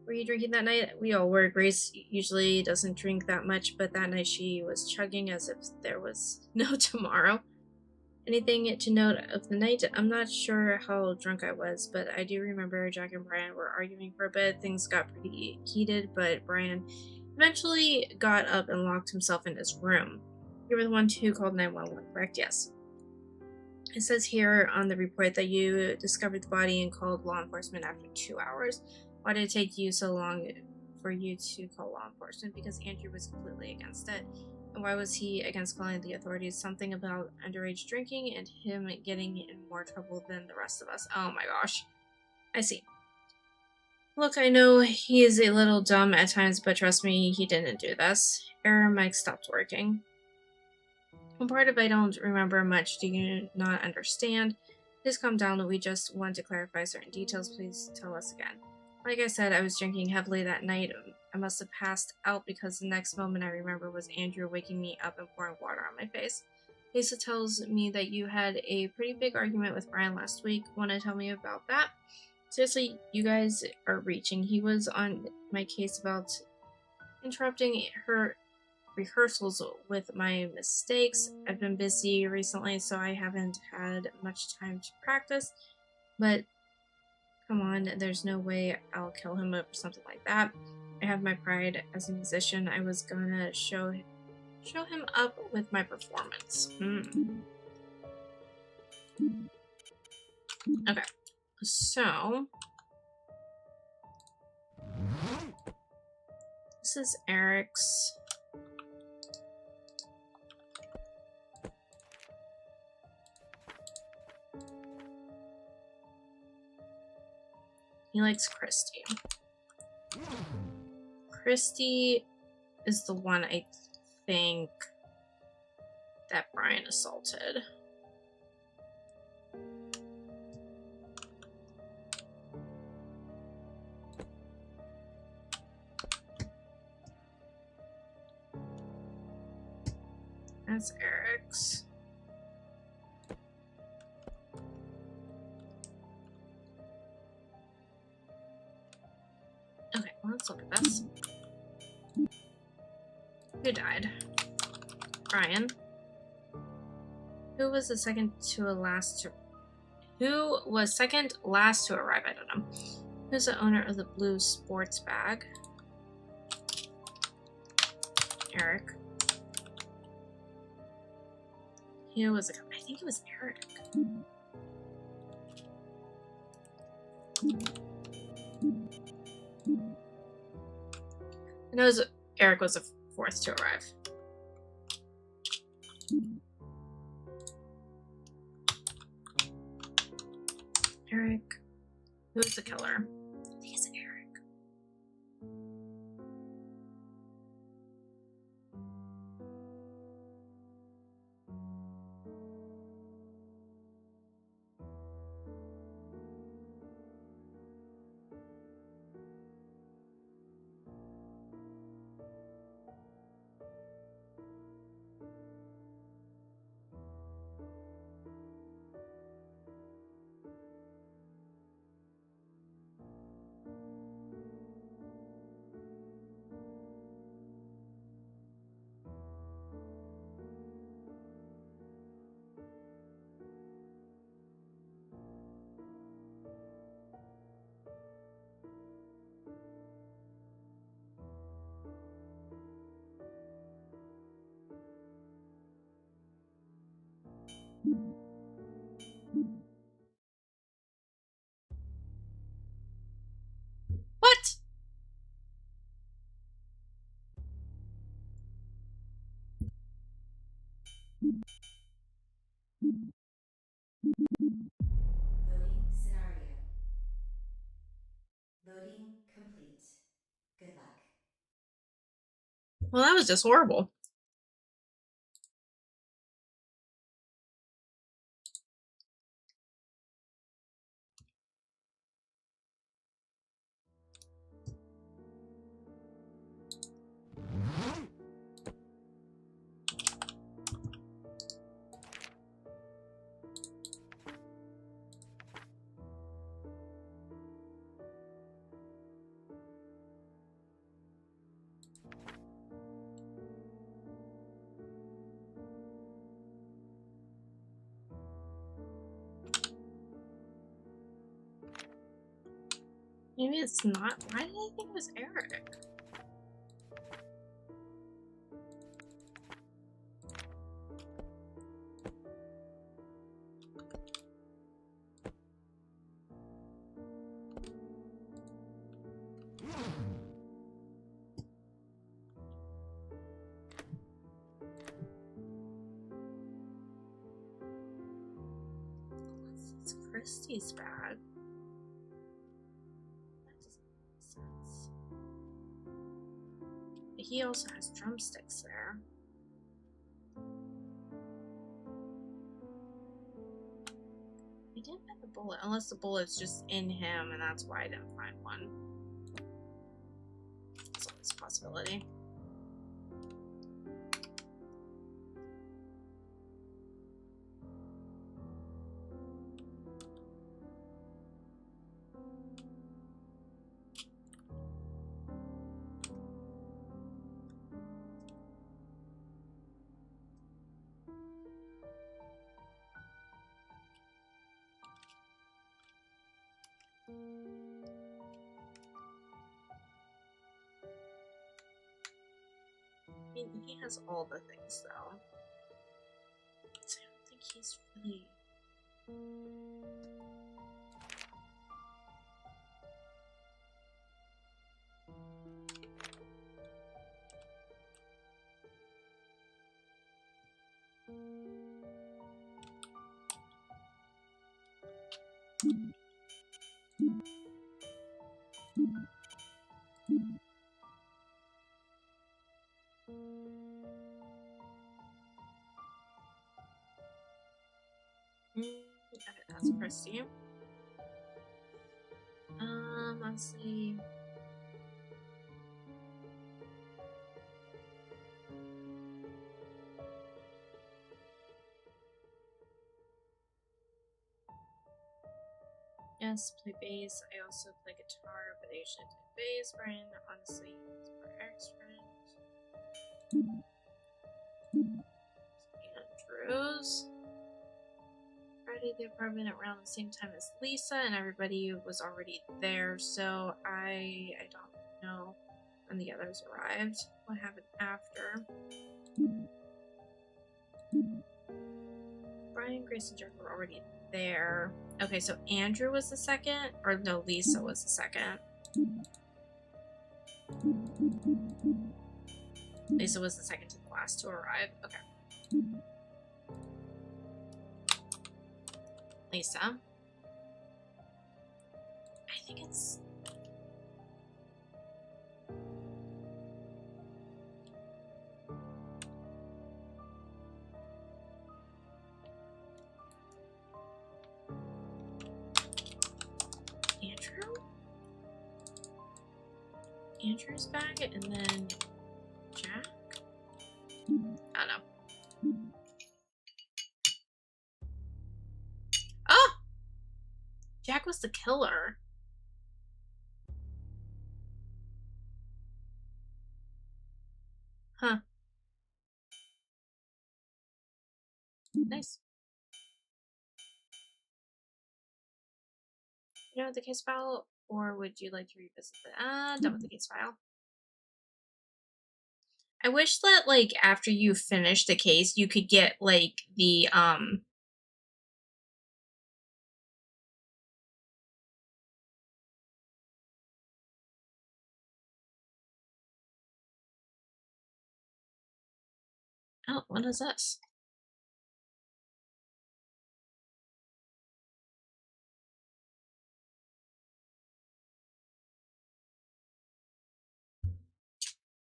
Were you drinking that night? We all were. Grace usually doesn't drink that much, but that night she was chugging as if there was no tomorrow. Anything to note of the night? I'm not sure how drunk I was, but I do remember Jack and Brian were arguing for a bit. Things got pretty heated, but Brian eventually got up and locked himself in his room. You were the one who called 911, correct? Yes. It says here on the report that you discovered the body and called law enforcement after 2 hours. Why did it take you so long for you to call law enforcement? Because Andrew was completely against it. And why was he against calling the authorities? Something about underage drinking and him getting in more trouble than the rest of us. Oh my gosh. I see. Look, I know he is a little dumb at times, but trust me, he didn't do this. Error mic stopped working. One part of I don't remember much. Do you not understand? Please calm down. We just want to clarify certain details. Please tell us again. Like I said, I was drinking heavily that night. I must have passed out because the next moment I remember was Andrew waking me up and pouring water on my face. Lisa tells me that you had a pretty big argument with Brian last week. Want to tell me about that? Seriously, you guys are reaching. He was on my case about interrupting her rehearsals with my mistakes. I've been busy recently, so I haven't had much time to practice. But come on, there's no way I'll kill him or something like that. I have my pride as a musician. I was gonna show him up with my performance. Okay, so this is Eric's. He likes Christy. Christy is the one I think that Brian assaulted. That's Eric's. Okay, well, let's look at this. Who died? Brian. Who was the second last to arrive? I don't know. Who's the owner of the blue sports bag? Eric. Who was I think it was Eric. I know Eric was the fourth to arrive. Eric. Who's the killer? I think it's Eric. What? Loading scenario. Loading complete. Good luck. Well, that was just horrible. Maybe it's not. Why did I think it was Eric? It's Christie's bag. That doesn't make sense. But he also has drumsticks there. He didn't find the bullet, unless the bullet's just in him and that's why I didn't find one. That's always a possibility. I mean, he has all the things though. So I don't think he's really. Okay, that's Christy. Let's see. Yes, play bass. I also play guitar, but I usually play bass. Brian, honestly, he's more extrovert. Andrews. Friday the apartment around the same time as Lisa, and everybody was already there, so I don't know when the others arrived. What happened after? Brian, Grace, and Jack were already there. Okay, so Andrew was the second, or no, Lisa was the second. Lisa was the second to the last to arrive. Okay. Lisa. I think it's... Andrew? Andrew's bag, and then Jack? I don't know. Oh! Jack was the killer. Huh. Nice. You know what the case file, or would you like to revisit the done with the case file? I wish that like after you finish the case you could get like the oh, what is this?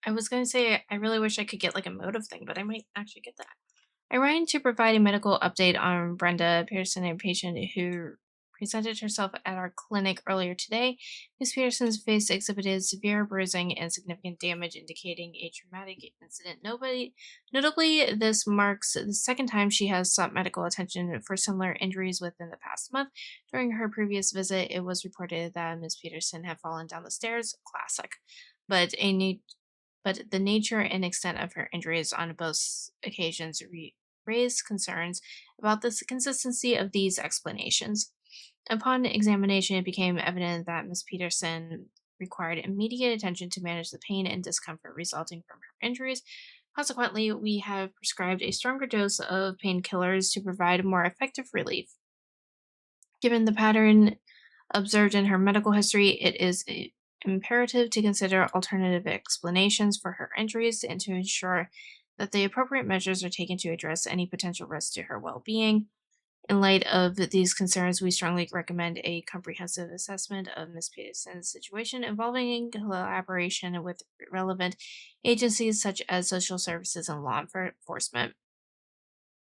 I was gonna say I really wish I could get like a motive thing, but I might actually get that. I ran to provide a medical update on Brenda Pearson, a patient who presented herself at our clinic earlier today. Ms. Pearson's face exhibited severe bruising and significant damage, indicating a traumatic incident. Notably, this marks the second time she has sought medical attention for similar injuries within the past month. During her previous visit, it was reported that Ms. Peterson had fallen down the stairs. Classic. But the nature and extent of her injuries on both occasions raised concerns about the consistency of these explanations. Upon examination, it became evident that Miss Peterson required immediate attention to manage the pain and discomfort resulting from her injuries. Consequently, we have prescribed a stronger dose of painkillers to provide more effective relief. Given the pattern observed in her medical history, it is imperative to consider alternative explanations for her injuries and to ensure that the appropriate measures are taken to address any potential risk to her well being. In light of these concerns, we strongly recommend a comprehensive assessment of Ms. Peterson's situation involving collaboration with relevant agencies such as social services and law enforcement.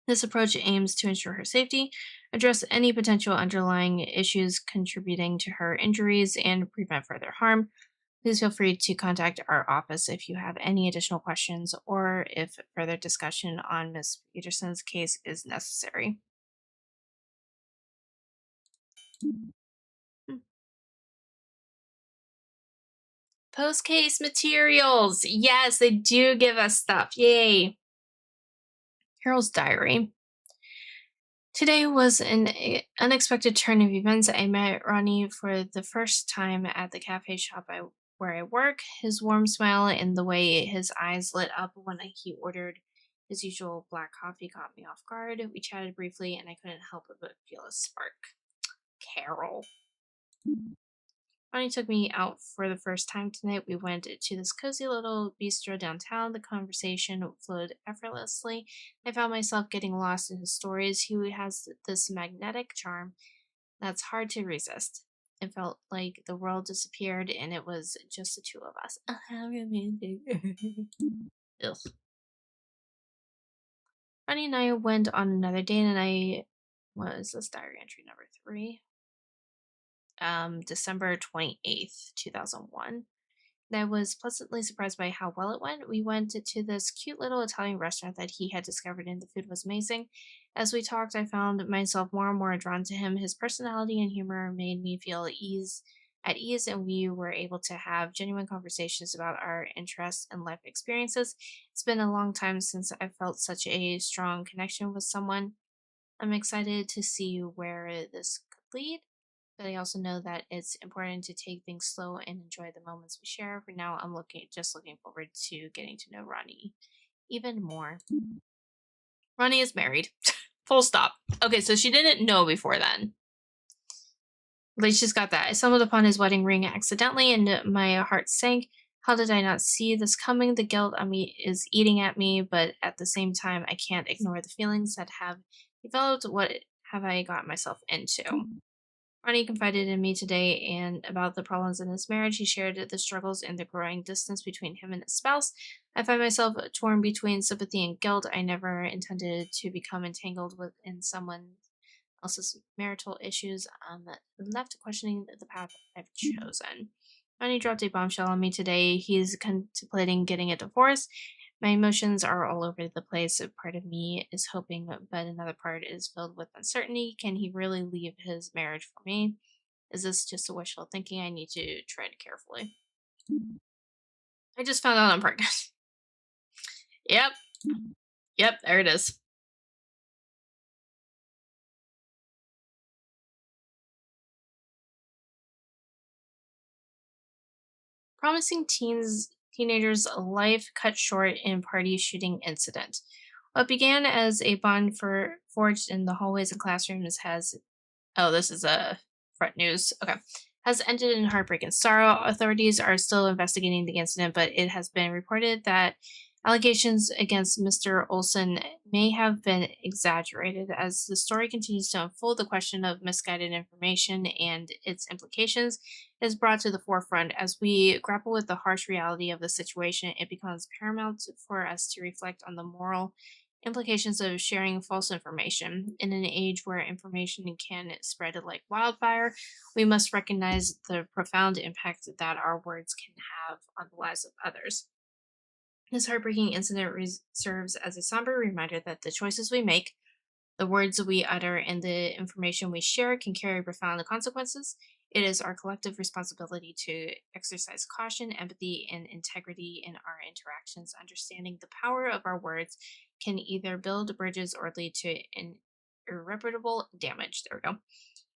This approach aims to ensure her safety, address any potential underlying issues contributing to her injuries, and prevent further harm. Please feel free to contact our office if you have any additional questions or if further discussion on Ms. Peterson's case is necessary. Post case materials. Yes, they do give us stuff. Yay. Carol's diary. Today was an unexpected turn of events. I met Ronnie for the first time at the cafe shop where I work. His warm smile and the way his eyes lit up when he ordered his usual black coffee caught me off guard. We chatted briefly and I couldn't help but feel a spark. Carol. Ronnie took me out for the first time tonight. We went to this cozy little bistro downtown. The conversation flowed effortlessly. I found myself getting lost in his stories. He has this magnetic charm that's hard to resist. It felt like the world disappeared and it was just the two of us. How romantic. Ugh. Ronnie and I went on another date, and I was this diary entry number 3. December 28th, 2001. And I was pleasantly surprised by how well it went. We went to this cute little Italian restaurant that he had discovered, and the food was amazing. As we talked, I found myself more and more drawn to him. His personality and humor made me feel at ease, and we were able to have genuine conversations about our interests and life experiences. It's been a long time since I felt such a strong connection with someone. I'm excited to see where this could lead, but I also know that it's important to take things slow and enjoy the moments we share. For now, I'm looking forward to getting to know Ronnie even more. Ronnie is married. Full stop. Okay, so she didn't know before then. At least she's got that. I stumbled upon his wedding ring accidentally and my heart sank. How did I not see this coming? The guilt on me is eating at me, but at the same time, I can't ignore the feelings that have developed. What have I got myself into? Ronnie confided in me today and about the problems in his marriage. He shared the struggles and the growing distance between him and his spouse. I find myself torn between sympathy and guilt. I never intended to become entangled in someone else's marital issues. Left questioning the path I've chosen. Ronnie dropped a bombshell on me today. He's contemplating getting a divorce. My emotions are all over the place. A part of me is hoping, but another part is filled with uncertainty. Can he really leave his marriage for me? Is this just a wishful thinking? I need to tread carefully. I just found out I'm pregnant. Yep. Yep, there it is. Promising teenager's life cut short in party shooting incident. What began as a bond forged in the hallways and classrooms this is a front news. Okay. Has ended in heartbreak and sorrow. Authorities are still investigating the incident, but it has been reported that allegations against Mr. Olson may have been exaggerated. As the story continues to unfold, the question of misguided information and its implications is brought to the forefront. As we grapple with the harsh reality of the situation, it becomes paramount for us to reflect on the moral implications of sharing false information. In an age where information can spread like wildfire, we must recognize the profound impact that our words can have on the lives of others. This heartbreaking incident serves as a somber reminder that the choices we make, the words we utter, and the information we share can carry profound consequences. It is our collective responsibility to exercise caution, empathy, and integrity in our interactions. Understanding the power of our words can either build bridges or lead to irreparable damage. There we go.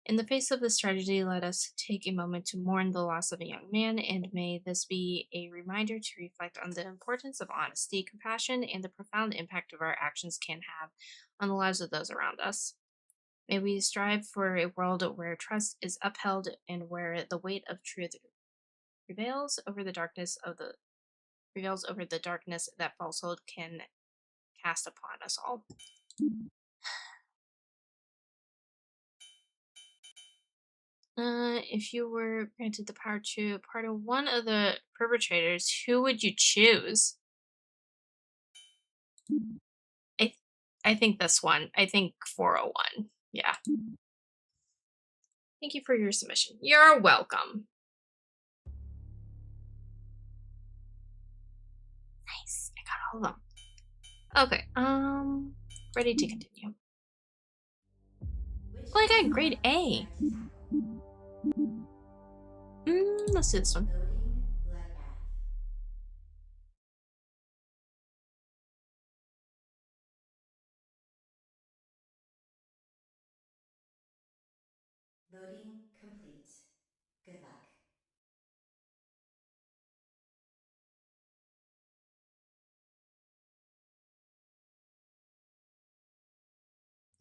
In the face of this tragedy, let us take a moment to mourn the loss of a young man, and may this be a reminder to reflect on the importance of honesty, compassion, and the profound impact of our actions can have on the lives of those around us. May we strive for a world where trust is upheld and where the weight of truth prevails over the darkness that falsehood can cast upon us all. If you were granted the power to pardon one of the perpetrators, who would you choose? I th- I think this one. I think 401. Yeah. Thank you for your submission. You're welcome. Nice. I got all of them. Okay. Ready to continue. Which Oh, I got style grade would you A. like to tackle? Let's do this one. Loading bloodbath. Loading complete. Good luck.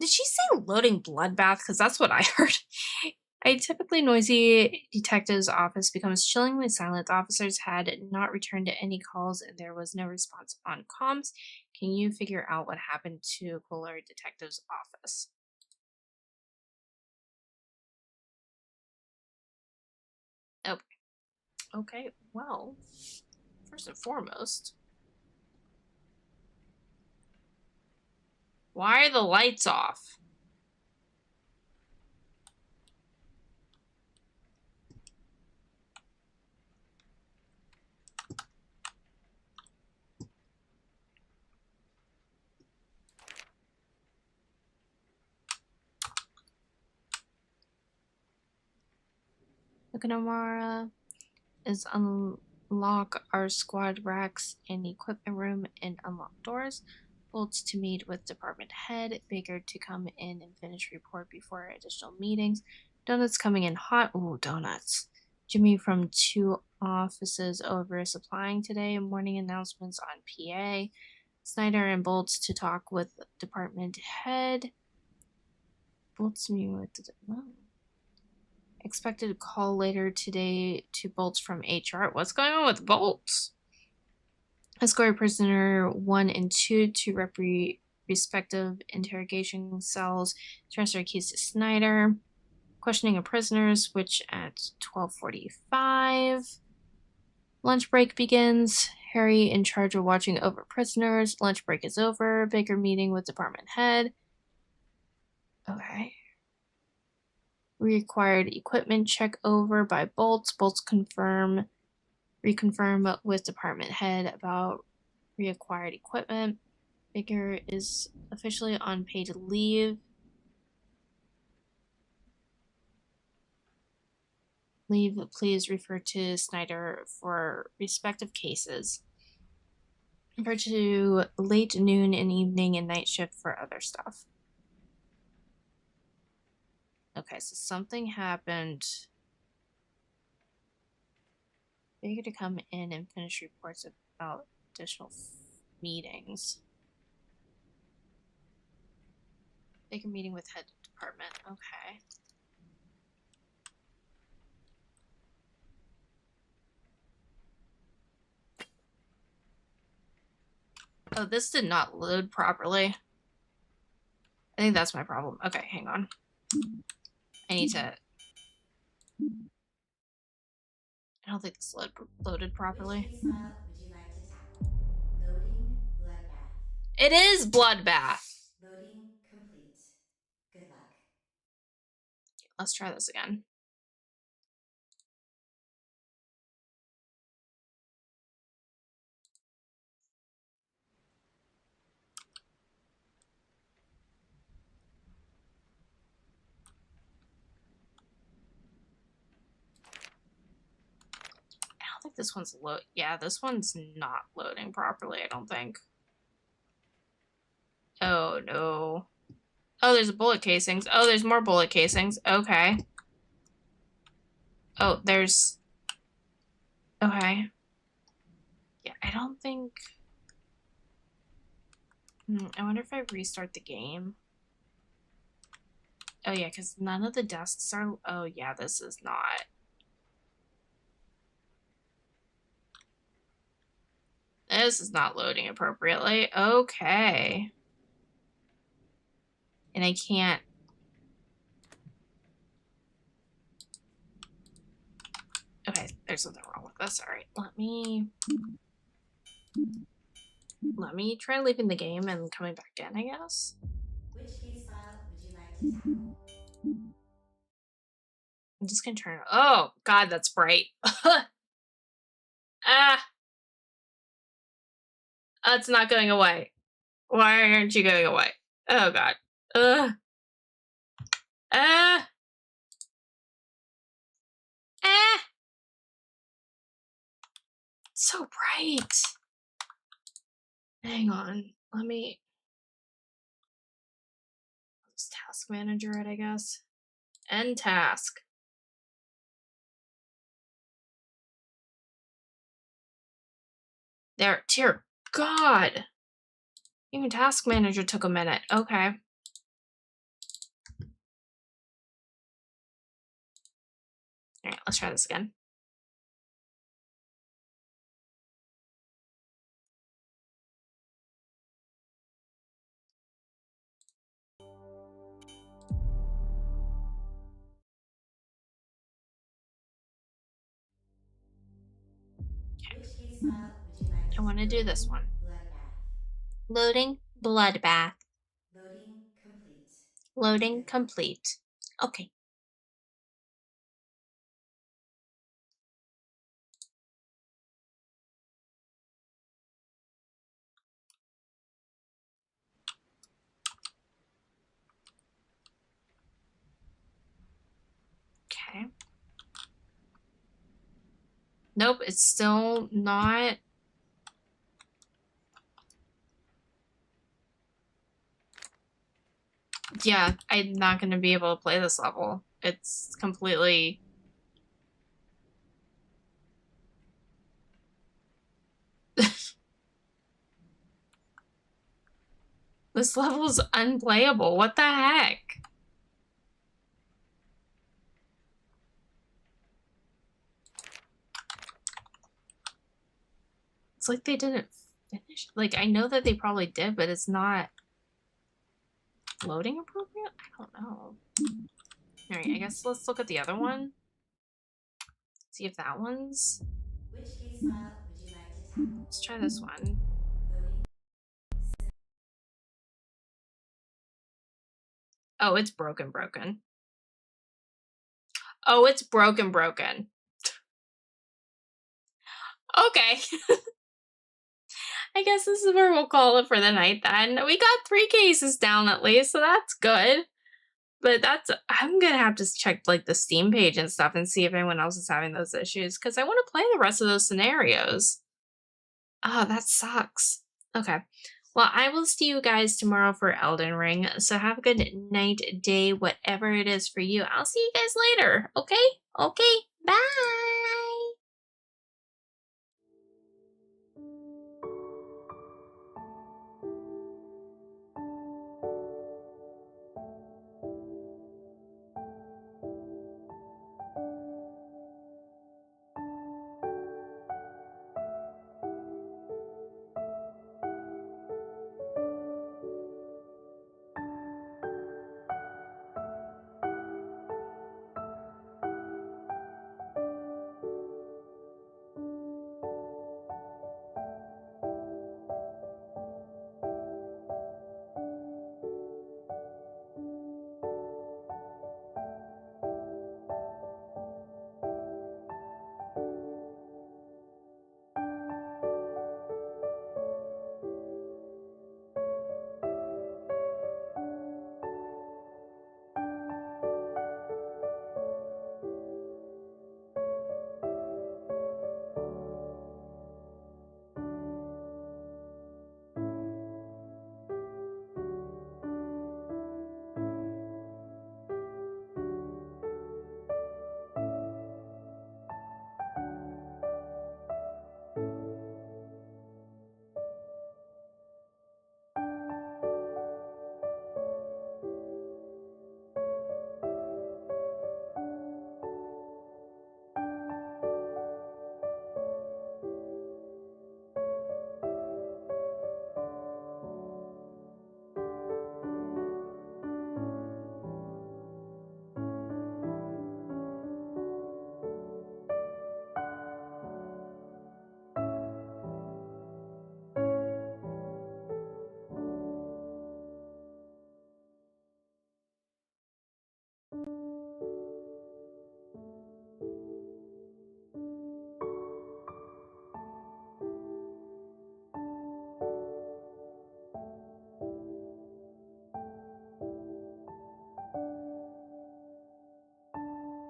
Did she say loading bloodbath? Because that's what I heard. A typically noisy detective's office becomes chillingly silent. The officers had not returned to any calls and there was no response on comms. Can you figure out what happened to Kohler Detective's office? Oh, okay. Well, first and foremost, why are the lights off? Okanamara is unlock our squad racks in the equipment room and unlock doors. Bolts to meet with department head. Baker to come in and finish report before additional meetings. Donuts coming in hot. Ooh, donuts. Jimmy from 2 offices over supplying today. Morning announcements on PA. Snyder and Bolts to talk with department head. Bolts meet with expected call later today to Bolts from HR. What's going on with Bolts? Escort prisoner 1 and 2 to respective interrogation cells. Transfer keys to Snyder. Questioning of prisoners, which at 12:45. Lunch break begins. Harry in charge of watching over prisoners. Lunch break is over. Baker meeting with department head. Okay. Required equipment check over by Bolts. Bolts reconfirm with department head about reacquired equipment. Baker is officially on paid leave. Please refer to Snyder for respective cases. Refer to late noon and evening and night shift for other stuff. Okay, so something happened. Baker to come in and finish reports about additional meetings. Baker meeting with head department. Okay. Oh, this did not load properly. I think that's my problem. Okay, hang on. I need to... I don't think this loaded properly. Which style would you like to tackle? Loading bloodbath. It is Bloodbath. Loading complete. Good luck. Let's try this again. I don't think this one's yeah, this one's not loading properly, I don't think. Oh no. Oh, there's bullet casings. Oh, there's more bullet casings. Okay. Oh, there's... Okay. Yeah, I don't think... I wonder if I restart the game. Oh, yeah, because none of the desks are... Oh, yeah, this is not... This is not loading appropriately. Okay. And I can't... Okay, there's something wrong with this. All right, let me try leaving the game and coming back in, I guess. Which case file would you like to tackle? I'm just gonna turn it. Oh, God, that's bright. Ah! It's not going away. Why aren't you going away? Oh, God. Ugh. Ah! Ah! It's so bright. Hang on. Let me... Just task manager it, I guess. End task. There, dear God. Even task manager took a minute. Okay. All right, let's try this again. Which case file would you like to I want to do this one. Bloodbath. Loading bloodbath. Loading complete. Loading complete. Okay. Okay. Nope, it's still not. Yeah, I'm not going to be able to play this level. It's completely... This level is unplayable. What the heck? It's like they didn't finish. Like, I know that they probably did, but it's not loading appropriate? I don't know. Alright, I guess let's look at the other one. See if that one's... Which case file would you like to tackle? Let's try this one. Loading. Oh, it's broken. Oh, it's broken. Okay. I guess this is where we'll call it for the night then. We got 3 cases down at least, so that's good. But I'm gonna have to check like the Steam page and stuff and see if anyone else is having those issues because I want to play the rest of those scenarios. Oh, that sucks. Okay. Well, I will see you guys tomorrow for Elden Ring. So have a good night, day, whatever it is for you. I'll see you guys later. Okay? Okay. Bye.